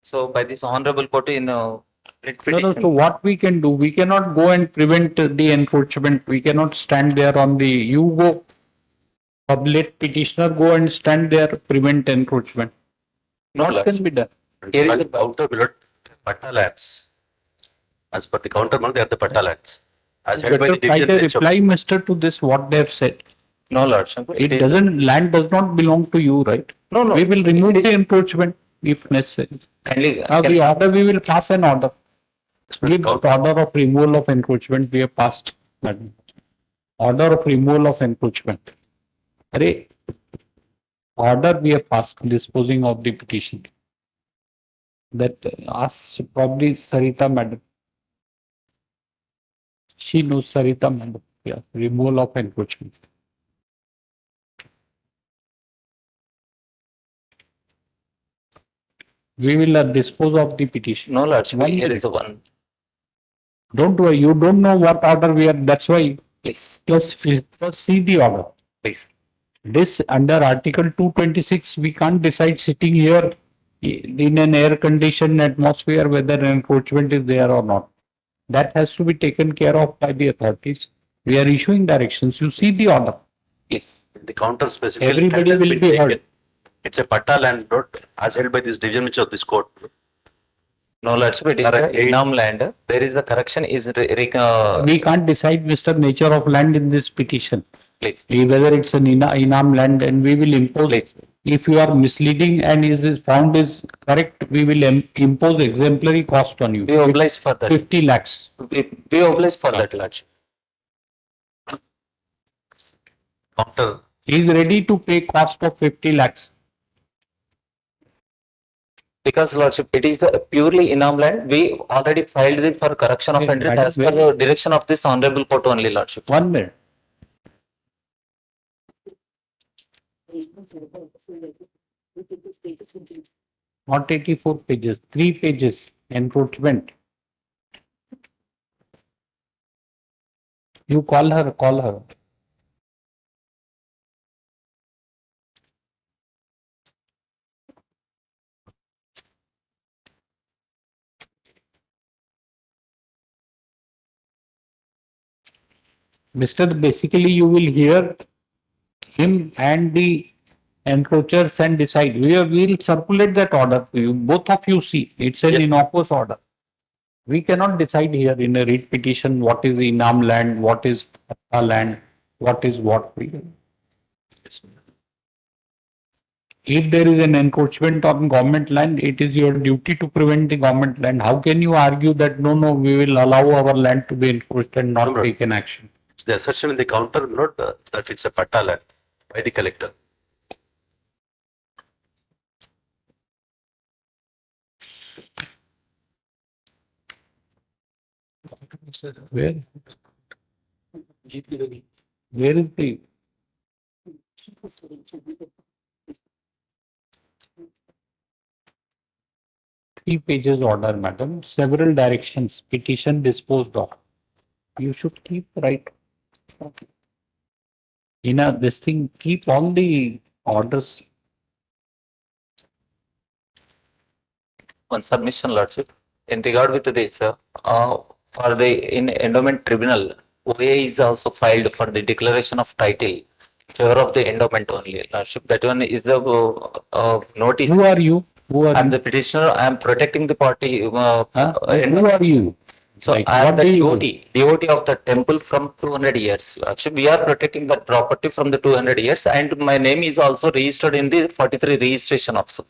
So by this honorable court in writ petition.
So what we can do, we cannot go and prevent the encroachment. We cannot stand there on the, you go, let petitioner go and stand there, prevent encroachment. What can be done?
Here is the counter below Patta lands. As per the counter, they are the Patta lands. As held by the
Better write a
division
reply, Mister, to this, what they have said.
No, Lordship.
It doesn't, land does not belong to you, right?
No.
We will remove the encroachment if necessary.
Kindly,
Now the order, we will pass an order. Give order of removal of encroachment, we have passed. Madam. Order of removal of encroachment. Array, order we have passed disposing of the petition. That ask probably Sarita madam. She knows Sarita madam. Yeah, removal of encroachment. We will dispose of the petition.
No, Lordship. Here is the one.
Don't worry, you don't know what order we are, that's why.
Please.
First see the order.
Please.
This under Article 226, we can't decide sitting here in an air conditioned atmosphere whether encroachment is there or not. That has to be taken care of by the authorities. We are issuing directions. You see the order.
Yes.
The counter specifically.
Everybody
has
will
been
be
taken.
heard.
It's a Patta land road as held by this division bench of this court.
No, Lordship. It is
Correct.
a enam land. There is a correction is
We can't decide, Mr. Nature of land in this petition.
Please.
Whether it's an enam land, and we will impose.
Please.
If you are misleading and is found is correct, we will impose exemplary cost on you.
We oblige for that.
50 lakhs.
We oblige for that, Lordship.
Counter.
He is ready to pay cost of 50 lakhs.
Because, Lordship, it is the purely enam land. We already filed it for correction of entries as per the direction of this honorable court only, Lordship.
1 minute. Not 84 pages, 3 pages encroachment. You call her, call her. Mr. Basically, you will hear him and the encroachers and decide. We will circulate that order to you. Both of you see. It's an innocuous order. We cannot decide here in a writ petition what is enam land, what is land, what is what. If there is an encroachment on government land, it is your duty to prevent the government land. How can you argue that no, we will allow our land to be encroached and not take an action?
It's the assertion in the counter note that it's a Patta land by the collector.
Where? Where is the? 3 pages order, madam. Several directions. Petition disposed of. You should keep right. This thing, keep all the orders.
One submission, Lordship. In regard with this, for the endowment tribunal, OA is also filed for the declaration of title in favor of the endowment only, Lordship. That one is the notice.
Who are you?
I'm the petitioner. I'm protecting the party.
Who are you?
So I am the devotee of the temple from 200 years. Lordship, we are protecting that property from the 200 years, and my name is also registered in the 43 registration also.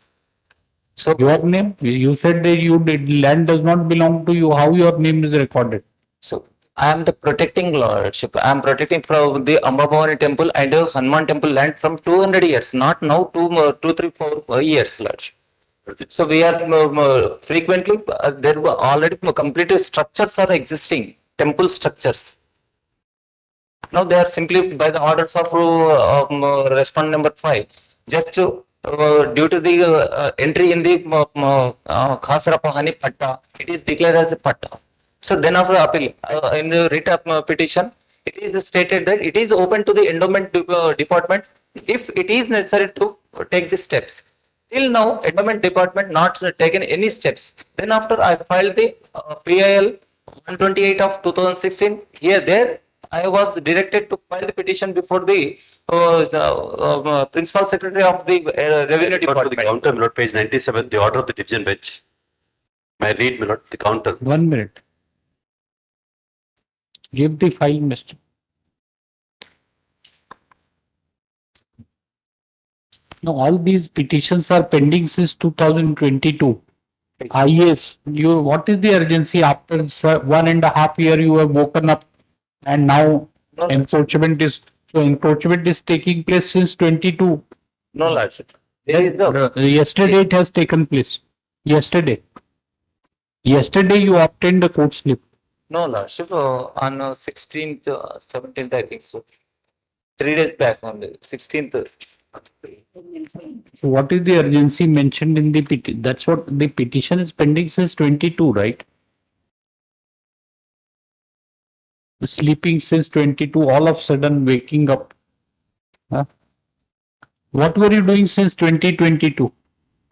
So your name? You said that land does not belong to you. How your name is recorded?
So I am the protecting, Lordship. I am protecting from the Ambabhavani temple and Hanuman temple land from 200 years, not now 2, 3, 4 years, Lordship. So we are frequently there were already complete structures are existing, temple structures.
Now they are simply by the orders of respondent number 5, just to due to the entry in the Khasra Pahani Patta, it is declared as the Patta. So then after appeal, in the writ petition, it is stated that it is open to the endowment department if it is necessary to take the steps. Till now, endowment department not taken any steps. Then after I filed the PIL 128 of 2016, here there I was directed to file the petition before the principal secretary of the revenue
To the
department.
counter, Milord, page 97, the order of the division bench. May I read, Milord, the counter?
1 minute. Give the file, Mr. No, all these petitions are pending since 2022. Yes, what is the urgency after 1.5 years you have woken up and now encroachment is taking place since 22.
No, Lordship. There is no.
Yesterday it has taken place. Yesterday you obtained the court slip.
No, Lordship, on 16th, 17th, I think so. 3 days back on the 16th.
So what is the urgency mentioned in the petition? That's what the petition is pending since 22, right? Sleeping since 22, all of a sudden waking up. Huh? What were you doing since 2022?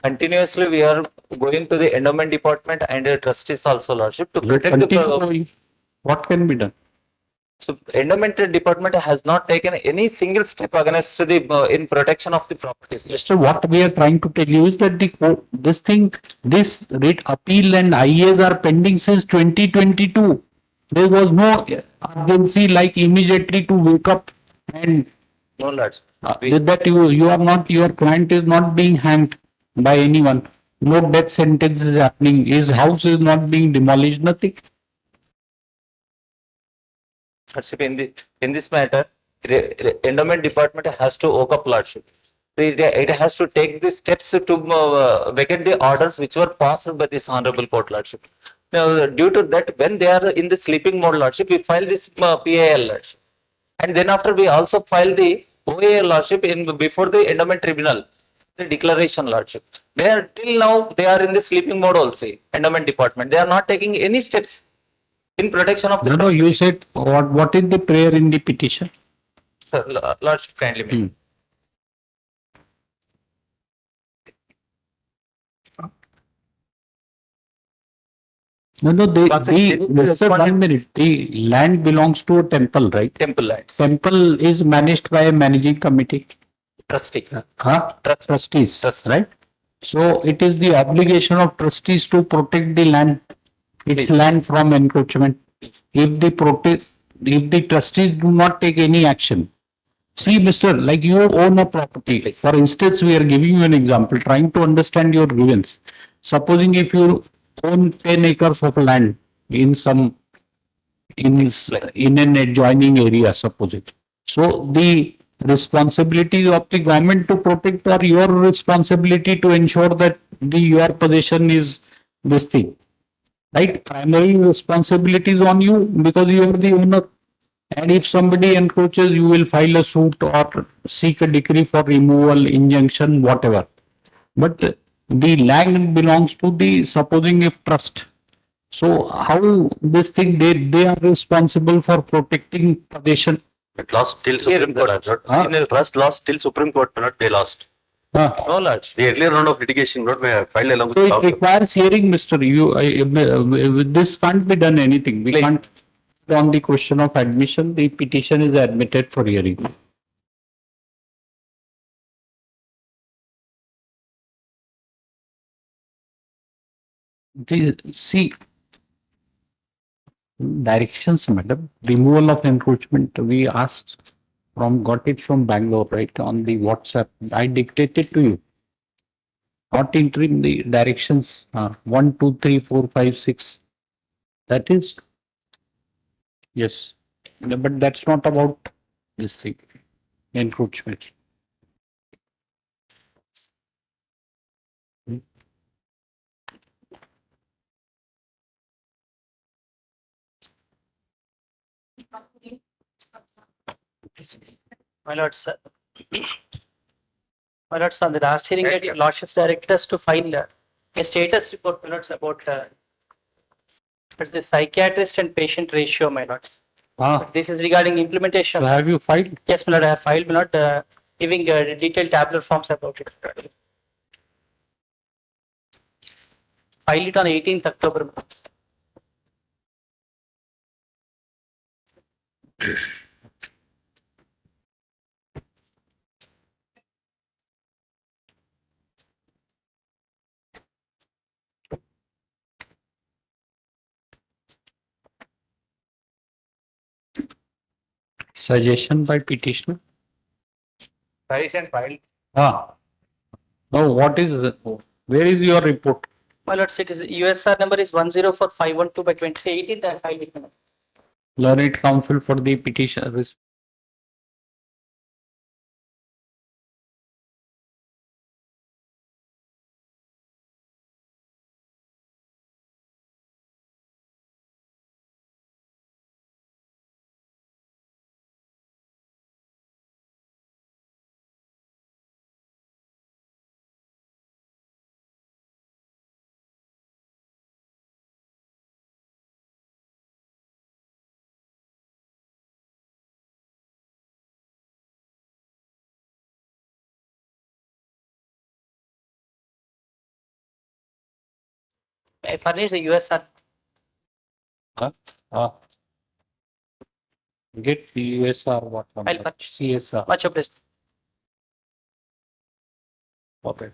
Continuously, we are going to the endowment department and trustees also, Lordship, to protect the.
What can be done?
So, endowment department has not taken any single step against the in protection of the properties.
Mister, what we are trying to tell you is that this writ appeal and IAs are pending since 2022. There was no urgency like immediately to wake up and
No, Lords.
that your client is not being hanged by anyone. No death sentence is happening. His house is not being demolished. Nothing.
Lordship, in this matter, endowment department has to work up, Lordship. It has to take the steps to vacate the orders which were passed by this honorable court, Lordship. Now, due to that, when they are in the sleeping mode, Lordship, we file this PAL, Lordship. And then after we also file the OAL, Lordship, before the endowment tribunal, the declaration, Lordship. They are till now they are in the sleeping mode also, endowment department. They are not taking any steps in protection of the.
No, you said what is the prayer in the petition?
Sir, Lordship, kindly me.
No, Mr. 1 minute. The land belongs to a temple, right?
Temple lands.
Temple is managed by a managing committee.
Trustee.
Trustees, right? So it is the obligation of trustees to protect the land, its land from encroachment. If the trustees do not take any action. See, Mister, like you own a property. For instance, we are giving you an example, trying to understand your grievance. Supposing if you own 10 acres of land in an adjoining area, suppose it. So the responsibility of the government to protect or your responsibility to ensure that your possession is this thing, right? Primary responsibility is on you because you are the owner. And if somebody encroaches, you will file a suit or seek a decree for removal, injunction, whatever. But the land belongs to the supposing if trust. So how this thing they are responsible for protecting possession.
It lost till Supreme Court. In the trust lost till Supreme Court, they lost.
No, Lord.
The earlier round of litigation, not may file along with
So it requires hearing, Mr. This can't be done anything. We can't. On the question of admission, the petition is admitted for hearing. See, directions, madam. Removal of encroachment. We asked got it from Bangalore, right? On the WhatsApp. I dictated to you. Not interim the directions. 1, 2, 3, 4, 5, 6. That is. Yes. But that's not about this thing. Encroachment.
My lords, my lords, on the last hearing, your lordships directed us to file a status report, my lords, about it's the psychiatrist and patient ratio, my lords. This is regarding implementation.
So have you filed?
Yes, my lord, I have filed, my lord, giving detailed tabular forms about it. File it on 18th October.
Suggestion by petitioner?
Suggestion filed.
No, what is, where is your report?
My lord, it is USR number is 104512 by 2018th. I filed it.
Learned counsel for the petitioner.
I furnished the USR.
Get PSR what?
I'll furnish.
CSR.
Much obliged.
Okay.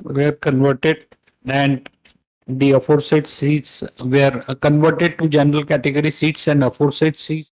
were converted and the aforesaid seats were converted to general category seats and aforesaid seats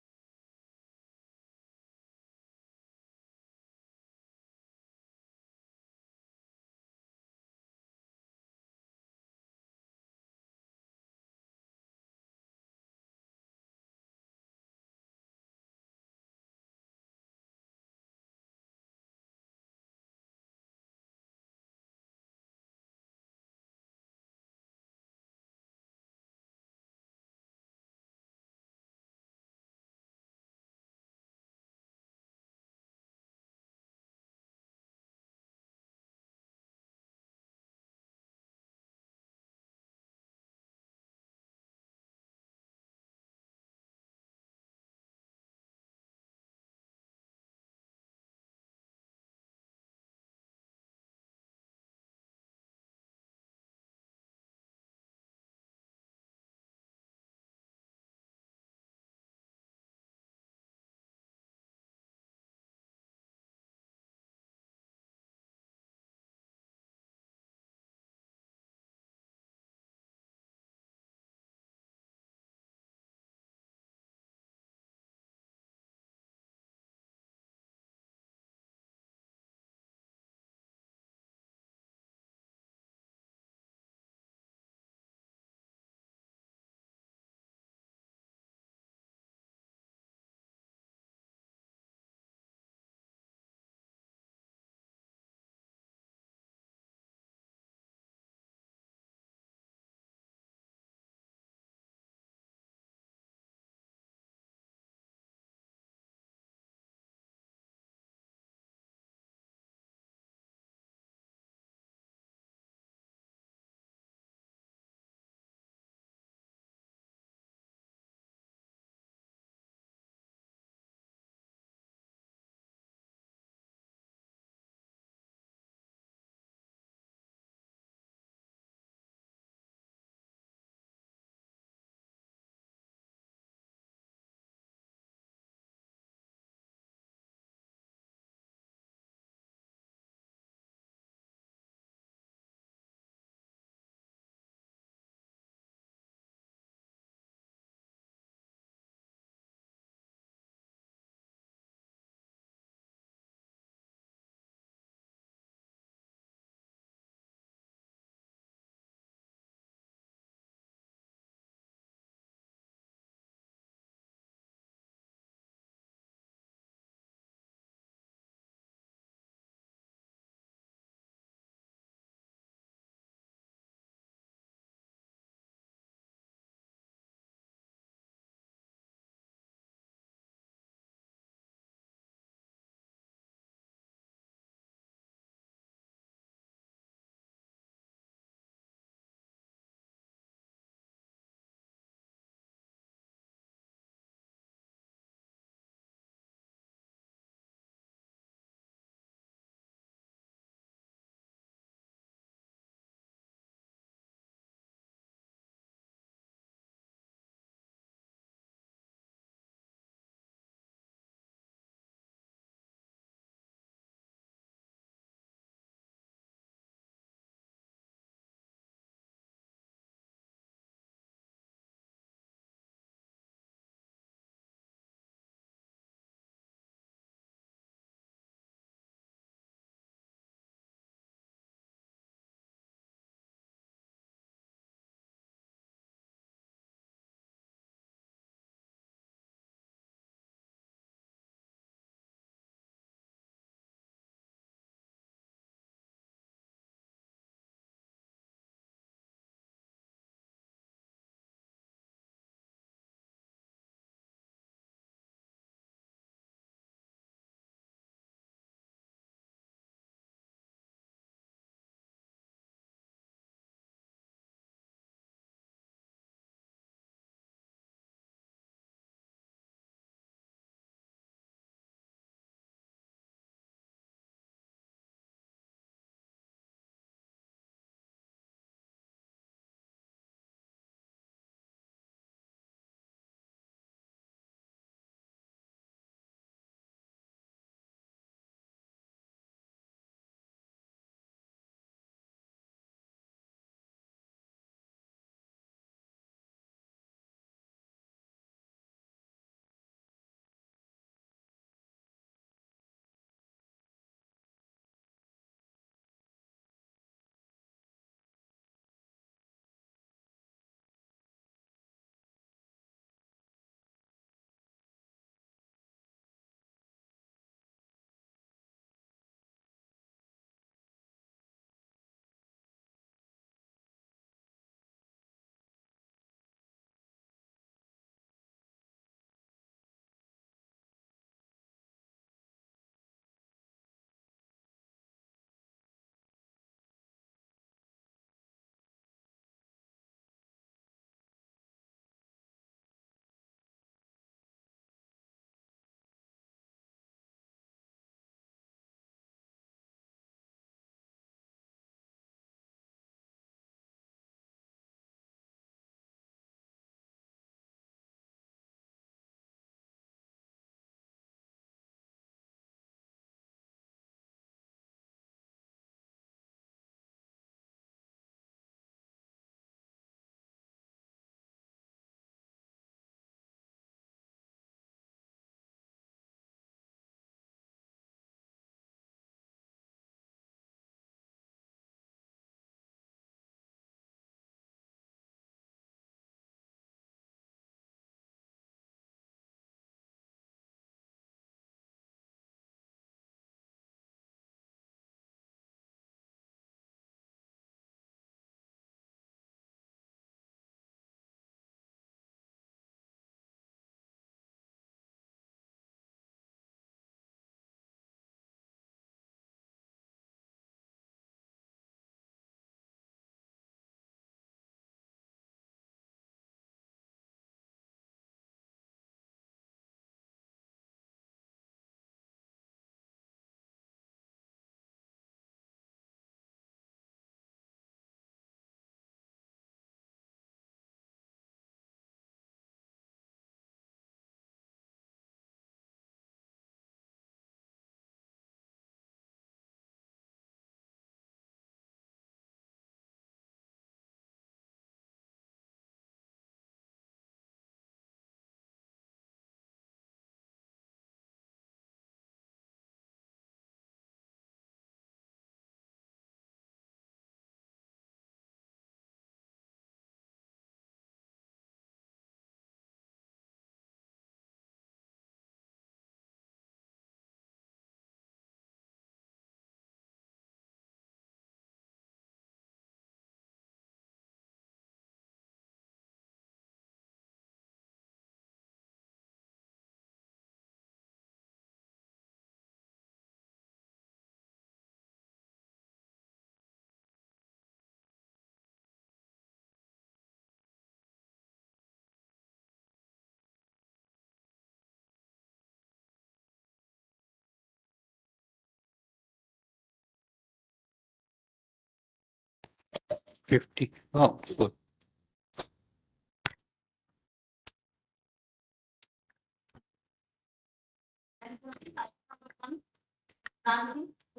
50. Oh, good.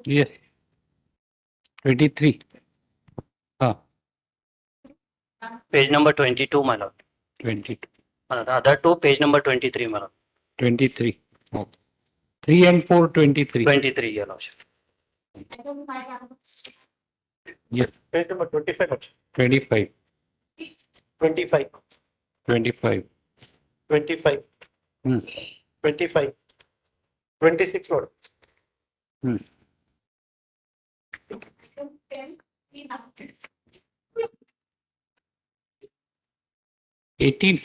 Yes. 23.
Page number 22, my lord.
22.
The other two, page number 23, my lord.
23. Okay. 3 and 4, 23.
23, your lordship.
Yes.
Page number 25.
25.
25.
25.
25.
Hmm.
25. 26. Lord.
Hmm. 18.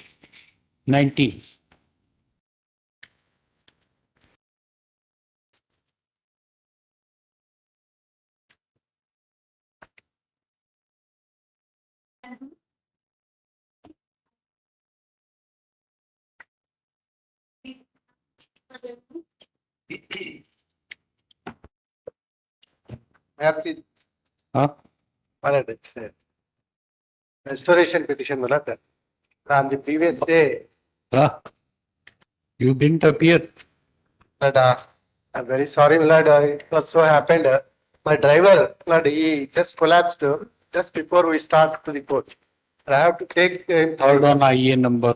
19.
Merci.
Huh?
It's a restoration petition, my lord. On the previous day,
You didn't appear.
but I'm very sorry, my lord. It was so happened. My driver, my lord, he just collapsed just before we start to the court. And I have to take him.
Hold on, IA number.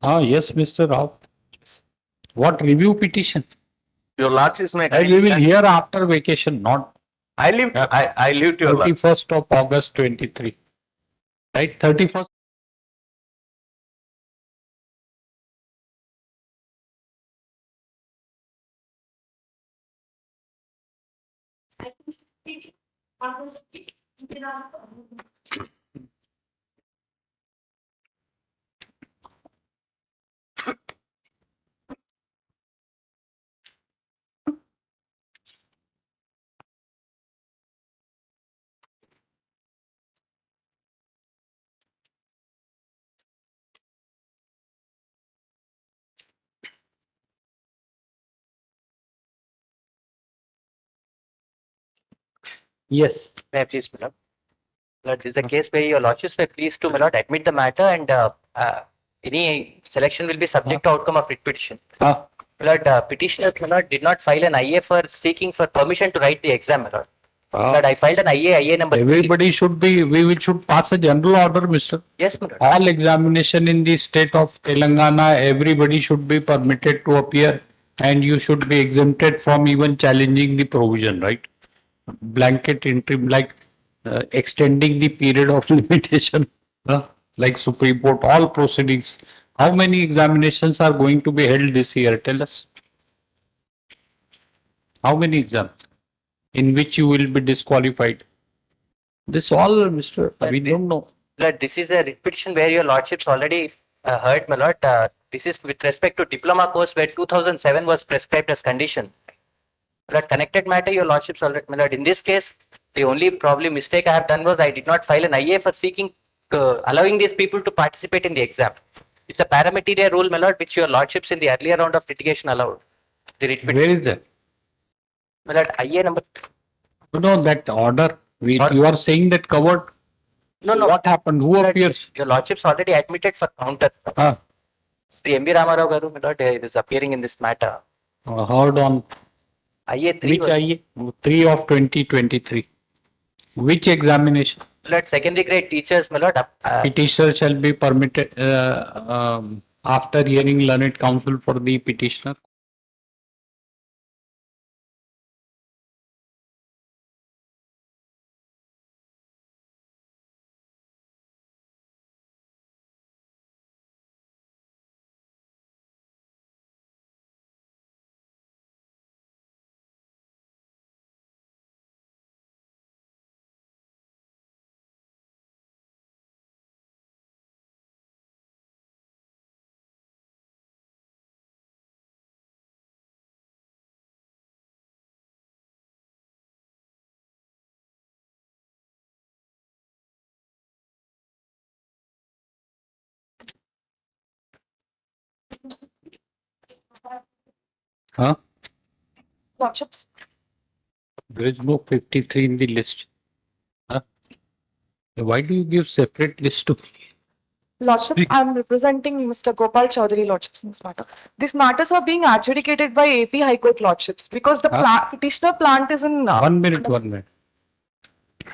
Yes, Mr. Rao. What review petition?
Your lordship may.
We will hear after vacation, not.
I leave to your lordship.
31st of August 23. Right? 31st. Yes.
May I please, my lord? Lord, this is a case where your lordships were pleased to, my lord, admit the matter and any selection will be subject to outcome of writ petition. My lord, petitioner, my lord, did not file an IA for seeking for permission to write the exam, my lord. My lord, I filed an IA number 3.
Everybody should be, should pass a general order, Mr.
Yes, my lord.
All examination in the state of Telangana, everybody should be permitted to appear and you should be exempted from even challenging the provision, right? Blanket interim, like extending the period of limitation, like Supreme Court, all proceedings. How many examinations are going to be held this year? Tell us. How many exams in which you will be disqualified? This all, Mr. We don't know.
Lord, this is a writ petition where your lordships already heard, my lord. This is with respect to diploma course where 2007 was prescribed as condition. Lord, connected matter, your lordships already, my lord. In this case, the only probably mistake I have done was I did not file an IA for seeking, allowing these people to participate in the exam. It's a parameteria rule, my lord, which your lordships in the earlier round of litigation allowed. The writ petition.
Where is that?
My lord, IA number.
No, that order. You are saying that covered.
No,
So
no.
what happened? Who appears?
Your lordships already admitted for counter. Sri M.B. Ramarao Garu, my lord, is appearing in this matter.
Hold on.
IA 3.
Which IA? 3 of 2023. Which examination?
My lord, secondary grade teachers, my lord.
Petitioner shall be permitted after hearing learned counsel for the petitioner. Huh?
Lordships.
There is no 53 in the list. Huh? Why do you give separate list to?
Lordship, I am representing Mr. Gopal Chaudhary Lordships in this matter. These matters are being adjudicated by AP High Court Lordships because the petitioner plant is in
1 minute, 1 minute.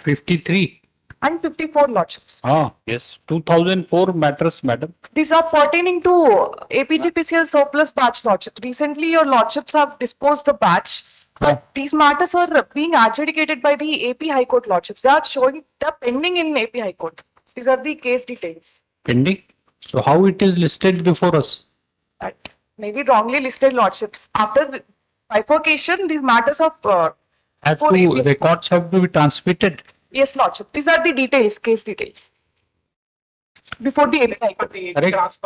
53.
and 54 Lordships.
Yes. 2004 matters, madam.
These are pertaining to APGPCL surplus batch Lordship. Recently, your Lordships have disposed the batch. But these matters are being adjudicated by the AP High Court Lordships. They are pending in AP High Court. These are the case details.
Pending. So how it is listed before us?
Maybe wrongly listed Lordships. After the bifurcation, these matters of
Have to, records have to be transmitted.
yes, Lordship. These are the details, case details. Before the AP High Court.
Correct.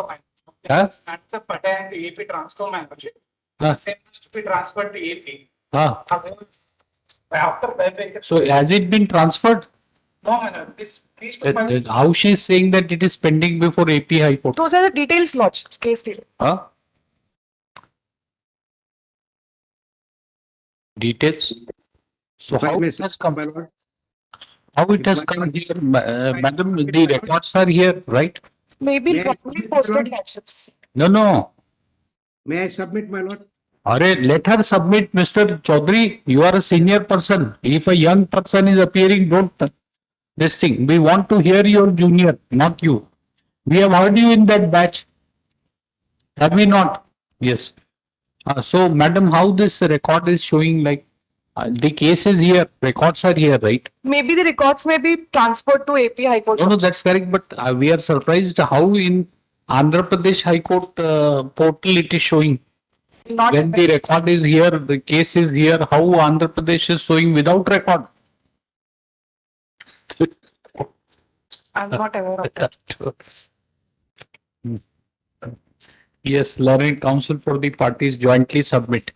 That's a pattern to AP transfer membership. Same has to be transferred to AP. After bifurcation.
So has it been transferred?
No, this
How she is saying that it is pending before AP High Court?
Those are the details, Lordships, case details.
Details. So how it has come? How it has come here, madam? The records are here, right?
Maybe wrongly posted Lordships.
No.
May I submit, my lord?
Let her submit, Mr. Chaudhary. You are a senior person. If a young person is appearing, don't this thing. We want to hear your junior, not you. We have heard you in that batch. Have we not? Yes. So, madam, how this record is showing, like the case is here, records are here, right?
Maybe the records may be transferred to AP High Court.
No, that's correct. But we are surprised how in Andhra Pradesh High Court portal it is showing. When the record is here, the case is here, how Andhra Pradesh is showing without record?
I'm not aware of that.
Yes, Learned Council for the parties jointly submit.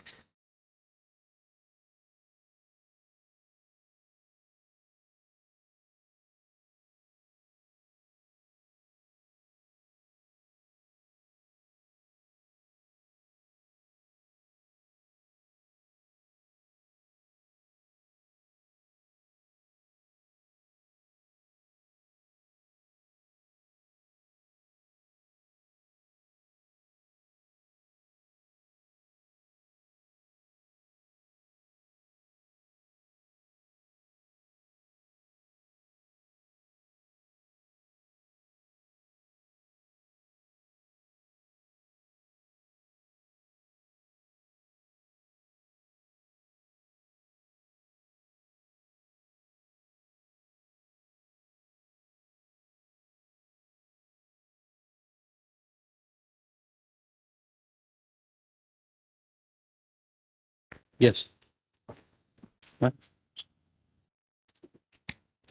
Yes.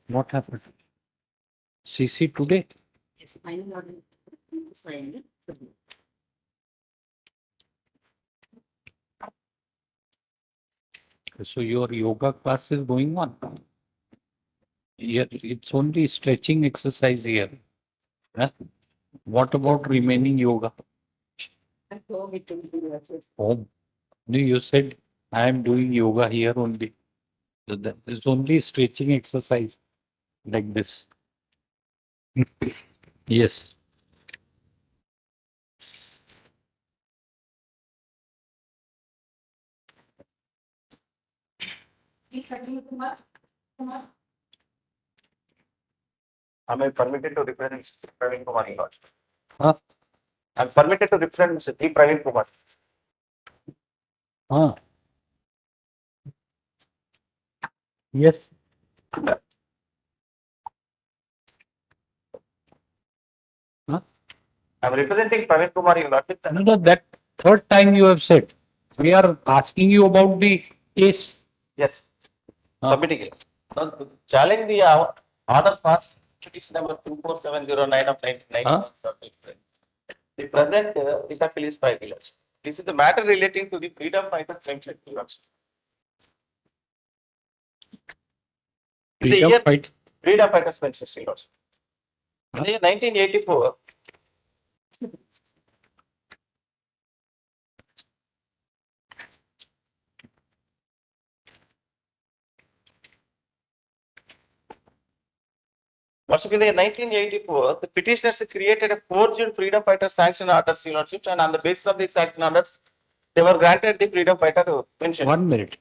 What happened? CC today?
Yes, final order. Final.
So your yoga class is going on? Here, it's only stretching exercise here. Huh? What about remaining yoga? Home. No, you said I am doing yoga here only. So that is only stretching exercise like this. Yes.
Am I permitted to represent Mr. Praveen Kumar in Lodge?
Huh?
I'm permitted to represent Mr. T. Praveen Kumar.
Yes.
I'm representing Praveen Kumar in Lodge.
No, that third time you have said. We are asking you about the case.
Yes. Submitting it. Challenge the order passed petition number 24709 of 1991. The present appeal is 5 years. This is the matter relating to the freedom fighters mentioned in the
Freedom fight.
Freedom fighters mentioned in the year 1984.
Lordship, in the 1984, the petitioners created a forged freedom fighter sanction orders, Your Lordship, and on the basis of these sanction orders, they were granted the freedom fighter pension.
1 minute.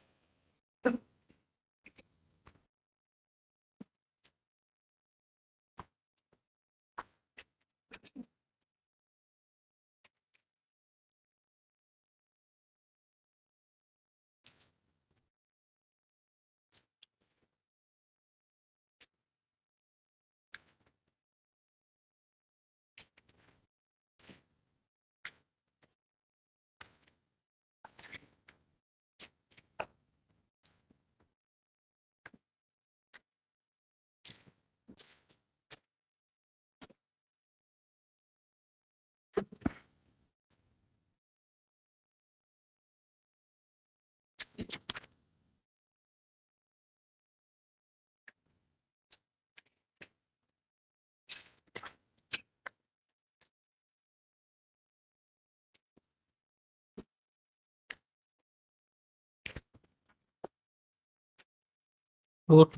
Good.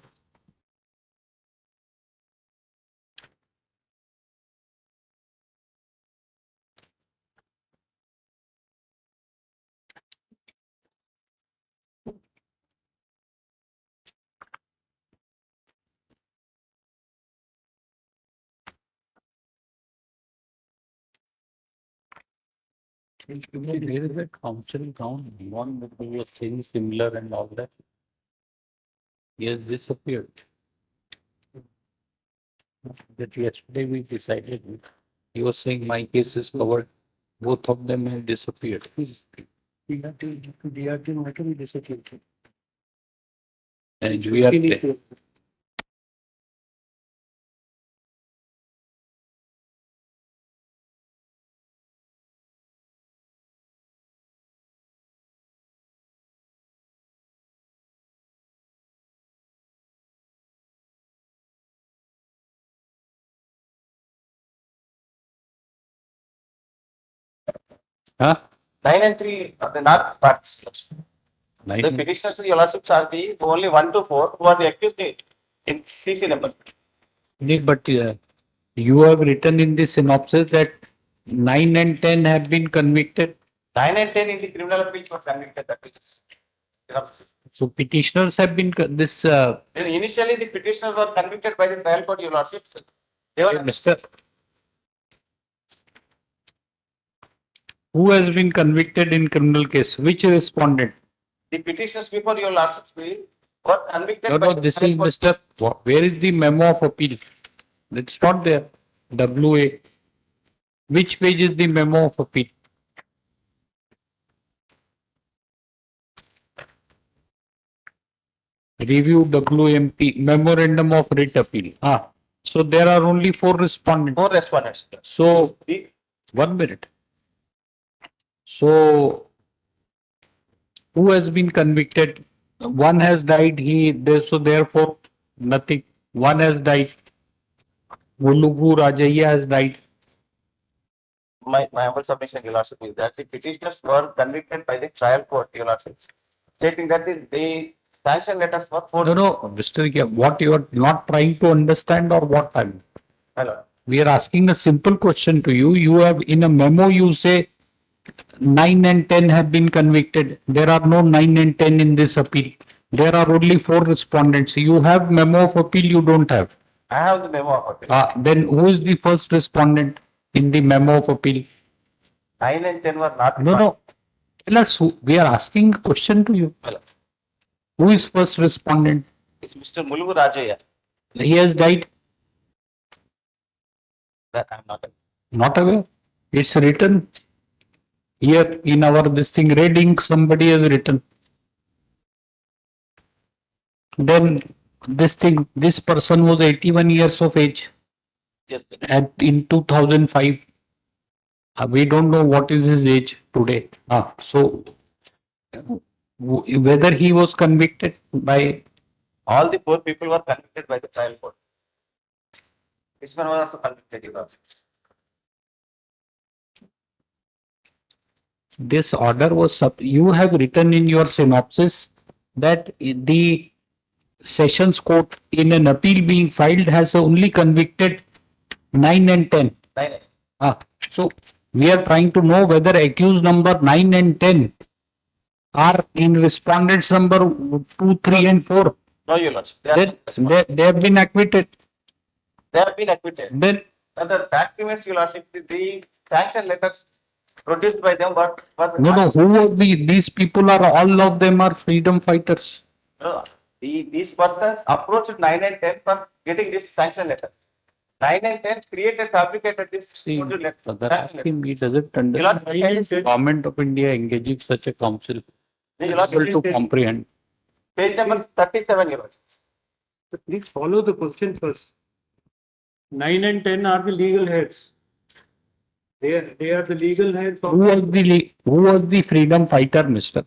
There is a council ground, one that was saying similar and all that. He has disappeared. That yesterday we decided, he was saying my case is covered. Both of them have disappeared.
DRT matter will disappear.
And we are there. Huh?
9 and 3 are the not parts.
Nine.
The petitioners, Your Lordships, are the only 1 to 4 who are the accused in CC number.
But you have written in the synopsis that 9 and 10 have been convicted.
9 and 10 in the criminal appeals were convicted. That is.
So petitioners have been this.
Then initially the petitioners were convicted by the trial court, Your Lordships. They were
Mr. Who has been convicted in criminal case? Which respondent?
the petitioners before Your Lordships were convicted
No,
by
no,
the
this
trial
is
court.
Mr. Where is the memo of appeal? It's not there. WA. Which page is the memo of appeal? Review WMP, Memorandum of Writ Appeal. So there are only 4 respondents.
4 respondents.
So, 1 minute. So, who has been convicted? One has died. So therefore, nothing. One has died. Mulugu Rajaya has died.
My humble submission, Your Lordship, is that the petitioners were convicted by the trial court, Your Lordship, stating that the sanction letters were for.
No, Mr. Kia, what you are not trying to understand or what I'm.
Hello.
We are asking a simple question to you. You have in a memo, you say 9 and 10 have been convicted. There are no 9 and 10 in this appeal. There are only 4 respondents. You have memo of appeal, you don't have.
I have the memo of appeal.
Then who is the first respondent in the memo of appeal?
9 and 10 were not.
No. Tell us we are asking a question to you.
Hello.
Who is first respondent?
It's Mr. Mulugu Rajaya.
He has died.
That I'm not aware.
Not aware. It's written here in our this thing, red ink, somebody has written. Then this person was 81 years of age.
Yes.
In 2005. We don't know what is his age today. So whether he was convicted by.
All the 4 people were convicted by the trial court. This one was also convicted, Your Lordship.
This order was you have written in your synopsis that the Sessions Court in an appeal being filed has only convicted 9 and 10.
9.
So we are trying to know whether accused number 9 and 10 are in respondents number 2, 3 and 4.
No, Your Lordship.
They have been acquitted.
They have been acquitted.
Then
And the fact remains, Your Lordship, the sanction letters produced by them were.
no, who are these people are, all of them are freedom fighters.
No, these persons approached 9 and 10 for getting this sanction letter. 9 and 10 created, fabricated this.
See, brother, asking me, does it understand why is the government of India engaging such a council? Difficult to comprehend.
Page number 37, Your Lordship.
Please follow the question first. 9 and 10 are the legal heads. They are the legal heads of.
Who was the freedom fighter, mister?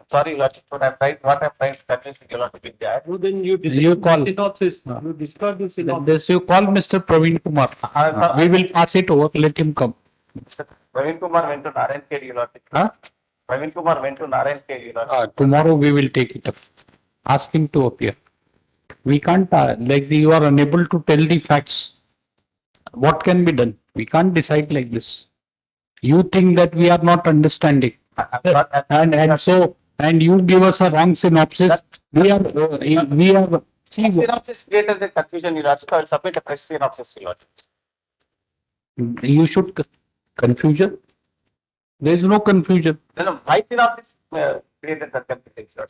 Sorry, Your Lordship, what I'm trying to convince Your Lordship with that.
No, then you
call.
synopsis. You discard the synopsis.
This you call Mr. Praveen Kumar. We will pass it over. Let him come.
Praveen Kumar went to Narayan K, Your Lordship. Praveen Kumar went to Narayan K, Your Lordship.
Tomorrow we will take it up. Ask him to appear. We can't, like you are unable to tell the facts. What can be done? We can't decide like this. You think that we are not understanding. And you give us a wrong synopsis. We are
synopsis created the confusion, Your Lordship. I will submit a fresh synopsis, Your Lordship.
You should confusion. There is no confusion.
No, my synopsis created the confusion, Your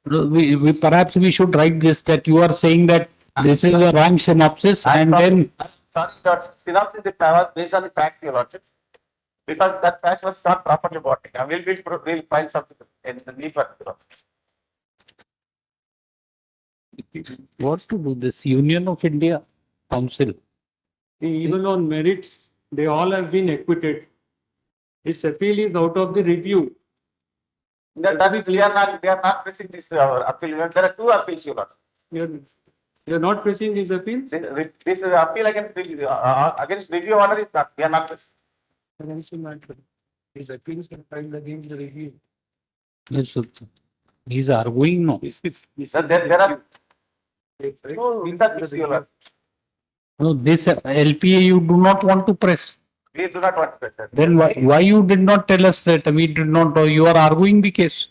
Lordship.
Perhaps we should write this, that you are saying that this is a wrong synopsis, and then.
Sorry, Lordship. Synopsis was based on the facts, Your Lordship. Because that fact was not properly brought in. We'll file something in the need for
What to do this Union of India Council?
Even on merits, they all have been acquitted. This appeal is out of the review.
That means we are not pressing this appeal. There are two appeals, Your Lordship.
You are not pressing this appeal?
This is appeal against review order is not. We are not pressing.
His appeals can filed against the review.
Yes, he's arguing no.
There are two appeals, Your Lordship.
No, this LPA you do not want to press.
We do not want to press that.
Then why you did not tell us that we did not? You are arguing the case.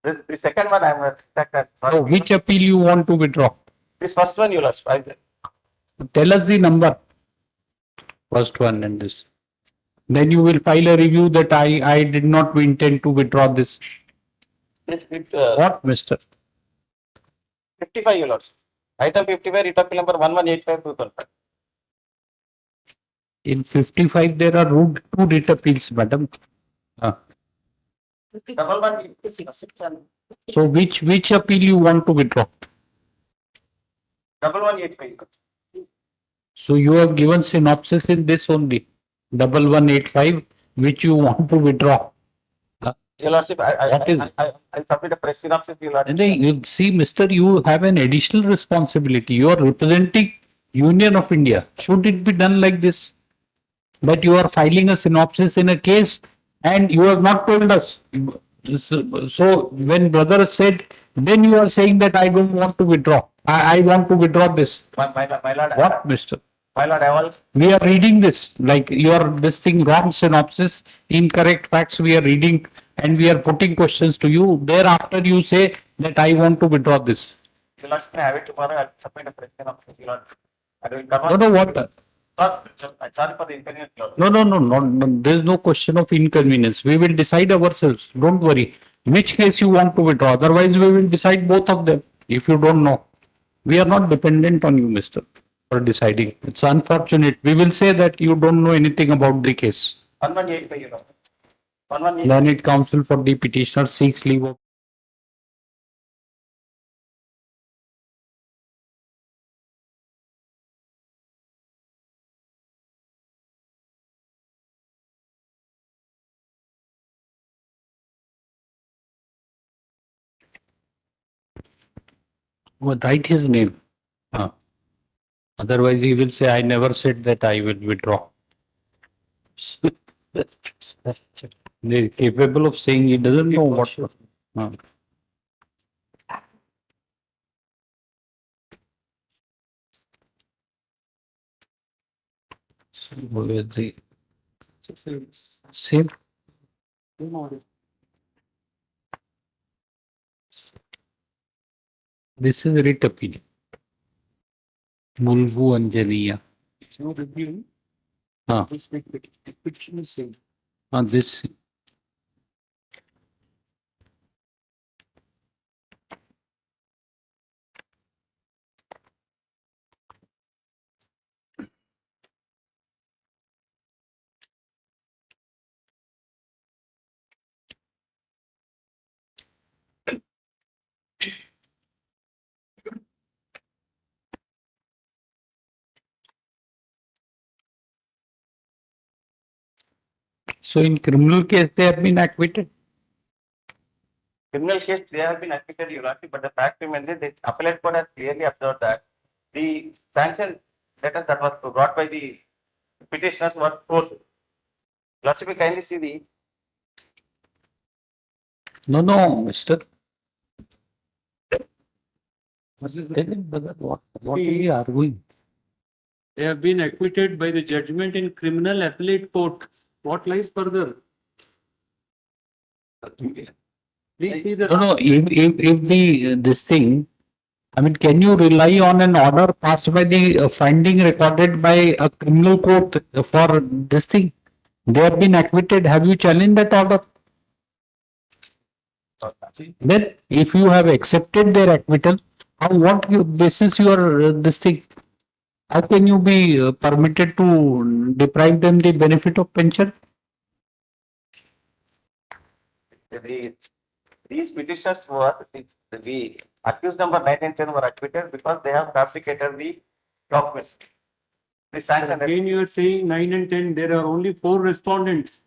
The second one I am stuck.
So which appeal you want to withdraw?
This first one, Your Lordship.
Tell us the number. First one and this. Then you will file a review that I did not intend to withdraw this. What, mister?
55, Your Lordship. Item 55, writ appeal number 1185/2005.
In 55, there are two writ appeals, madam. So which appeal you want to withdraw?
1185.
So you have given synopsis in this only, 1185, which you want to withdraw.
Your Lordship, I submit a press synopsis, Your Lordship.
You see, mister, you have an additional responsibility. You are representing Union of India. Should it be done like this? That you are filing a synopsis in a case and you have not told us. So when brother said, then you are saying that I don't want to withdraw. I want to withdraw this.
My lord,
What, mister?
My lord, I will.
We are reading this, like this thing wrong synopsis, incorrect facts we are reading and we are putting questions to you. Thereafter you say that I want to withdraw this.
Your Lordship, I have it tomorrow. I'll submit a press synopsis, Your Lord. I will come
No, what?
Sorry for the inconvenience, Lord.
No. There is no question of inconvenience. We will decide ourselves. Don't worry. Which case you want to withdraw? Otherwise, we will decide both of them. If you don't know, we are not dependent on you, mister, for deciding. It's unfortunate. We will say that you don't know anything about the case.
1185, Your Lord. 1185.
Learned counsel for the petitioner seeks leave of. Well, write his name. Otherwise, he will say, I never said that I will withdraw. They're capable of saying he doesn't know what. So where the same. This is writ appeal. Mulgu Anjaliya.
No review.
Ah.
This is same.
This. So in criminal case, they have been acquitted.
Criminal case, they have been acquitted, Your Lordship, but the fact remains that the appellate court has clearly observed that the sanction letter that was brought by the petitioners were forced. Lordship, you kindly see the.
No, Mister. What are you arguing?
They have been acquitted by the judgment in criminal appellate court. What lies further? Please see the.
No, if the, this thing, I mean, can you rely on an order passed by the finding recorded by a criminal court for this thing? They have been acquitted. Have you challenged that order? Then, if you have accepted their acquittal, on what basis you are this thing? How can you be permitted to deprive them the benefit of pension?
These petitioners were, the accused number 9 and 10 were acquitted because they have fabricated the documents. The sanction.
Again, you are saying 9 and 10, there are only 4 respondents.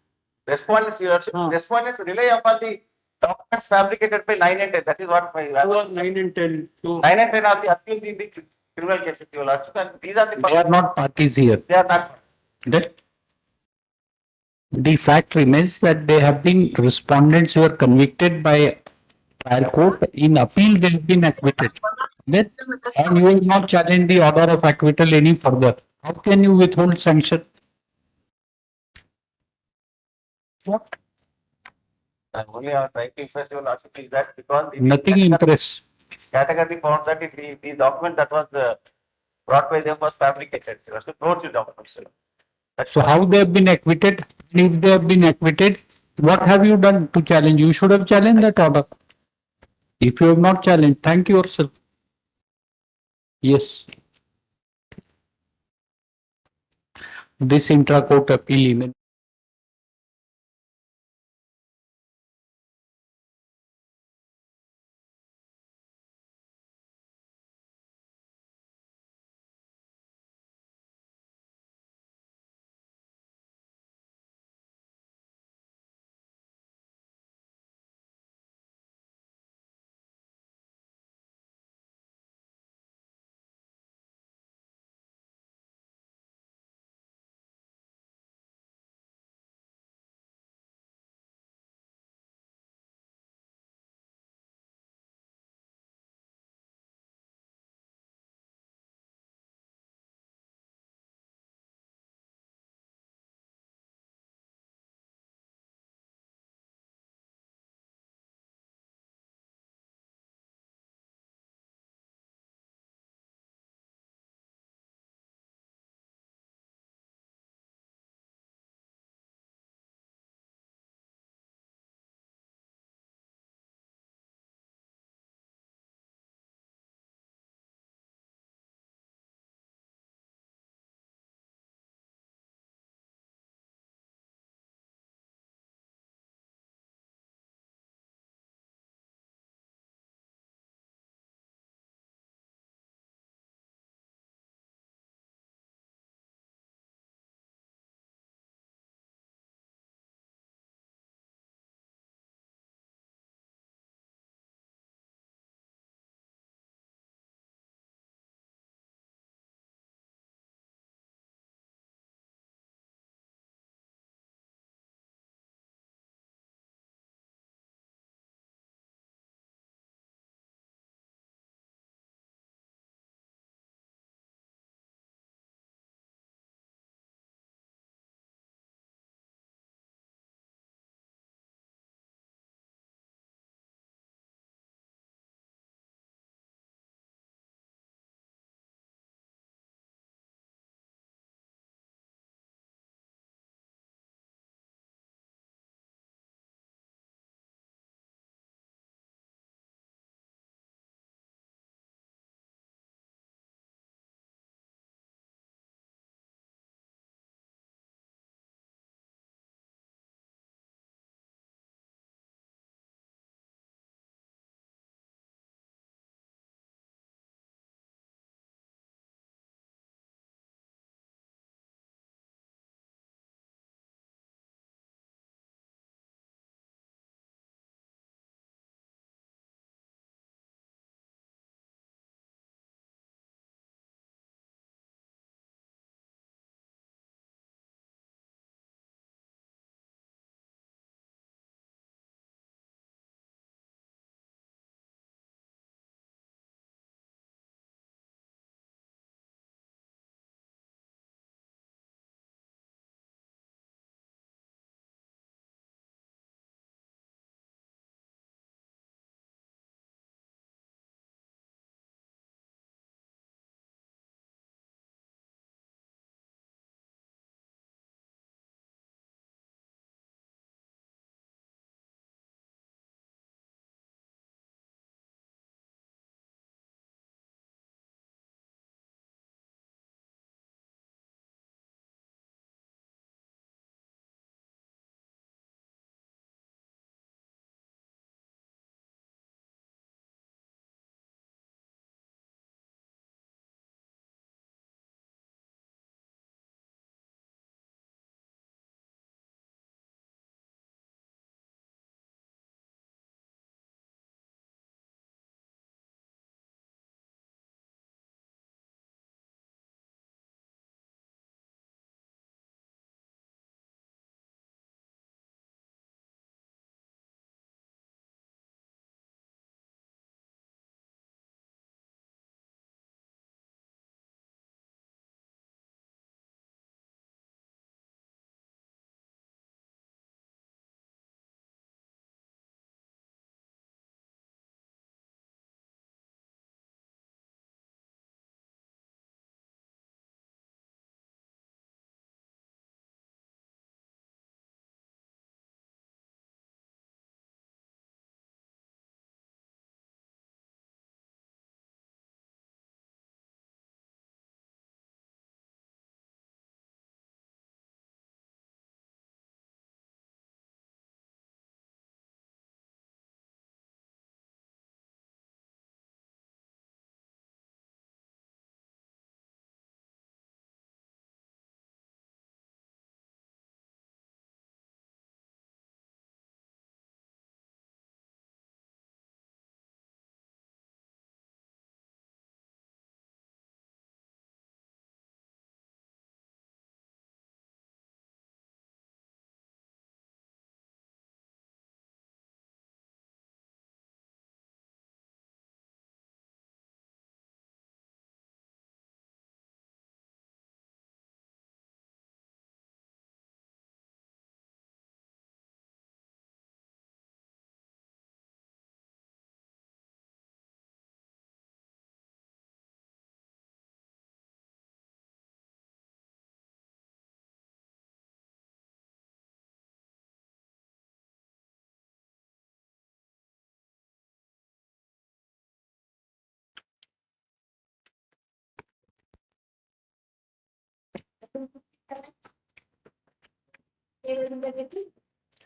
Respondents, Your Lordship, respondents rely upon the documents fabricated by 9 and 10. That is what my.
Who are 9 and 10? So
9 and 10 are the accused in the criminal cases, Your Lordship, and these are the.
They are not parties here.
They are not.
The fact remains that they have been respondents who were convicted by trial court. In appeal, they have been acquitted. Then, and you will not challenge the order of acquittal any further. How can you withhold sanction? What?
Only I am trying to impress Your Lordship is that because.
Nothing impressed.
Category found that the document that was brought by them was fabricated. It was the documents.
So how they have been acquitted? If they have been acquitted, what have you done to challenge? You should have challenged that order. If you have not challenged, thank yourself. Yes. This intra-court appeal email.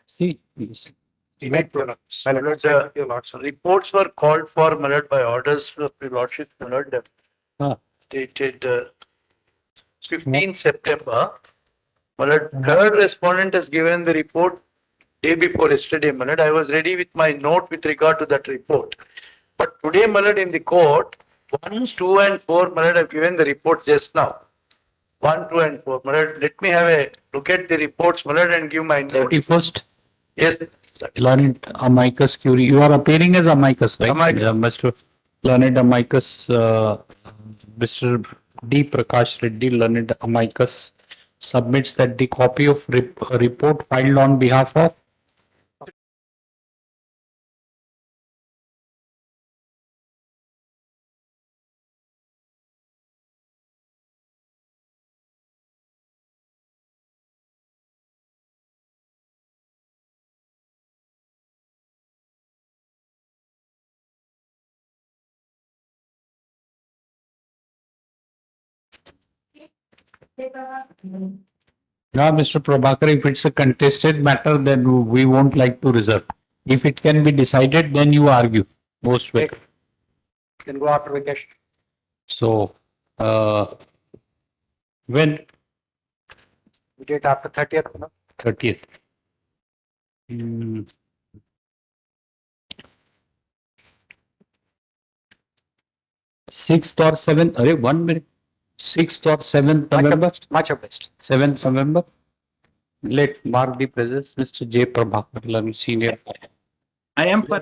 See, yes.
My lord, the reports were called for, my lord, by orders of the lordship, my lord, dated 15 September. My lord, third respondent has given the report day before yesterday, my lord. I was ready with my note with regard to that report. But today, my lord, in the court, 1, 2, and 4, my lord, have given the report just now. 1, 2, and 4. My lord, let me have a look at the reports, my lord, and give my note.
31st.
Yes.
Learned amicus curiae. You are appearing as amicus, right?
Amicus.
Yeah, Mr. Learned amicus, Mr. D. Prakash Reddy, learned amicus, submits that the copy of report filed on behalf of now, Mr. Prabhakar, if it's a contested matter, then we won't like to reserve. If it can be decided, then you argue. Most well.
Can go after vacation.
So, when?
Date after 30th. No?
30th. 6th or 7th, 1 minute. 6th or 7th November?
Much of best.
7th November. Let mark the presence, Mr. J. Prabhakar, senior.
I am for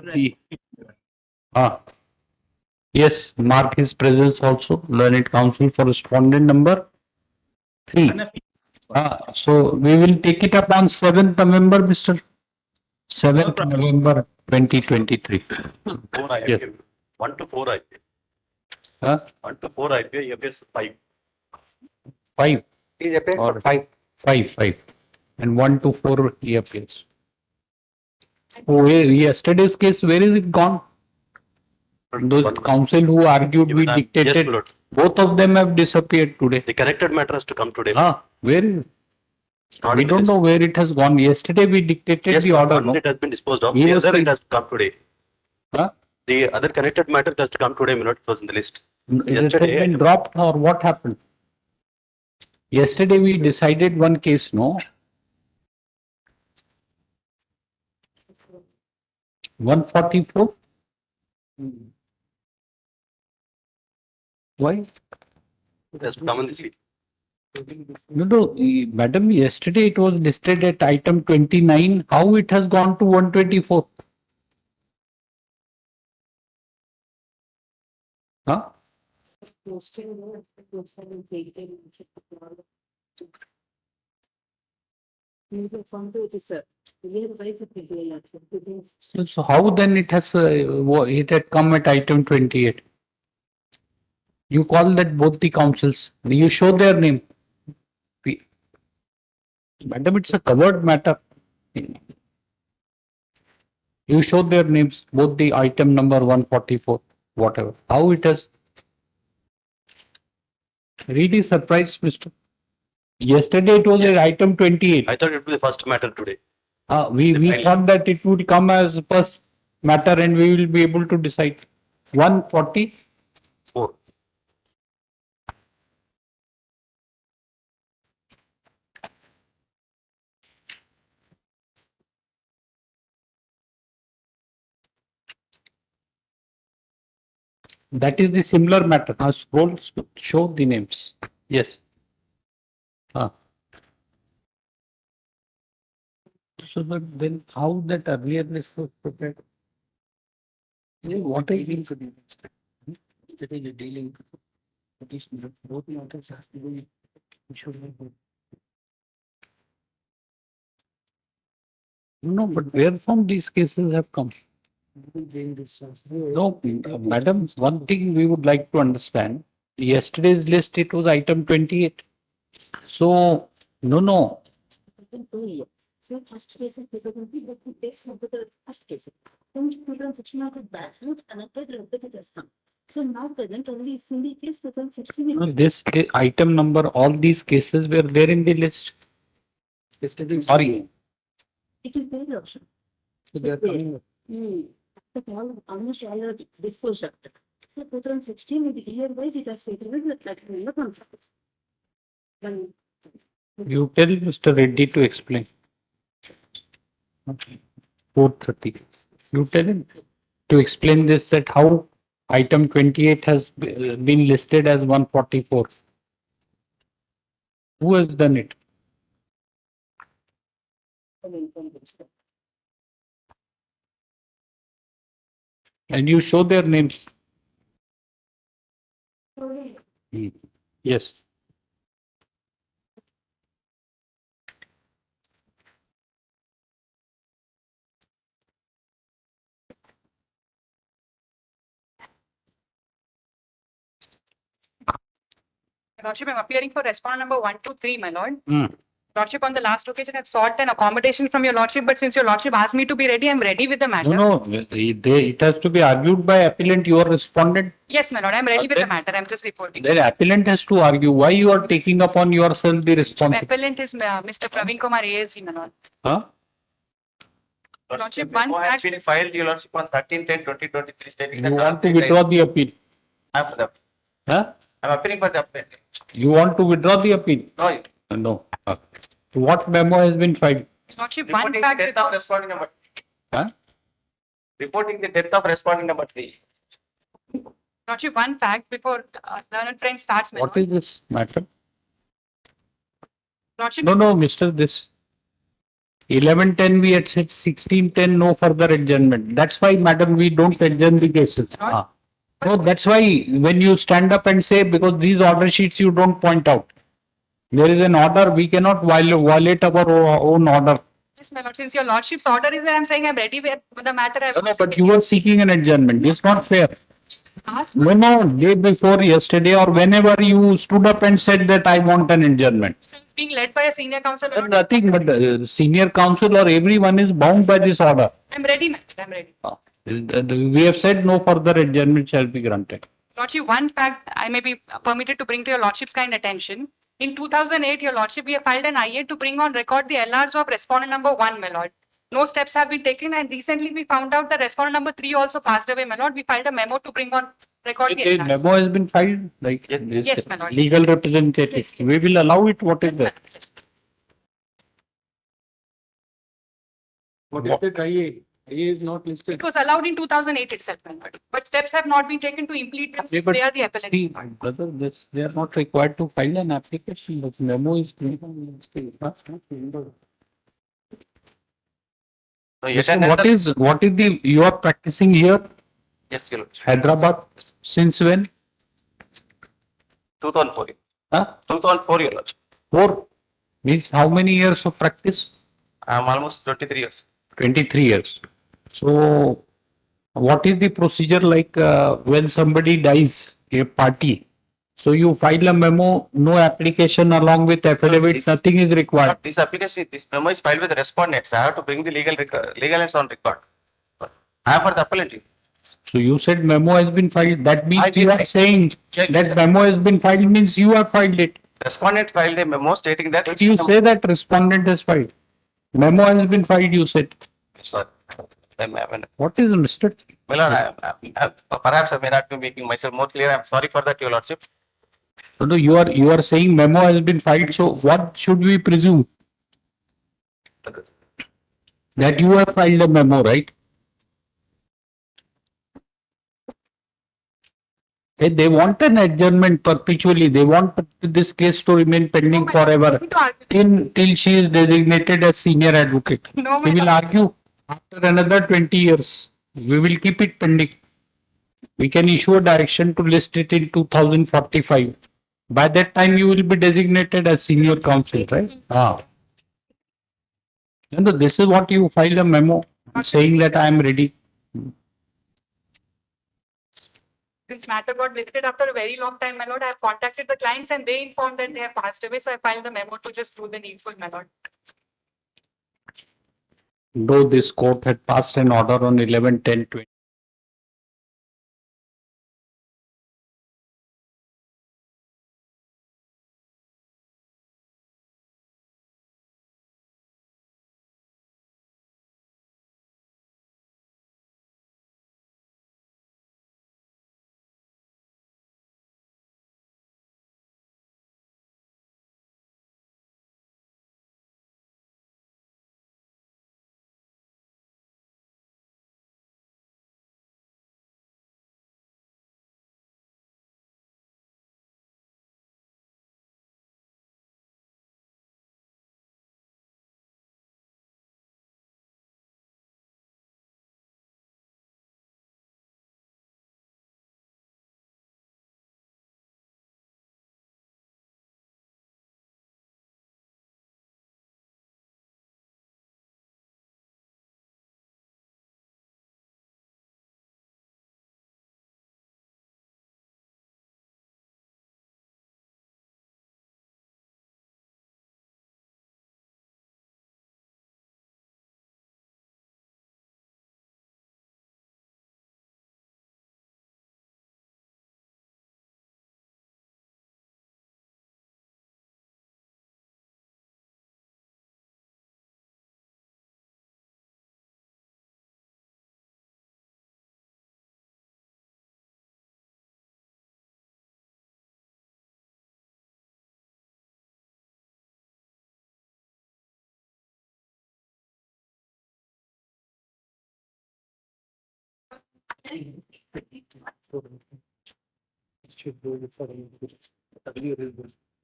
Yes, mark his presence also. Learned counsel for respondent number 3. So we will take it up on 7th November, Mr. 7th November 2023.
4
Yes.
IPA, 1 to 4 IPA. 1 to 4 IPA, EPS 5.
5.
Is appeared
Or
for 5.
5. And 1 to 4 he appears. Oh, yesterday's case, where is it gone? The counsel who argued we dictated,
Yes, my lord.
both of them have disappeared today.
The connected matter has to come today.
Where is it?
Not
We
in the
don't
list.
know where it has gone. Yesterday we dictated
Yes,
the
but
order.
one
No?
it has been disposed of.
He
The
was
other
saying-
it has to come today. The other connected matter has to come today, my lord. It was in the list.
It has
Yesterday,
been dropped or what happened? Yesterday we decided one case, no? 144? Why?
it has to come in the seat.
No, madam, yesterday it was listed at item 29. How it has gone to 124? Huh? So how then it has, it had come at item 28? You call that both the councils. You show their name. Madam, it's a covered matter. You show their names, both the item number 144, whatever. How it has? Really surprised, Mr. Yesterday it was item 28.
I thought it would be the first matter today.
We thought that it would come as first matter and we will be able to decide. 144. That is the similar matter. Now scroll, show the names. Yes. So but then how that earlier list was prepared? What I feel to do yesterday you're dealing with this both matters have to be issued. No, but where from these cases have come? No, madam, one thing we would like to understand. Yesterday's list, it was item 28. So, no.
So first case is paper complete, but takes the first case. Then 2016 batch note connected replicate system. So now present only is in the case 2016.
No, this item number, all these cases were there in the list. Sorry.
It is there also.
So they are coming up.
But almost all are disposed of. So 2016 with the year wise it has stated that in the contracts. Then
You tell Mr. Reddy to explain. 430. You tell him to explain this, that how item 28 has been listed as 144. Who has done it? And you show their names. Yes.
Lordship, I'm appearing for respondent number 123, my lord.
Hmm.
Lordship, on the last occasion, I've sought an accommodation from your lordship, but since your lordship asked me to be ready, I'm ready with the matter.
No, it has to be argued by appellant, your respondent.
Yes, my lord, I'm ready with the matter. I'm just reporting.
Then appellant has to argue why you are taking upon yourself the responsibility.
Appellant is Mr. Praveen Kumar ASC, my lord.
Huh?
Lordship,
One
one
has
fact.
been filed, your lordship, on 13/10/2023, stating that.
You want to withdraw the appeal?
I'm for the,
Huh?
I'm appealing for the appellant.
You want to withdraw the appeal?
No.
No. What memo has been filed?
Lordship, one
Reporting
fact.
the death of respondent number.
Huh?
Reporting the death of respondent number 3.
Lordship, one fact before learned friend starts, my
What
lord.
is this matter?
Lordship,
No, Mr. This 11:10 we had said 16:10 no further adjournment. That's why, madam, we don't adjourn the cases. No, that's why when you stand up and say, because these order sheets you don't point out. There is an order, we cannot violate our own order.
yes, my lord, since your lordship's order is there, I'm saying I'm ready with the matter.
No, but you were seeking an adjournment. It's not fair.
Asked.
No, day before yesterday or whenever you stood up and said that I want an adjournment.
So it's being led by a senior counsel. my lord.
Nothing but senior counsel or everyone is bound by this order.
I'm ready, ma'am. I'm ready.
We have said no further adjournment shall be granted.
Lordship, one fact I may be permitted to bring to your lordship's kind attention. In 2008, your lordship, we have filed an IA to bring on record the LRs of respondent number 1, my lord. No steps have been taken, and recently we found out that respondent number 3 also passed away, my lord. We filed a memo to bring on record the
A
LRs.
memo has been filed, like this
Yes, my lord.
legal representative.
Yes, yes.
We will allow it. What is that?
What is it? IA is not listed.
It was allowed in 2008 itself, my lord. But steps have not been taken to implement them since
but
they are the appellant.
see, brother, they are not required to file an application. The memo is.
So yet
So
another.
what is the you are practicing here?
Yes, your lordship.
Hyderabad since when?
2004.
Huh?
2004, your lordship.
4 means how many years of practice?
I'm almost 23 years.
23 years. So what is the procedure like when somebody dies, a party? So you file a memo, no application along with affidavit, nothing is required.
This application, this memo is filed with the respondents. I have to bring the legal legals on record. I am for the appellant.
So you said memo has been filed. That means
I
you
did.
are saying that memo has been filed means you have filed it.
Respondent filed a memo stating that.
But you say that respondent has filed. Memo has been filed, you said.
Sorry.
What is Mr.
Well, perhaps I may not be making myself more clear. I'm sorry for that, your lordship.
No, you are saying memo has been filed. So what should we presume? That you have filed a memo, right? They want an adjournment perpetually. They want this case to remain pending forever till she is designated as senior advocate.
No,
We will argue after another 20 years. We will keep it pending. We can issue a direction to list it in 2045. By that time, you will be designated as senior counsel, right? No, this is what you filed a memo saying that I am ready.
This matter got visited after a very long time, my lord. I have contacted the clients and they informed that they have passed away. So I filed the memo to just do the needful, my lord.
Though this court had passed an order on 11/10/20.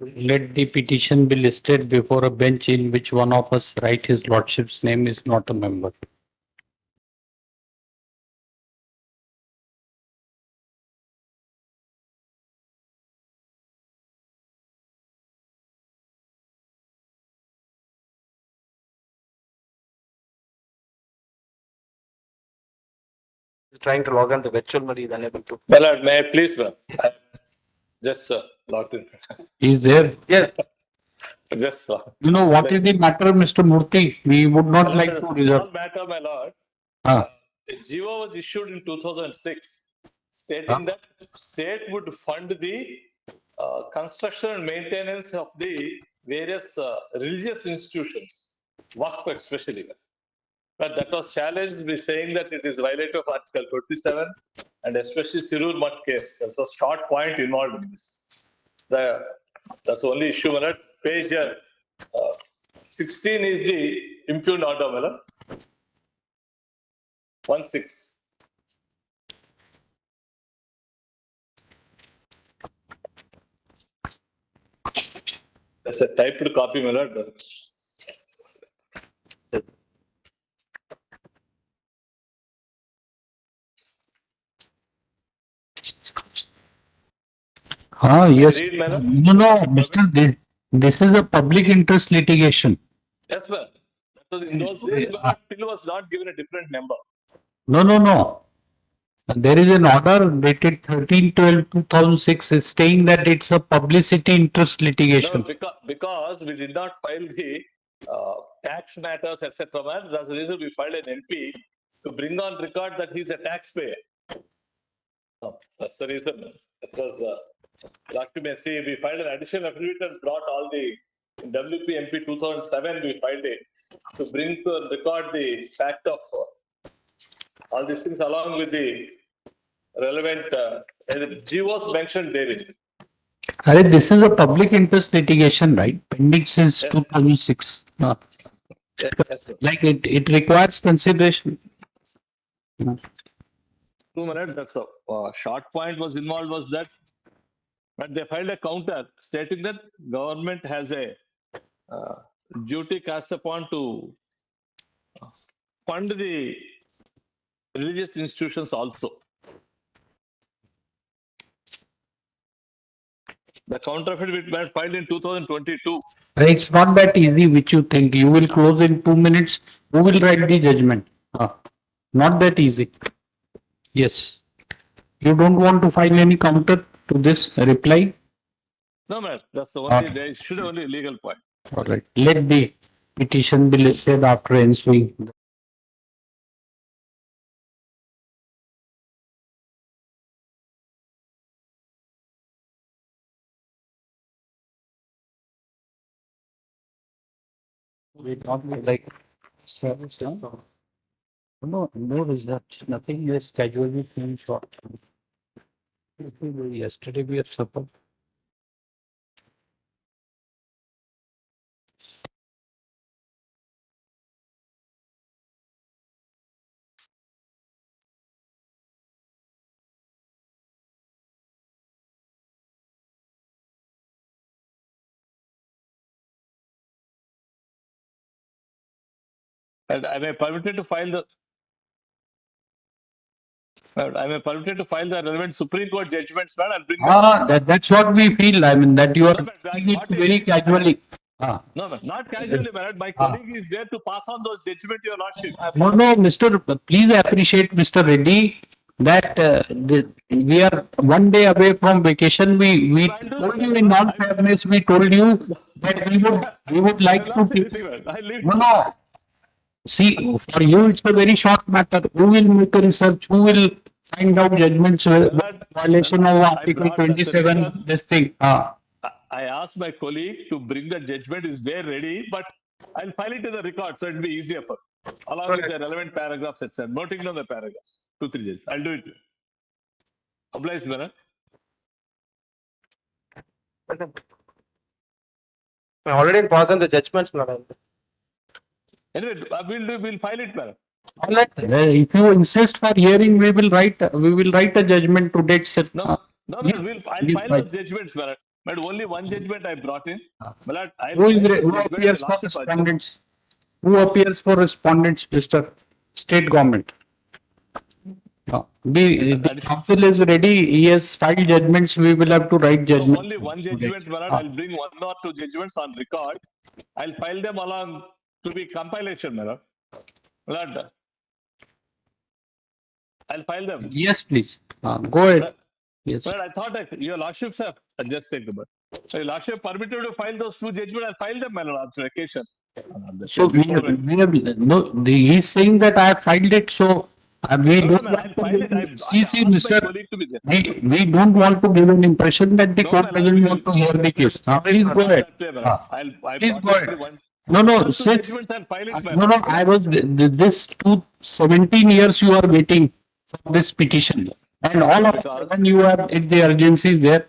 Let the petition be listed before a bench in which one of us write his lordship's name is not a member.
Trying to log on the virtual, but he's unable to.
My lord, may I please, ma'am? Just logged in.
Is there?
Yes.
Just
You know, what is the matter, Mr. Murthy? We would not like to
small
reserve.
matter, my lord.
Ah.
A GO was issued in 2006 stating that state would fund the construction and maintenance of the various religious institutions, Waqf especially. But that was challenged by saying that it is violative of Article 27 and especially Sirur Mutt case. There's a short point involved in this. That's the only issue, my lord. Page 16 is the impugned order, my lord. 1-6. That's a typed copy, my lord.
Yes.
Read, my lord.
No, Mr. This is a public interest litigation.
Yes, ma'am. That was in those days, but still was not given a different number.
No. There is an order dated 13/12/2006 is saying that it's a publicity interest litigation.
No, because we did not file the tax matters, etc. Man, that's the reason we filed an NP to bring on record that he's a taxpayer. No, that's the reason. It was documentation. We filed an additional affidavit and brought all the in WPMP 2007. We filed it to bring to record the fact of all these things along with the relevant G was mentioned therein.
This is a public interest litigation, right? Pending since 2006.
Yes, sir.
Like it requires consideration.
Two minutes. That's a short point was involved was that, but they filed a counter stating that government has a duty cast upon to fund the religious institutions also. The counter affidavit filed in 2022.
It's not that easy, which you think. You will close in 2 minutes. Who will write the judgment? Not that easy. Yes. You don't want to file any counter to this reply?
No, man. That's the only, there should only legal point.
All right. Let the petition be listed after ensuing. Wait, not like service, no? No result. Nothing is casually being short. Yesterday we have supper.
And I may permitted to file the. I may permitted to file the relevant Supreme Court judgments, man, and bring them.
That's what we feel. I mean, that you are taking it very casually.
No, man, not casually, man. My colleague is there to pass on those judgments, Your Lordship.
No, Mr. Please appreciate Mr. Reddy that we are 1 day away from vacation. We told you in all fairness, we told you that we would like to. No. See, for you it's a very short matter. Who will make a research? Who will find out judgments violation of Article 27? This thing.
I asked my colleague to bring the judgment. Is there ready? But I'll file it in the record so it'll be easier for. Along with the relevant paragraphs, etc. Noting down the paragraphs. 2-3 judges. I'll do it. Obliged, Madam.
I already passed on the judgments, madam.
Anyway, we'll file it, Madam.
All right. If you insist for hearing, we will write a judgment to date.
No, no,
Yeah,
I'll file those judgments, Malad. But only one judgment I brought in. Malad, I'll file those
Who
judgments.
appears for respondents? Who appears for respondents, Mr. State Government? The council is ready. He has filed judgments. We will have to write judgments.
Only one judgment, Malad. I'll bring one or two judgments on record. I'll file them along to be compilation, Malad. Malad, I'll file them.
Yes, please. Go ahead. Yes.
But I thought that your lordships have just take the word. Your lordship permitted to file those two judgments. I'll file them, my lord, on vacation.
So we have no. He's saying that I have filed it. So we don't want to see, Mr. We don't want to give an impression that the court doesn't want to hear the case. Please go ahead. Please go ahead. No, since no, I was this 17 years you are waiting for this petition, and all of a sudden you are at the urgencies there.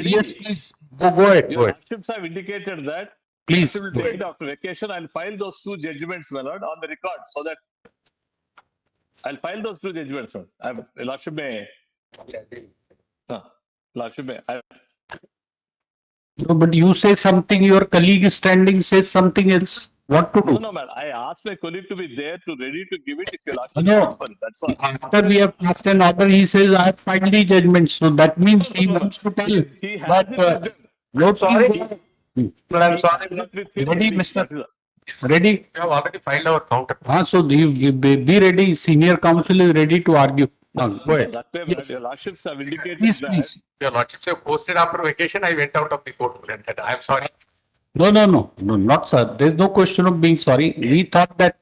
Yes, please go ahead.
Your lordships have indicated that.
Please.
Will take it after vacation. I'll file those two judgments, my lord, on the record, so that I'll file those two judgments, sir. Lordship may. Lordship may.
No, but you say something, your colleague is standing says something else. What to do?
No, man. I asked my colleague to be there to ready to give it if your lordship
No.
That's all.
After we have passed an order, he says, I have filed the judgment. So that means he wants to tell
He has
that. No, sorry.
But I'm sorry.
Ready, Mr. Ready?
We have already filed our counter.
So you be ready. Senior counsel is ready to argue. Go ahead.
That way, yes. Your lordships have indicated
Please.
Your lordships have posted after vacation. I went out of the court. I'm sorry.
No, not sir. There's no question of being sorry. We thought that,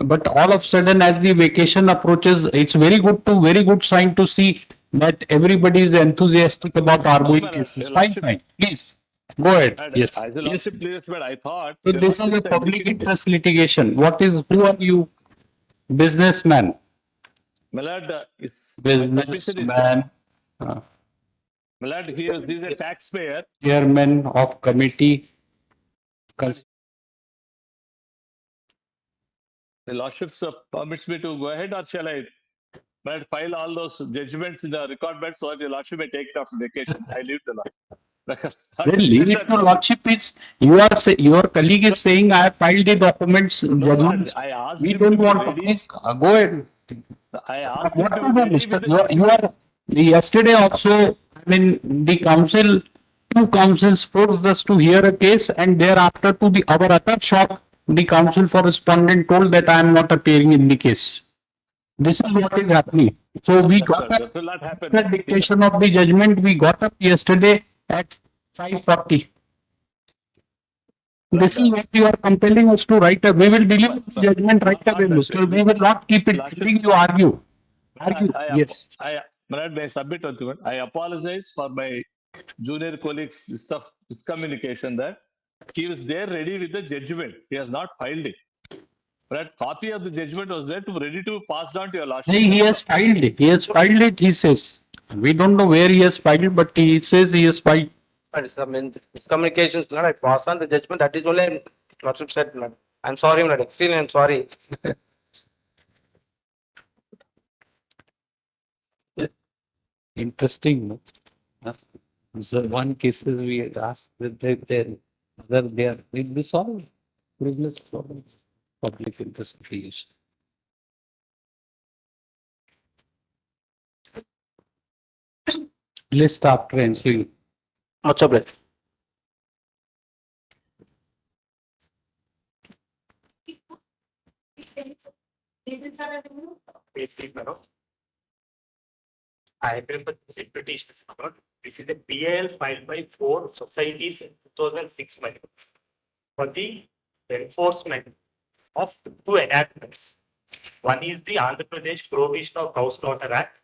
but all of a sudden, as the vacation approaches, it's very good sign to see that everybody is enthusiastic about arguing cases. Fine. Please. Go ahead. Yes.
As a lordship, please, but I thought.
So this is a public interest litigation. Who are you? Businessman.
Malad is.
Businessman.
Malad, he is a taxpayer.
Chairman of committee.
The lordships permits me to go ahead, or shall I file all those judgments in the record bed so that the lordship may take it after vacation? I leave the lordship.
Then leave it to lordship. Is your colleague is saying I have filed the documents.
I asked
we don't want to. Please go ahead.
I asked
what to do, Mr. You are yesterday also. I mean, the council, two councils forced us to hear a case, and thereafter, to our utter shock, the council for respondent told that I am not appearing in the case. This is what is happening. So we got the dictation of the judgment. We got up yesterday at 5:40. This is what you are compelling us to write. We will deliver the judgment right away, Mr. We will not keep it. You argue. Yes.
May I submit one thing? I apologize for my junior colleague's miscommunication that he was there ready with the judgment. He has not filed it. But copy of the judgment was there to ready to pass down to your lordship.
He has filed it. He has filed it, he says. We don't know where he has filed, but he says he has filed.
Miscommunications, I pass on the judgment. That is only lordship said. I'm sorry, extremely I'm sorry.
Interesting. So one case we asked that whether they are in this all privilege problems, public interest litigation. List after entry.
What's up,
I remember the petitions about this is a PIL filed by 4 societies in 2006 for the enforcement of 2 enactments. One is the Andhra Pradesh Prohibition of House Slaughter Act.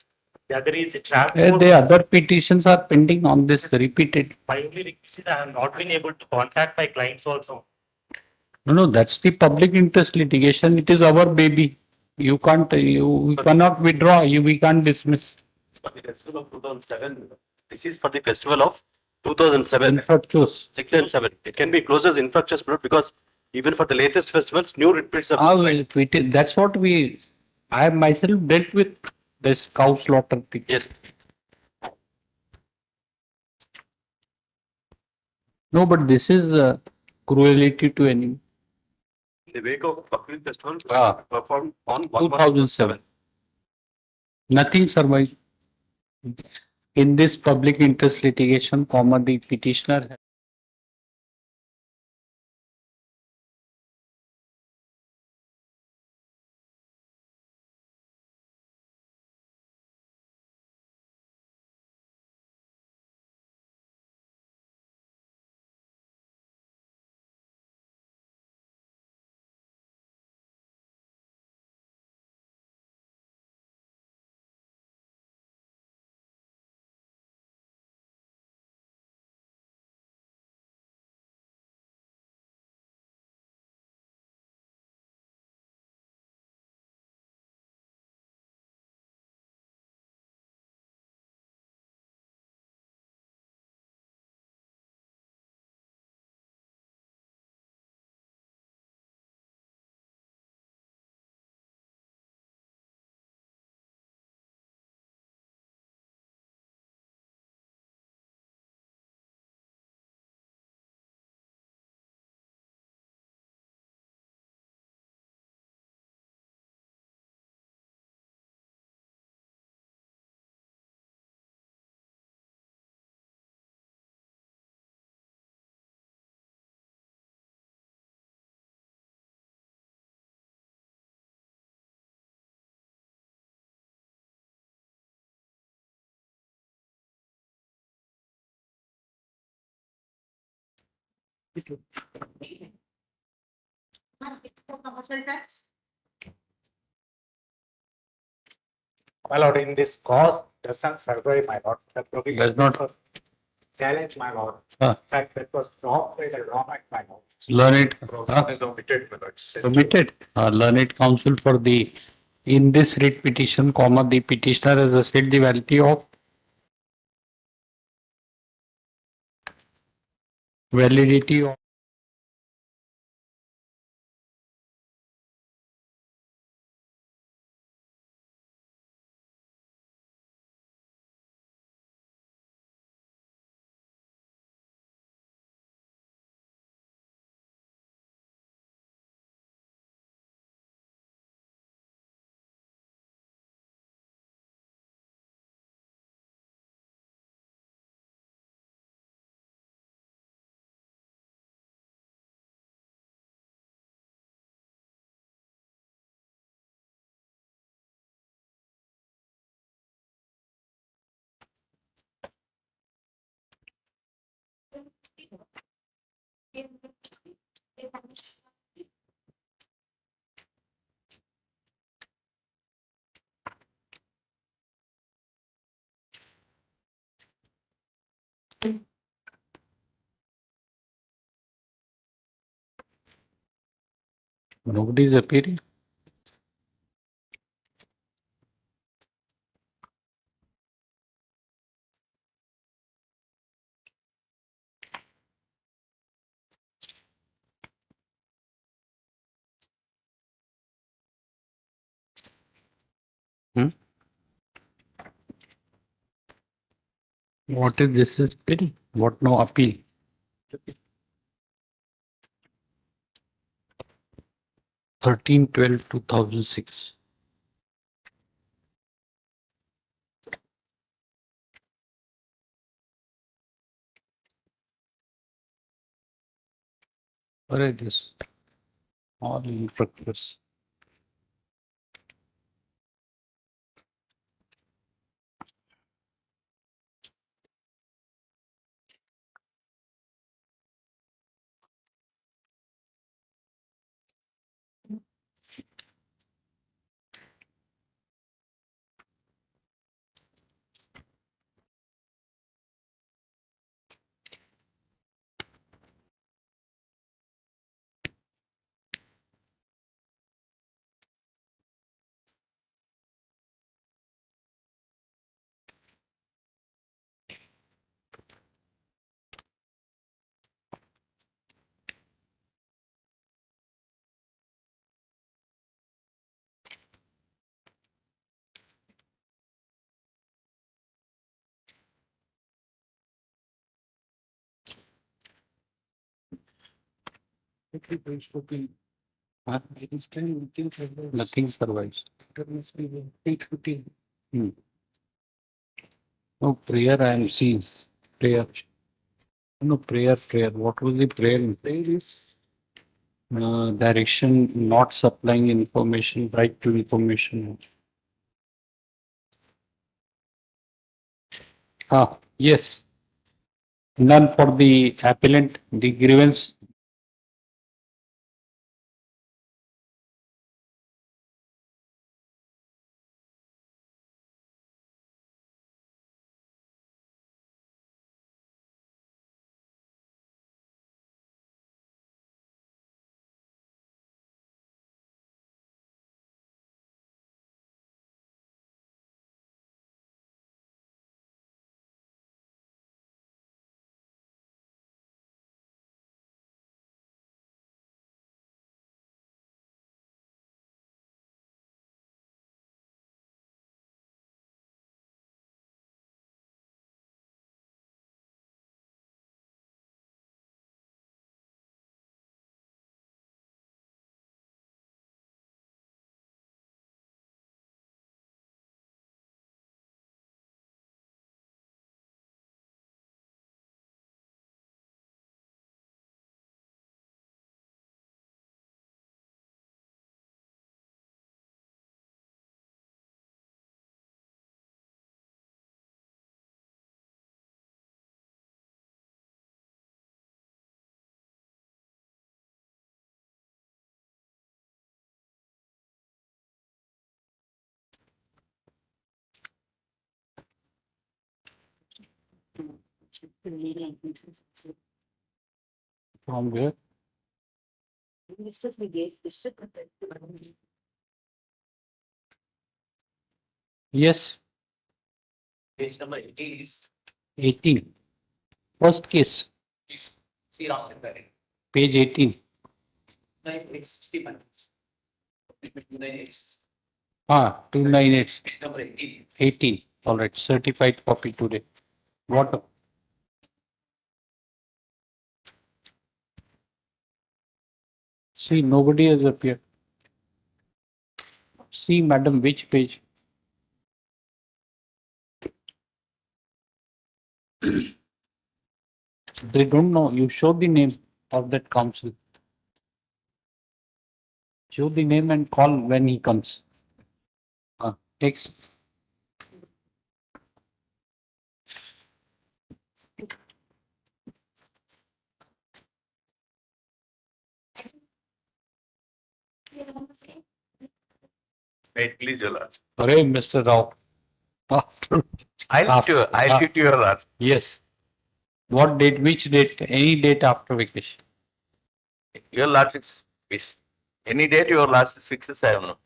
The other is the transport.
The other petitions are pending on this repeated.
My only request is I have not been able to contact my clients also.
No, that's the public interest litigation. It is our baby. You can't, we cannot withdraw. We can't dismiss.
For the festival of 2007. This is for the festival of 2007.
Infructuous.
Section 7. It can be closed as infructuous because Even for the latest festivals, new repeats are.
That's what I have myself dealt with this cow slaughter thing.
Yes.
No, but this is cruelty to animal.
The wake of Bakrid festival performed on
2007. Nothing survived. In this public interest litigation, the petitioner
Commercial tax.
My lord, in this cause doesn't survive, my lord. The provision
does not
was challenged, my lord.
Ah.
In fact, that was dropped by the government, my lord.
learned
Is omitted, my lord.
submitted learned counsel for the in this writ petition, the petitioner has asserted the validity of nobody is appearing. What is this is bill? What no appeal? 13/12/2006. What is this? All in progress. Nothing survives. Hmm. No prayer I am seeing. Prayer. No prayer. What was the prayer? Prayer is direction, not supplying information, right to information. Yes. None for the appellant. The grievance. From where? Yes.
Page number 18 is
18. First case.
C. Ramchandra.
Page 18.
960. 298.
298.
Page number 18.
18. All right. Certified copy today. What? See, nobody has appeared. See, madam, which page? They don't know. You show the name of that council. Show the name and call when he comes. Takes.
Wait, please, your lord.
Hooray, Mr. Rao.
I'll give you your lord.
Yes. What date? Which date? Any date after vacation.
Your lord is any date your lord fixes, I don't know.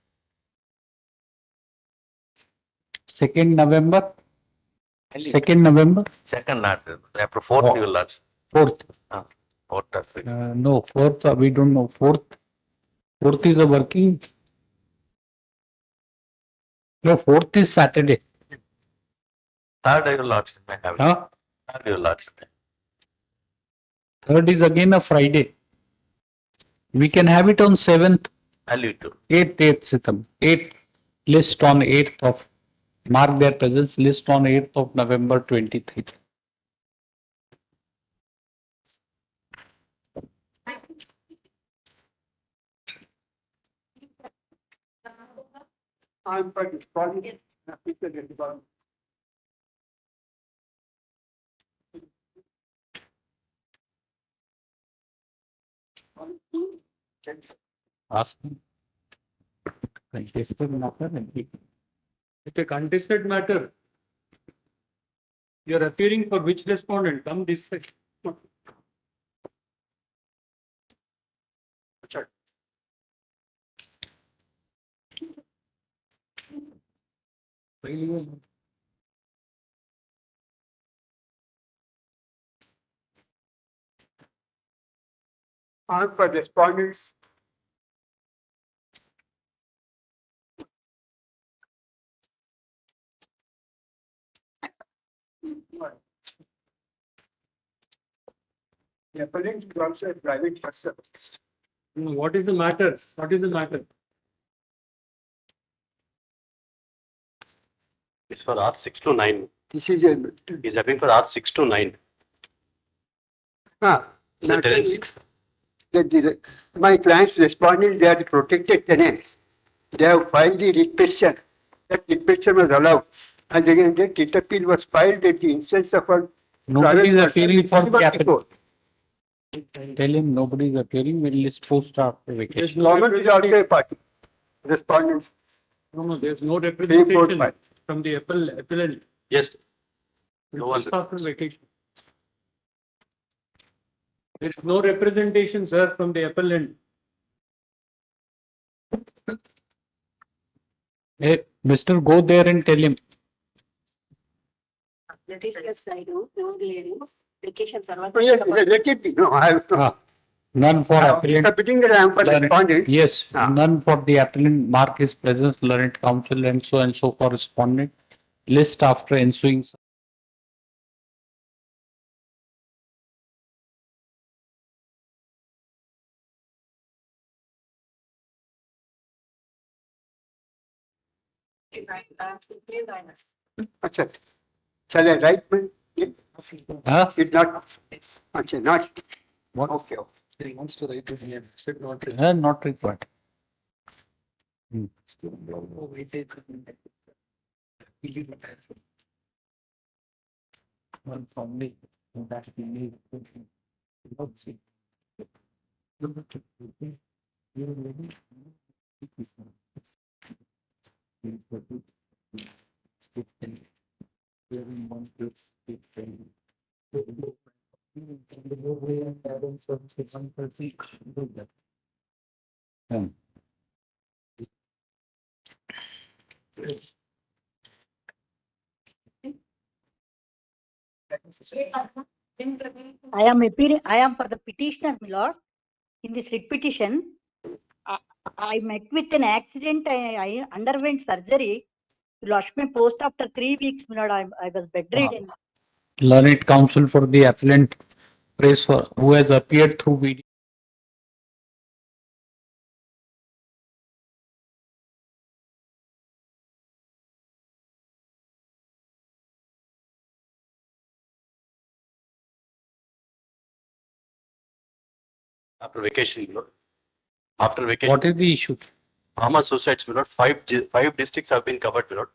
2nd November. 2nd November.
Second, not after 4th, your lord.
4th.
Fourth.
No, 4th. We don't know. 4th. 4th is a working. No, 4th is Saturday.
Third, your lordship may have it. Third, your lordship.
3rd is again a Friday. We can have it on 7th.
I'll leave it to.
8th Sitam. 8th. List on 8th of. Mark their presence. List on 8th of November 23.
I'm quite responding.
Ask him. Contested matter.
It's a contested matter. You are appearing for which respondent? Come this way.
I'm for respondents. The appellant is also a private person.
What is the matter? What is the matter?
It's for R6 to 9.
This is a.
He's having for R6 to 9. It's a tenancy.
My clients responding, they are the protected tenants. They have filed the writ petition. That writ petition was allowed. And again, the writ appeal was filed at the instance of a.
Nobody is appearing for
Even
capital.
before.
Tell him nobody is appearing. We'll list post after vacation.
Government is also a party. Respondents.
No, there's no
Three, four,
representation
five.
from the appellant.
Yes. No one.
Just after vacation. There's no representation, sir, from the appellant.
Hey, Mister, go there and tell him.
Petitioner side, vacation
Yes, let it be. No, I have to.
None for appellant.
Submitting that I am for
Learned-
respondent.
Yes, none for the appellant. Mark his presence, learned counsel and so for respondent. List after ensuing.
Acha. Shall I write?
Huh?
It's not. Acha, not.
What?
Okay.
He wants to write it here. Said not
Not required. One from me. That we need.
I am appearing, I am for the petitioner, my lord. In this writ petition, I met with an accident. I underwent surgery. You lost my post after 3 weeks, my lord. I was bedridden.
Learned counsel for the appellant. Praise for who has appeared through video.
After vacation, you know. After vacation.
What is the issue?
Farmer suicides, you know. Five districts have been covered, you know.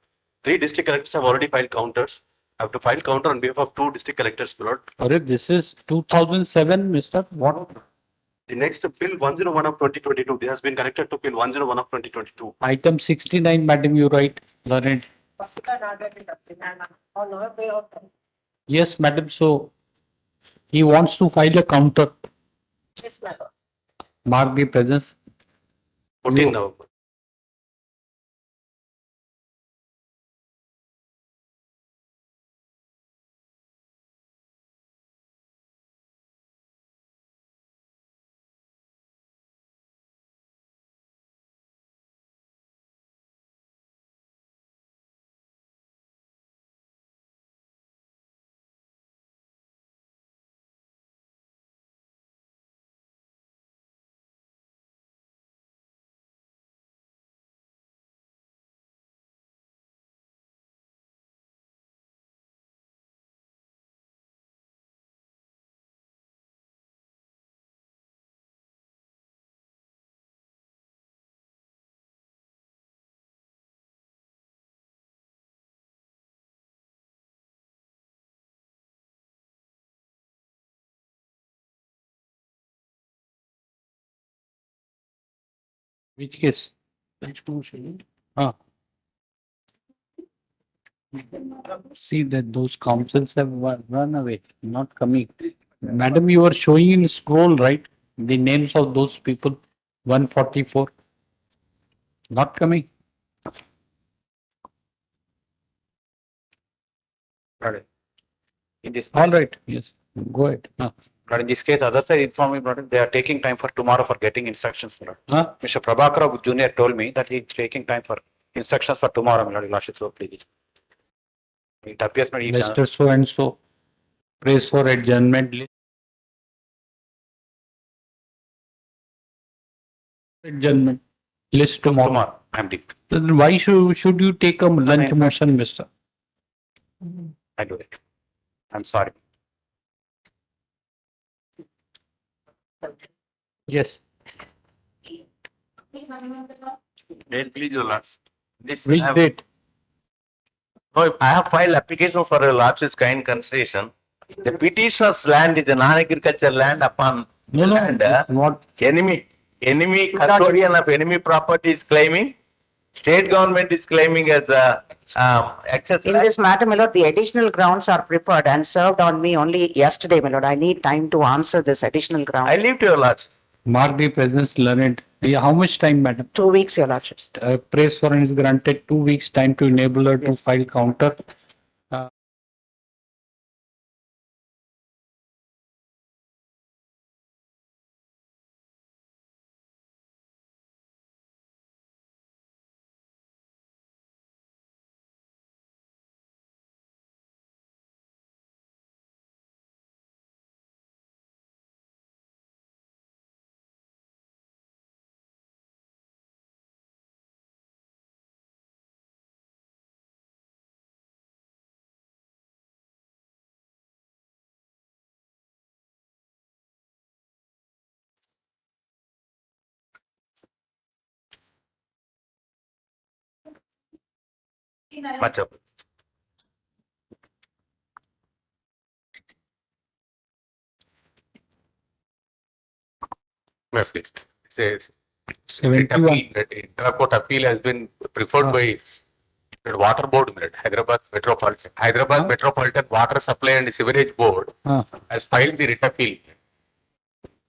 3 district collectors have already filed counters. I have to file counter on behalf of 2 district collectors, my lord.
Sorry, this is 2007, Mister. What?
The next bill 101 of 2022. This has been connected to bill 101 of 2022.
Item 69, madam, you write. Learned. Yes, madam. So he wants to file a counter.
Yes, my lord.
Mark the presence.
14 November.
Which case? Ah. See that those councils have run away, not coming. Madam, you are showing in scroll, right? The names of those people, 144. Not coming.
In this.
All right, yes, go ahead.
But in this case, other side informed me, brother, they are taking time for tomorrow for getting instructions, brother. Mr. Prabhakar Junior told me that he's taking time for instructions for tomorrow, my lord, Your Lordship, so please. It appears that he
Mr. So and so, praise for adjournment. Adjournment. List tomorrow.
Tomorrow, I'm deep.
Then why should you take a lunch motion, mister?
I do it. I'm sorry.
Yes.
Date, please, your lords.
Which date?
No, I have filed applications for a lordship's kind consideration. The petitioner's land is a non-agricultural land upon
No,
the
no,
land.
what?
Enemy custodian of enemy property is claiming. State government is claiming as a access.
In this matter, my lord, the additional grounds are prepared and served on me only yesterday, my lord. I need time to answer this additional ground.
I leave to your lordship.
Mark the presence learned. Yeah, how much time, madam?
2 weeks, your lordship.
Praise for is granted 2 weeks time to enable her to file counter.
Much of.
It says
71.
Court appeal has been preferred by the Water Board, Hyderabad Metropolitan Water Supply and Sewerage Board has filed the writ appeal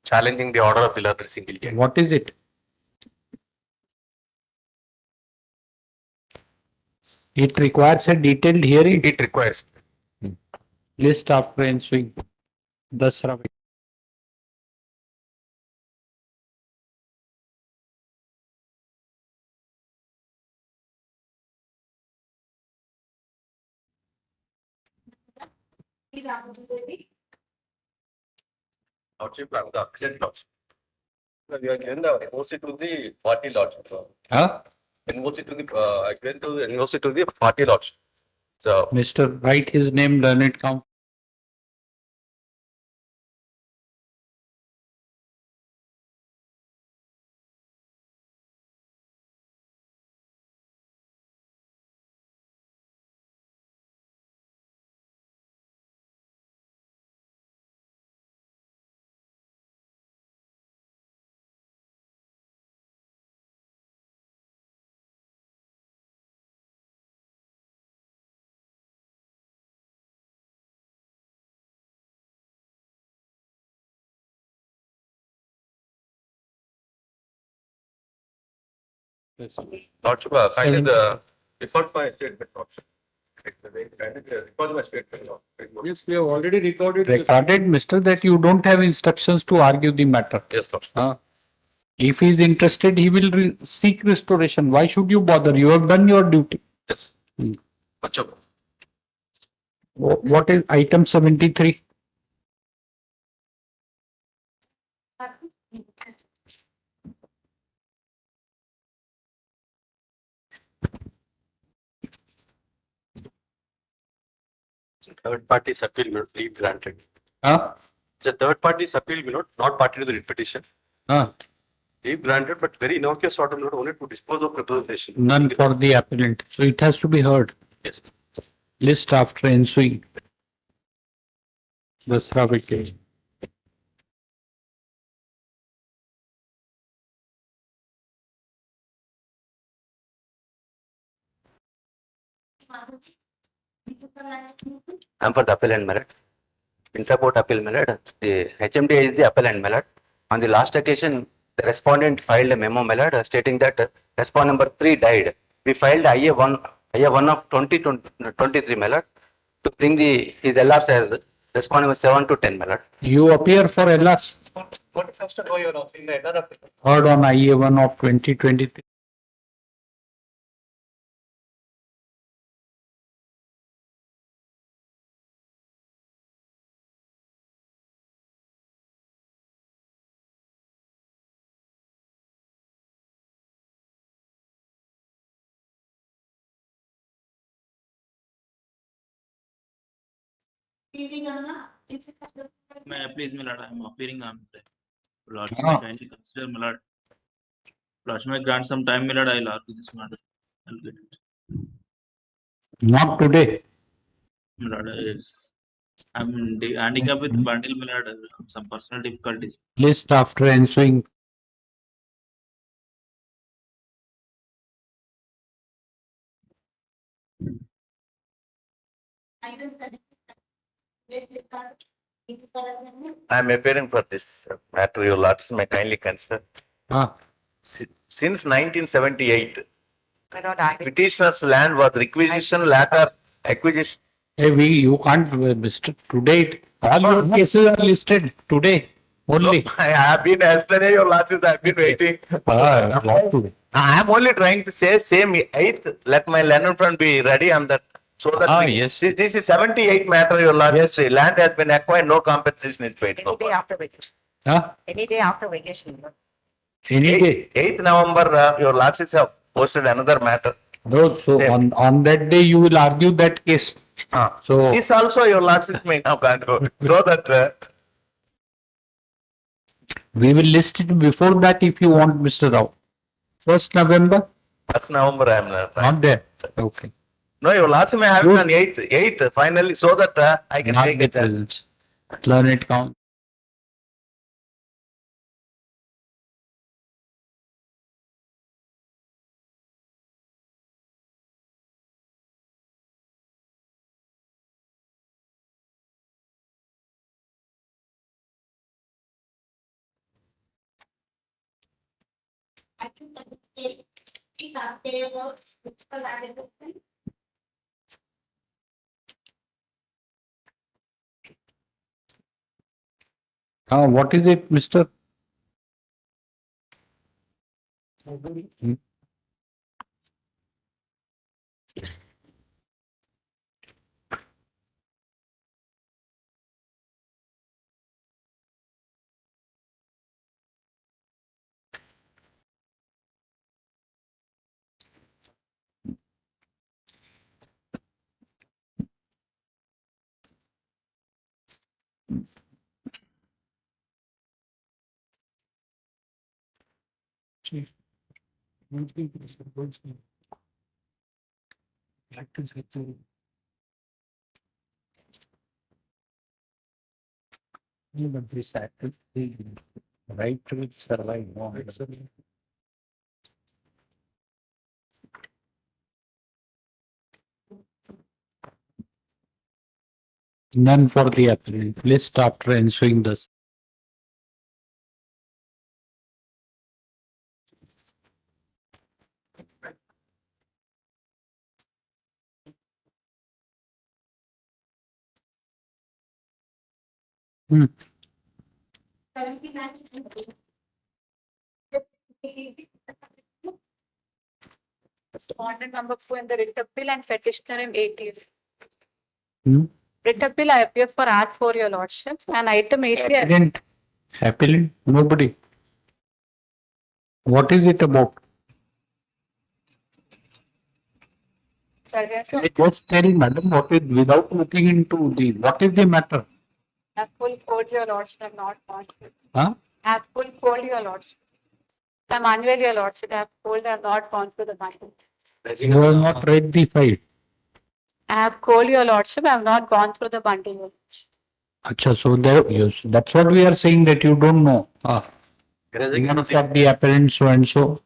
challenging the order of the learned single judge.
What is it? It requires a detailed hearing.
It requires.
List after ensuing. Dasra.
Lordship, I'm the appellate lordship. We are given the NOC to the party lordship.
Huh?
NOC to the, I given to the NOC to the party lordship. So,
Mr. Write his name, learned count.
lordship, kindly the report my statement lordship. Record my statement.
Yes, we have already recorded. Recorded, mister, that you don't have instructions to argue the matter.
Yes, lordship.
If he is interested, he will seek restoration. Why should you bother? You have done your duty.
Yes. Much of.
What is item 73?
Third party's appeal will be granted.
Huh?
It's a third party's appeal, not party to the writ petition. Leave granted, but very innocuous order, not only to dispose of representation.
None for the appellant. So it has to be heard.
Yes.
List after ensuing. Dasra Vike.
I'm for the appellant, my lord. Intra-court appeal, my lord. The HMD is the appellant, my lord. On the last occasion, the respondent filed a memo, my lord, stating that respondent number 3 died. We filed IA1 of 2023, my lord, to bring his LRs as respondent number 7 to 10, my lord.
You appear for LRs.
What is to know your in the other appeal?
Heard on IA1 of 2023.
May I please, my lord, I am appearing on the Lordship,
Ah.
may kindly consider, my lord. Lordship, may grant some time, my lord, I'll argue this matter. I'll get it.
Not today.
My lord, I'm handicapped with bundle, my lord, some personal difficulties.
List after ensuing.
I'm appearing for this matter, your lords may kindly consider.
Ah.
Since 1978,
My lord, I
petitioner's land was requisition, later acquisition.
Hey, you can't, Mr. Today, all your cases are listed today only.
I have been yesterday, your lords, I've been waiting. I am only trying to say same 8th, let my learned friend be ready on that. So that
Yes.
this is 78 matter, your lords, the land has been acquired, no compensation is paid.
Any day after vacation.
Huh?
Any day after vacation.
Any day.
8th November, your lordships have posted another matter.
No, so on that day you will argue that case. So
This also your lordships may now control, so that
we will list it before that if you want, Mr. Rao. 1st November?
1st November I am
Not there. Okay.
No, your lordship may have it on 8th finally, so that I can
Not
take
the
a chance.
presence. Learned count. What is it, Mr.? Hmm? Chief. But this act, the right to survive. No, none for the applicant. List after ensuing this. Hmm.
Respondent number 4 in the writ appeal and petitioner in 80th.
Hmm?
Writ appeal, I appear for Act 4, your lordship, and item 80.
Applicant. Applicant? Nobody. What is it about?
Sorry, so
Just tell madam what is without looking into the what is the matter?
I have full code, your lordship, I have not gone through.
Huh?
I have full code, your lordship. I'm unwell, your lordship, I have cold, I have not gone through the bundle.
You have not read the file.
I have cold, your lordship, I have not gone through the bundle, your lordship.
Acha, so there, yes, that's what we are saying that you don't know. Even for the apparent so and so.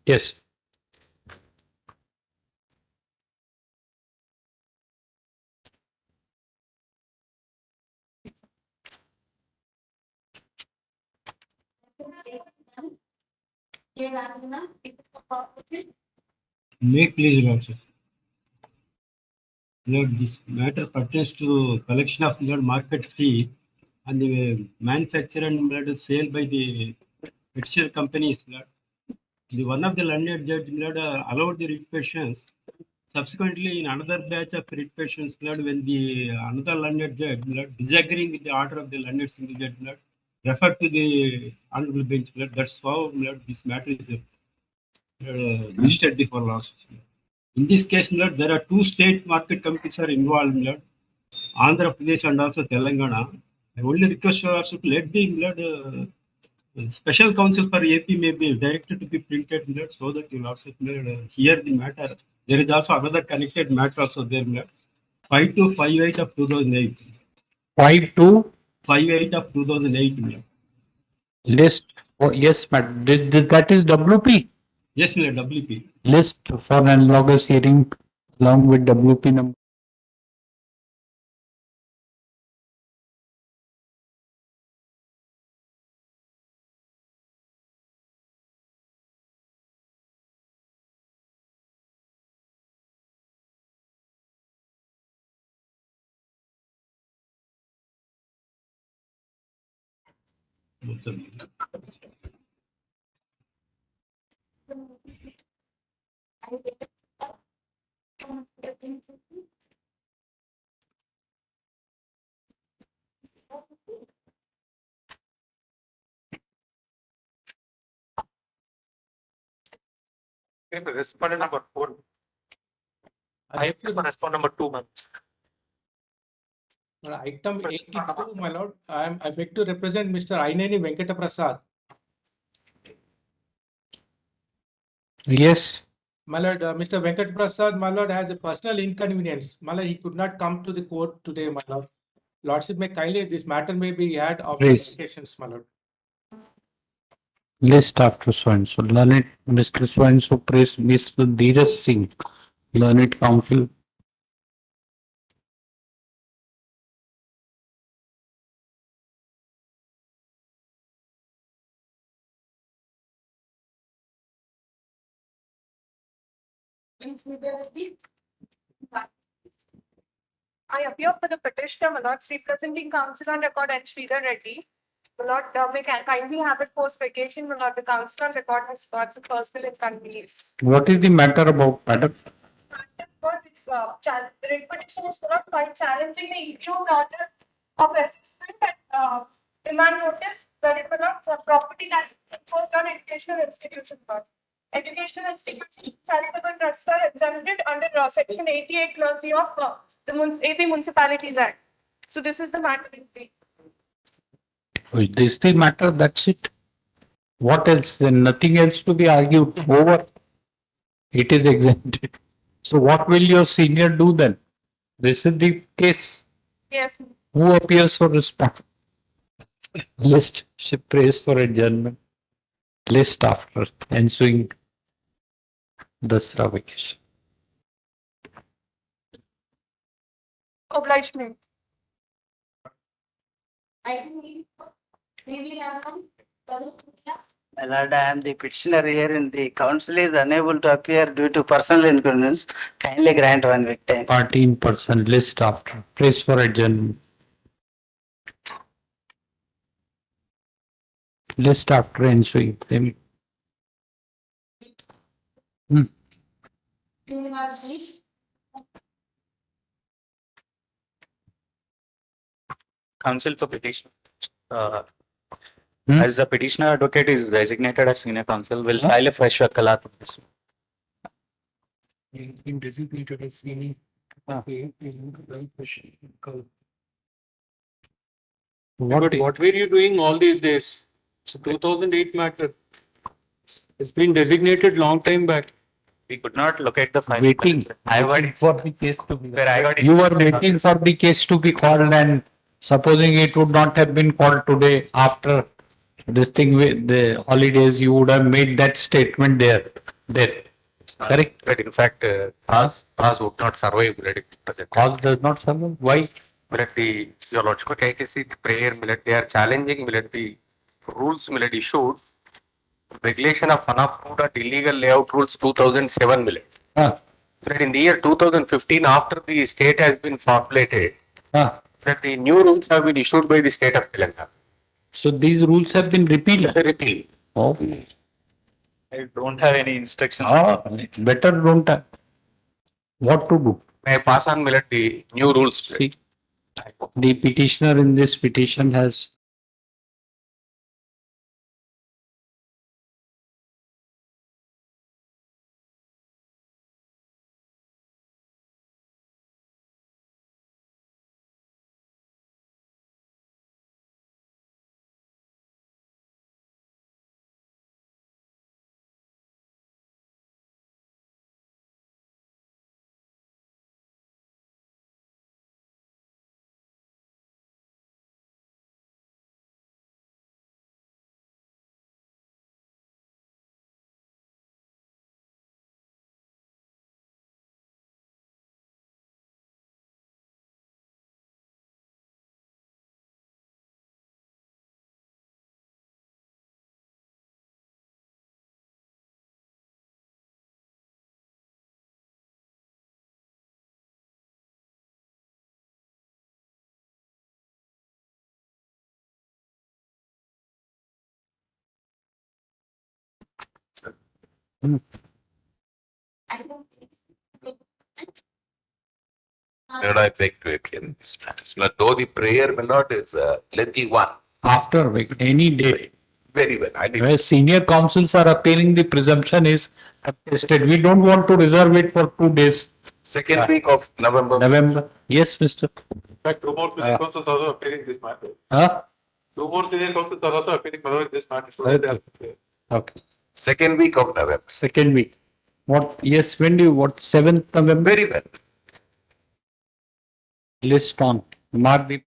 Yes.
Make please, Lordship. Lord, this matter pertains to collection of Lord market fee and the manufacture and Lord sale by the petitioner companies. Lord, the one of the learned judge Lord allowed the writ petitions. Subsequently, in another batch of writ petitions, Lord, when the another learned judge Lord disagreeing with the order of the learned single judge Lord, refer to the honorable bench. That's how this matter is listed before last. In this case, there are two state market committees are involved, Andhra Pradesh and also Telangana. I only request also to let the special counsel for AP may be directed to be printed so that you will also hear the matter. There is also another connected matter also there. 5258 of 2008.
5258
of 2008.
list. Oh, yes, madam. That is WP.
Yes, WP.
List for analogous hearing along with WP number.
Respondent number 4.
I appeal for respondent number 2, ma'am.
Item 82, my lord, I am affected to represent Mr. Aineni Venkata Prasad.
Yes.
My lord, Mr. Venkat Prasad, my lord, has a personal inconvenience. My lord, he could not come to the court today, my lord. Lordship may kindly, this matter may be had after
Please.
occasions, my lord.
List after so and so. Learned Mr. So and so praise Mr. Dheeraj Singh, Learned Counsel.
I appear for the petitioner, my lords, representing counsel on record and Sridhar Reddy. My lord, may kindly have it post vacation, my lord, the counsel on record has got some personal inconvenience.
What is the matter about, madam?
For this, the writ petition is not quite challenging the issue order of assessment and demand notice, where it will not for property that is imposed on educational institutions. Educational institutions, charitable trusts are exempted under section 88 clause C of the AP Municipalities Act. So this is the matter in brief.
This is the matter, that's it. What else? Then nothing else to be argued over. It is exempted. So what will your senior do then? This is the case.
Yes.
Who appears for response? List. She prays for adjournment. List after ensuing Dasra vacation.
Obliged me.
My lord, I am the petitioner here and the council is unable to appear due to personal inconvenience. Kindly grant 1 week time.
13% list after. Prays for adjournment. List after ensuing.
Counsel for petition. As the petitioner advocate is designated as senior counsel, will file a fresh wakalat on this.
He has been designated as senior.
What were you doing all these days? It's a 2008 matter. It's been designated long time back.
We could not locate the file.
Waiting.
Waiting
for the case to be.
Where I got it.
You were waiting for the case to be called, and supposing it would not have been called today after this thing with the holidays, you would have made that statement there. Correct?
But in fact, PAS would not survive present.
PAS does not survive. Why?
Millet the geological KKC prayer, millet they are challenging millet the rules millet issued. Regulation of unapproved or illegal layout rules 2007 millet. But in the year 2015, after the state has been formulated, that the new rules have been issued by the state of Telangana.
So these rules have been repealed.
Repealed.
Oh.
I don't have any instructions.
Better don't have. What to do?
May I pass on millet the new rules?
See, the petitioner in this petition has
Lord, I beg to appear in this matter. Lord, though the prayer, my Lord, is lengthy one.
After any day.
Very well. I need
Where senior counsels are appearing, the presumption is attested. We don't want to reserve it for 2 days.
second week of November.
November. Yes, Mr.
In fact, 2 more senior councils also appearing in this matter.
Huh?
2 more senior councils are also appearing in this matter. Today they are-
Okay.
Second week of November.
Second week. What? Yes. When do you? What? 7th November.
Very well.
List on. Mark the.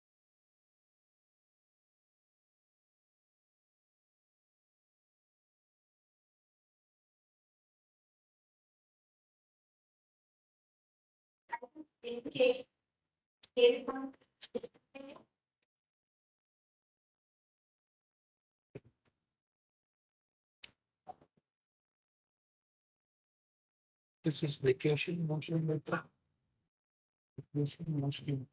This is vacation motion letter. Vacation motion.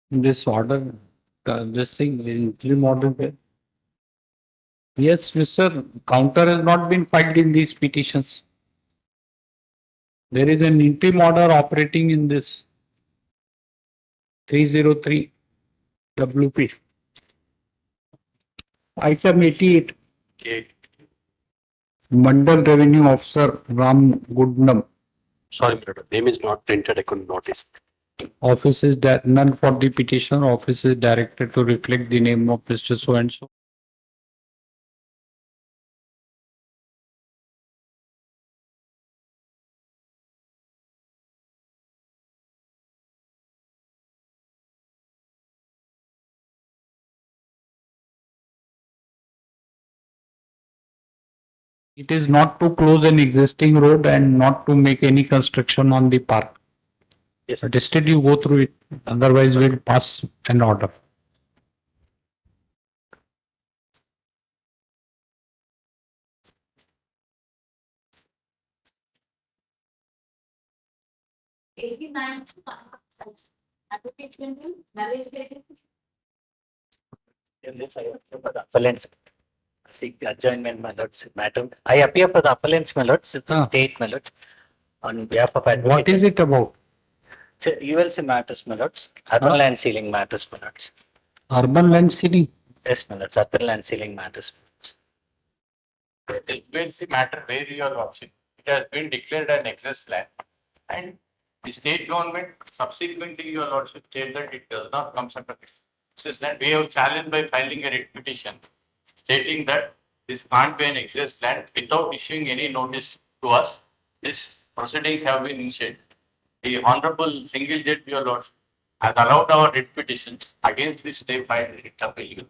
This order, this thing, interim order. Yes, Mr. Counter has not been filed in these petitions. There is an interim order operating in this 303 WP. Item 88. Mandal Revenue Officer Ram Goodnam.
Sorry, brother. Name is not printed. I couldn't notice.
Office is none for the petitioner. Office is directed to reflect the name of Mr. So and so. It is not to close an existing road and not to make any construction on the park.
Yes.
But instead you go through it, otherwise we'll pass an order.
In this, I appear for the appellants. Seek adjournment, my lords, madam. I appear for the appellants, my lords, it's a state, my lords, on behalf of advocate.
What is it about?
It's a ULC matters, my lords, urban land sealing matters, my lords.
Urban land sealing?
Yes, my lords, urban land sealing matters.
The ULC matter where your lordship, it has been declared an excess land, and the state government subsequently your lordship stated that it does not come under excess land. We have challenged by filing a writ petition stating that this can't be an excess land without issuing any notice to us. These proceedings have been initiated. The Honorable Single Judge, your lordship, has allowed our writ petitions against which they filed writ of illegal.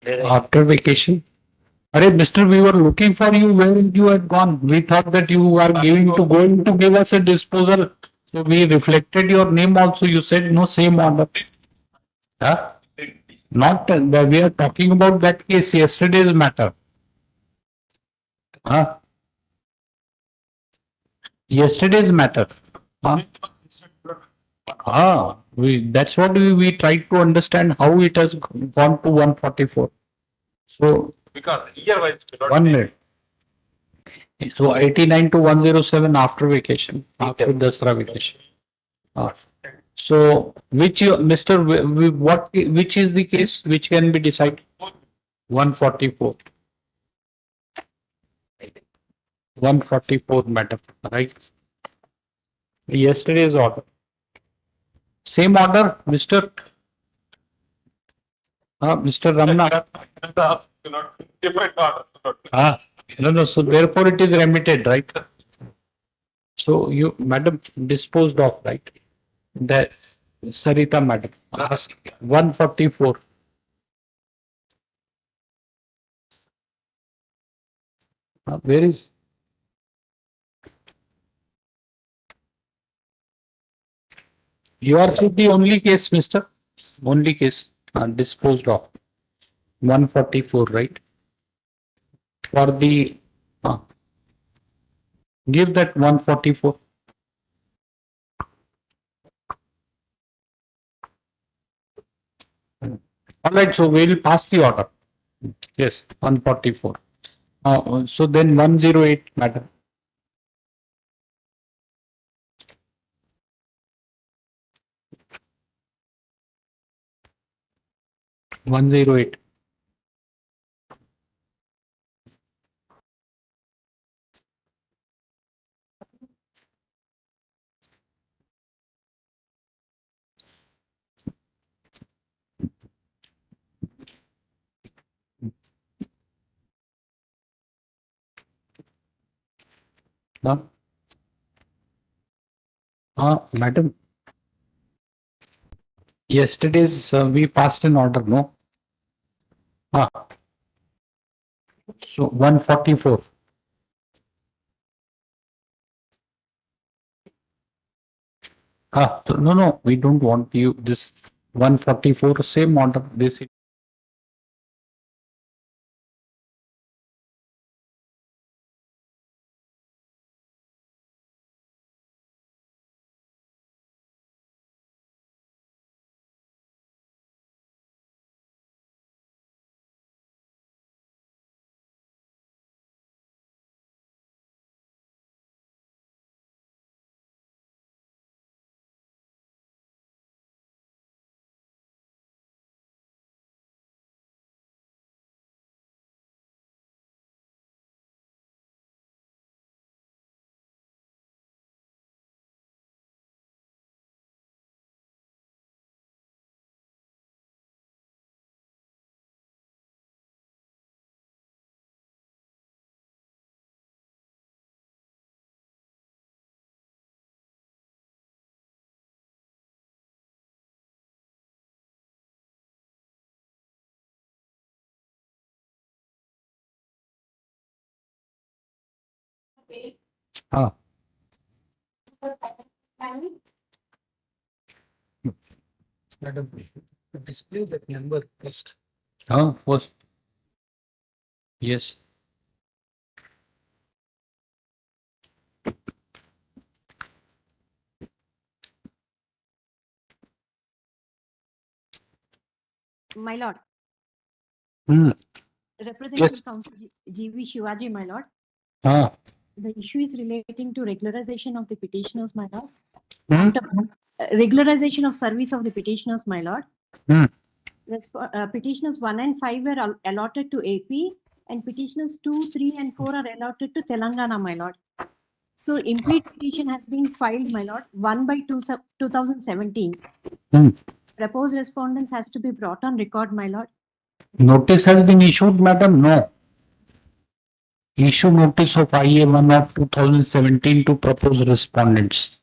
After vacation? Arey, Mr. We were looking for you where you had gone. We thought that you are going to give us a disposal. So we reflected your name also. You said no, same order. Huh? Not we are talking about that case, yesterday's matter. Huh? Yesterday's matter. Huh? That's what we tried to understand how it has gone to 144. So
Because year-wise.
1 minute. So 89 to 107 after vacation, after Dasra vacation. So which Mr. Which is the case which can be decided? 144. 144, madam, right? Yesterday's order. Same order, Mr. Mr. Ramna.
Different order.
No, so therefore it is remitted, right? So you, madam, disposed of, right? That Sarita, madam, ask 144. Where is? You are the only case, mister. Only case disposed of. 144, right? For the, give that 144. All right, so we will pass the order. Yes, 144. So then 108, madam. One 108. Madam, yesterday's we passed an order, no? So 144. So no, we don't want you this 144 same order. This Madam, display that number first. First. Yes.
My lord.
Hmm.
Representative Counsel G.V. Shivaji, my lord. The issue is relating to regularization of the petitioners, my lord. Regularization of service of the petitioners, my lord. Petitioners 1 and 5 were allotted to AP, and petitioners 2, 3, and 4 are allotted to Telangana, my lord. So incomplete petition has been filed, my lord, 1 by 2017. Proposed respondents has to be brought on record, my lord.
Notice has been issued, madam? No. Issue notice of IA1 of 2017 to propose respondents.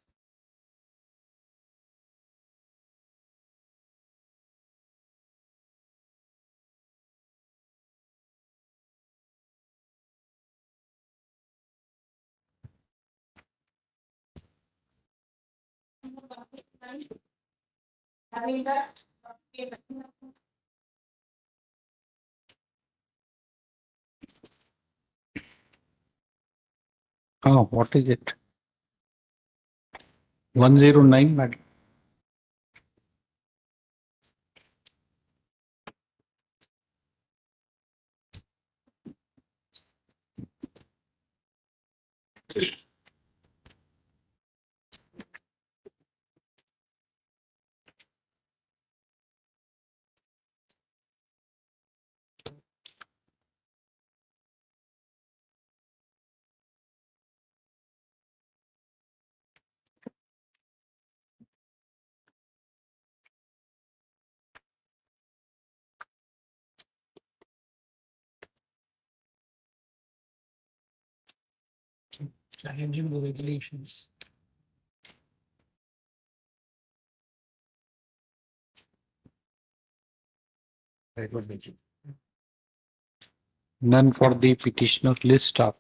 What is it? 109, madam. Challenging the regulations. None for the petitioner list of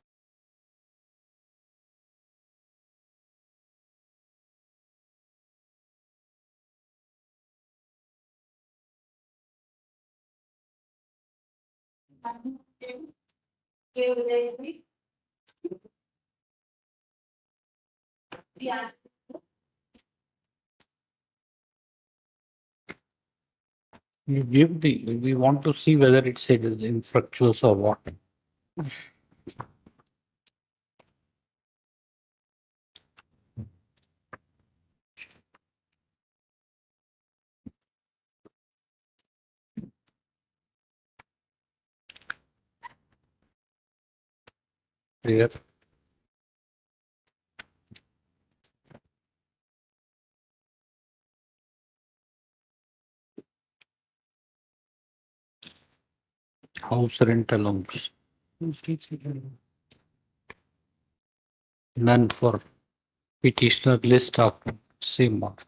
You give we want to see whether it's infructuous or what. Clear? House rent allowance. None for petitioner list of same mark.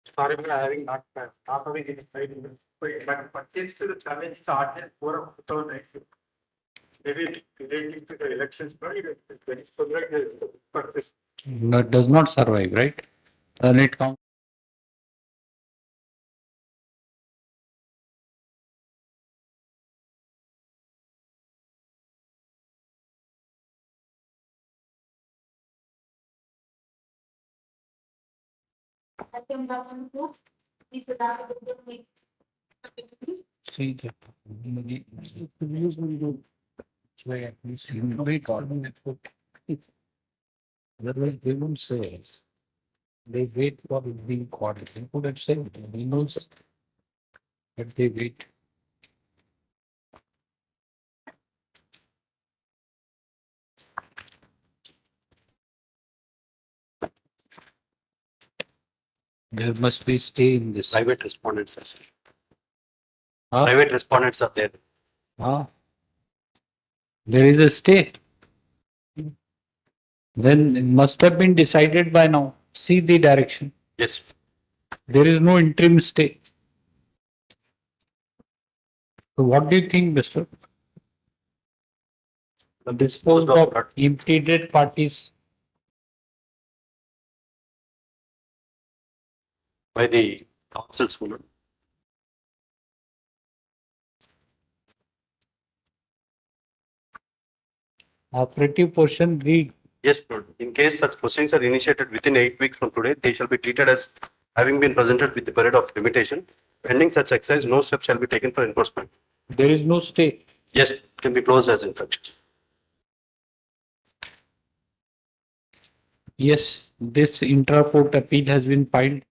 Sorry, but having not having any side, but pertains to the challenge started for 2019. Maybe relating to the elections, but it's very similar purpose.
No, does not survive, right? Then it counts. See that. Usually do. Why at least wait on it. Otherwise, they won't say it. They wait for it being caught. They could have said it. He knows that they wait. There must be stay in this.
Private respondents are there.
Huh?
Private respondents are there.
Huh? There is a stay. Then it must have been decided by now. See the direction.
Yes.
There is no interim stay. So what do you think, Mr.? Disposed of impeded parties
by the councils.
operative portion read.
Yes, Lord. In case such proceedings are initiated within 8 weeks from today, they shall be treated as having been presented with the period of limitation. Pending such exercise, no steps shall be taken for enforcement.
There is no stay.
Yes, it can be closed as infractions.
Yes, this intra-court appeal has been filed.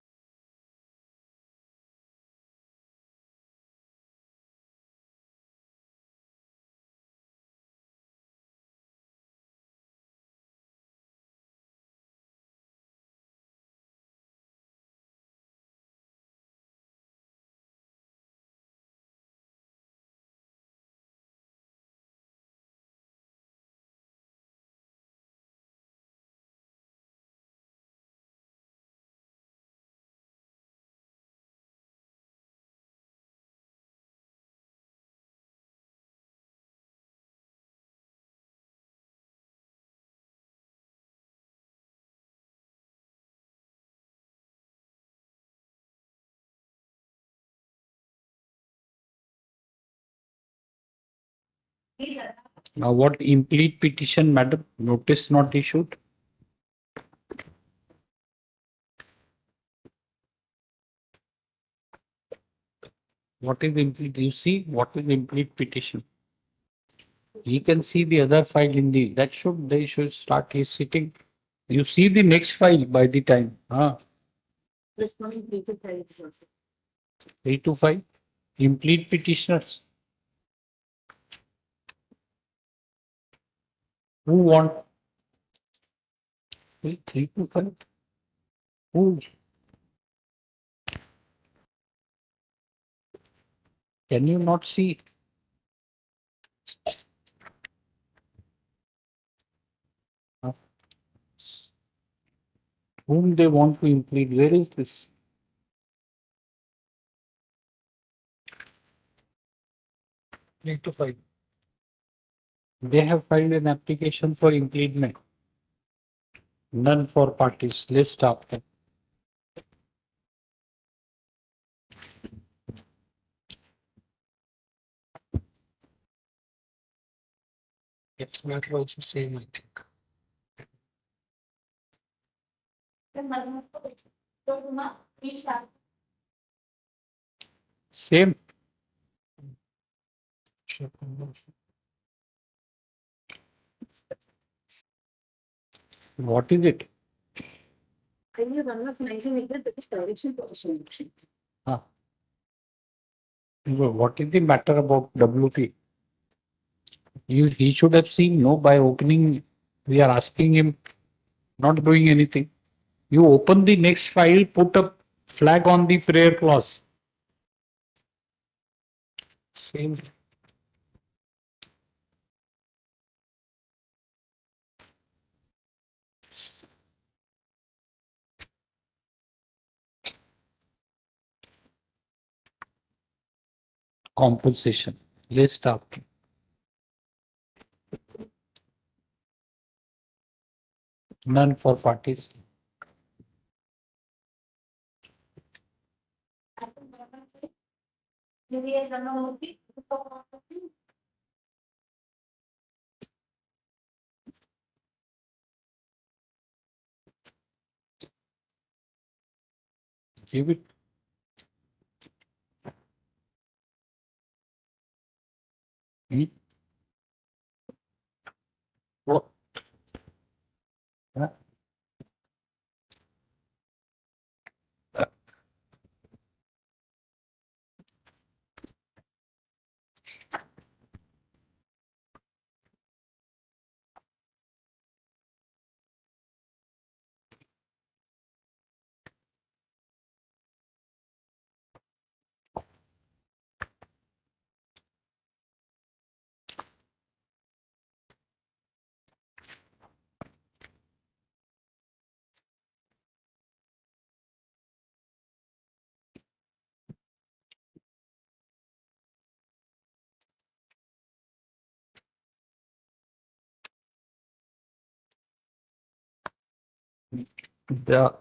Now what incomplete petition, madam? Notice not issued. What is incomplete? You see what is incomplete petition? You can see the other file in the they should start his sitting. You see the next file by the time.
This one, 3 to 5.
3 to 5. Complete petitioners. Who want? 3 to 5. Who? Can you not see? Whom they want to implead? Where is this? Three to 5. They have filed an application for impediment. None for parties. List after. It's matter also same, I think. Same. What is it? Ah. What is the matter about WP? He should have seen, no, by opening, we are asking him, not doing anything. You open the next file, put a flag on the prayer clause. Same. Compensation. List after. None for parties. Give it. Hmm? What? Huh?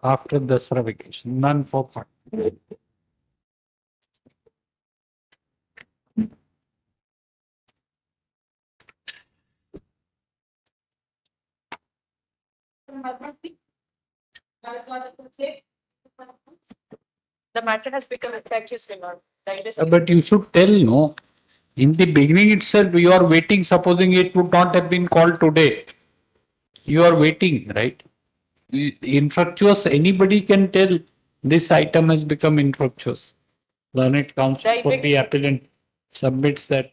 After Dasara vacation. None for parties.
The matter has become infectious, Lord.
But you should tell, no. In the beginning itself, you are waiting, supposing it would not have been called today. You are waiting, right? Infructuous, anybody can tell this item has become infructuous. Learned counsel for the appellant submits that.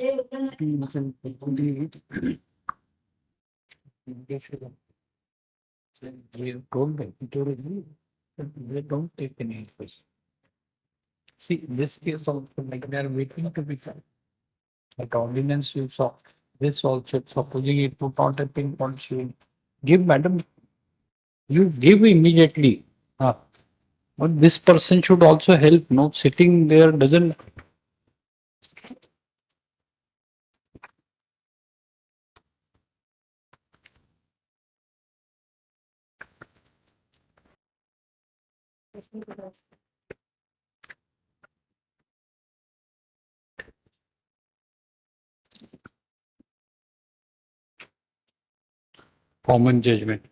We told them, they don't take any interest. See, this case also, like they are waiting to be done. Like ordinance you saw, this also, supposing it would not have been consumed. Give, madam, you give immediately. But this person should also help, no? Sitting there doesn't. Common judgment.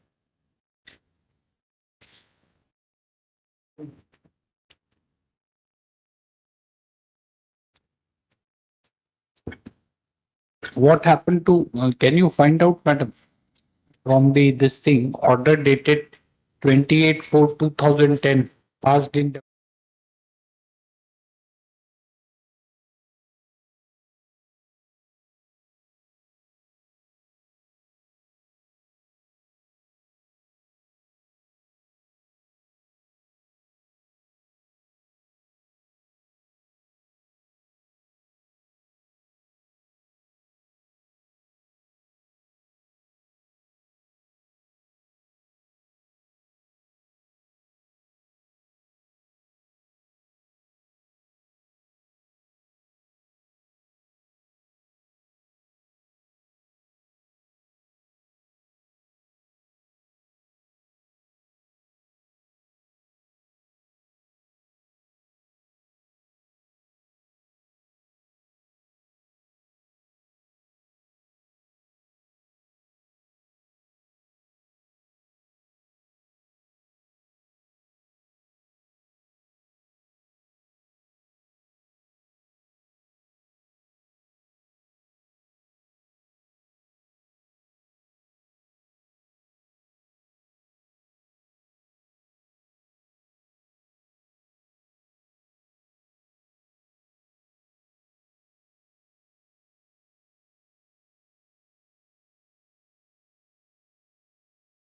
What happened to, can you find out, madam, from this thing, order dated 28/4/2010, passed in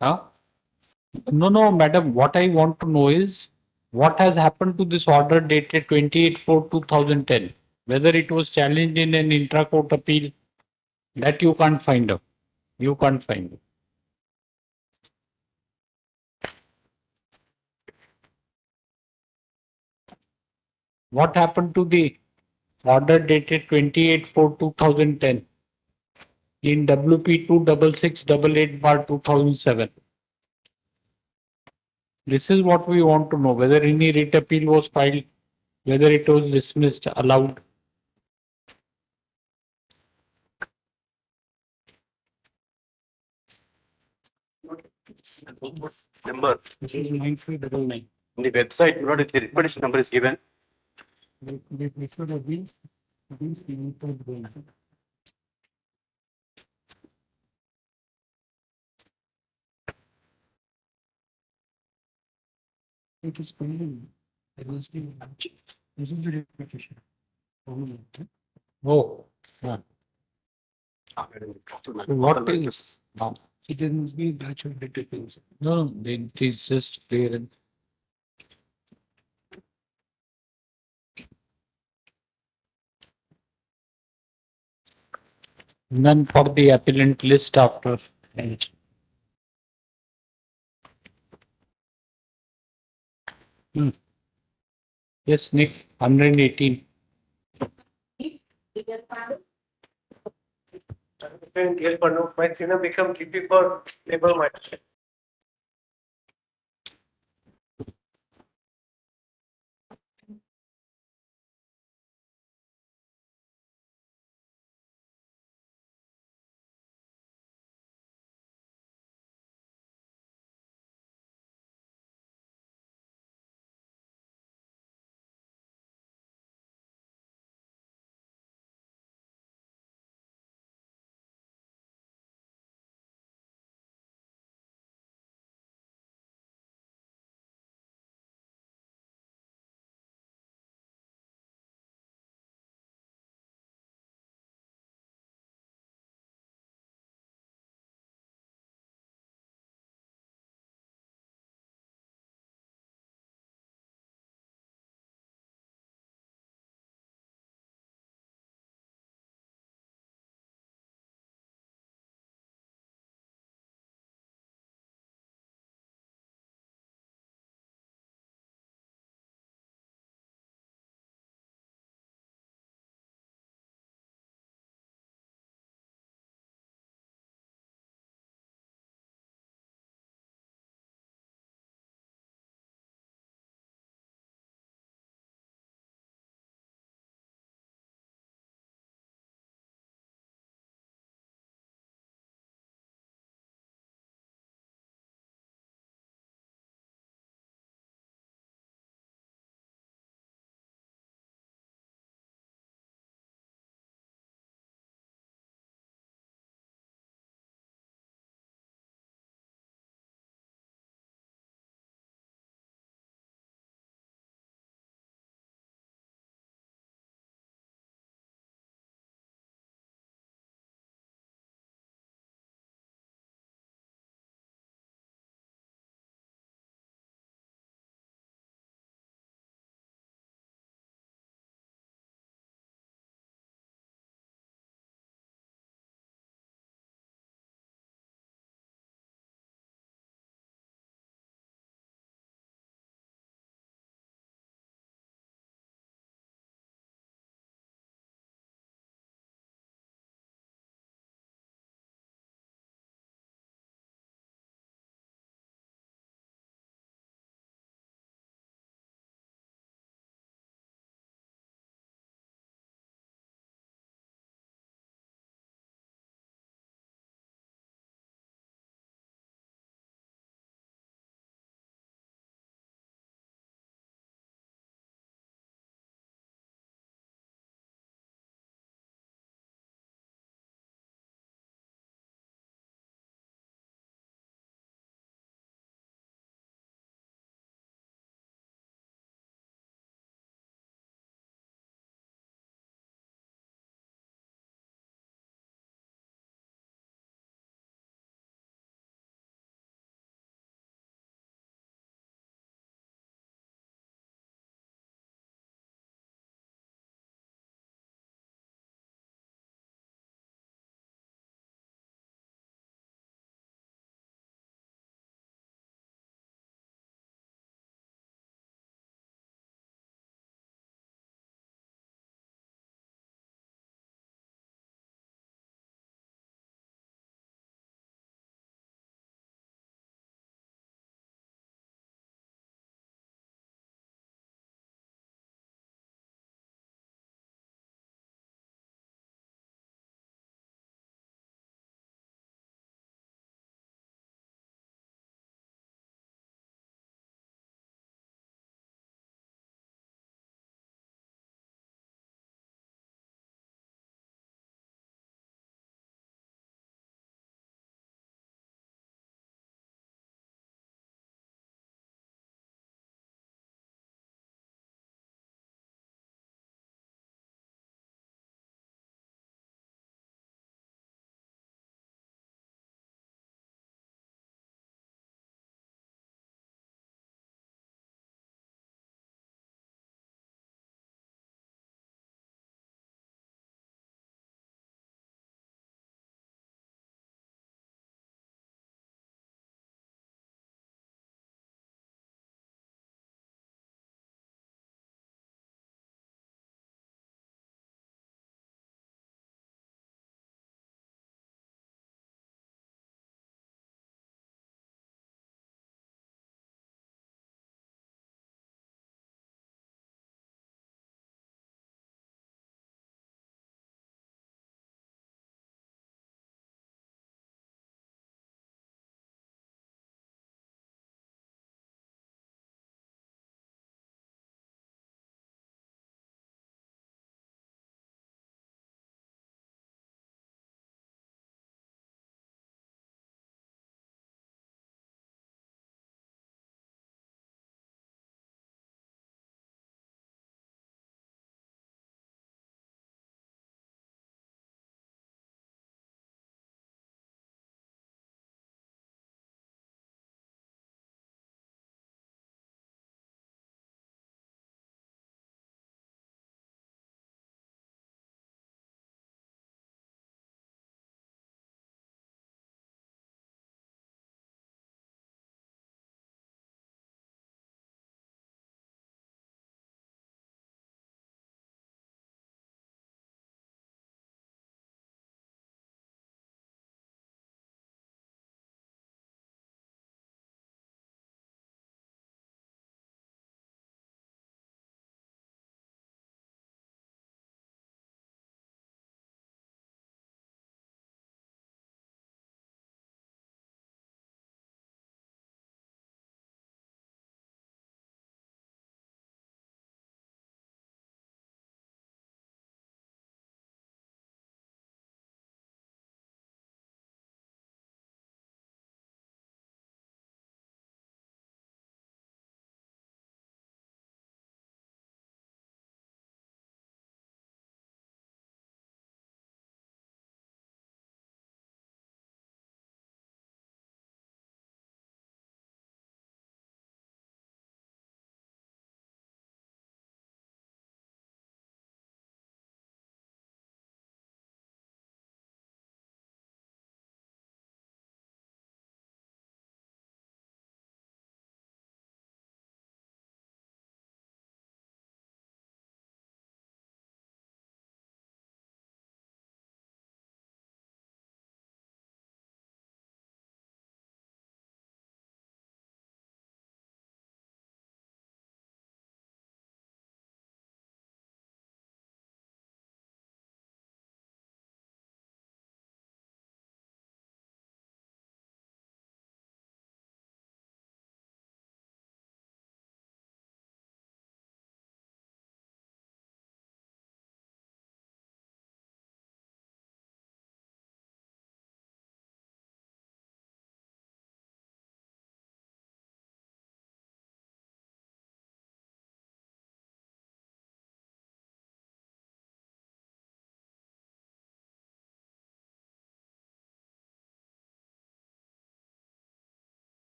Huh? No, madam, what I want to know is what has happened to this order dated 28/4/2010? Whether it was challenged in an intra-court appeal, that you can't find out. You can't find it. What happened to the order dated 28/4/2010 in WP 26688/2007? This is what we want to know, whether any writ appeal was filed, whether it was dismissed, allowed.
Number.
This is 9399.
On the website, you know, the requisition number is given.
They should have been. It is pending. It must be. This is the replication. Oh, yeah. So what is? It must be batch of details. No, it is just clear. None for the appellant list after. Yes, Nick, 118.
Become KP for labor match.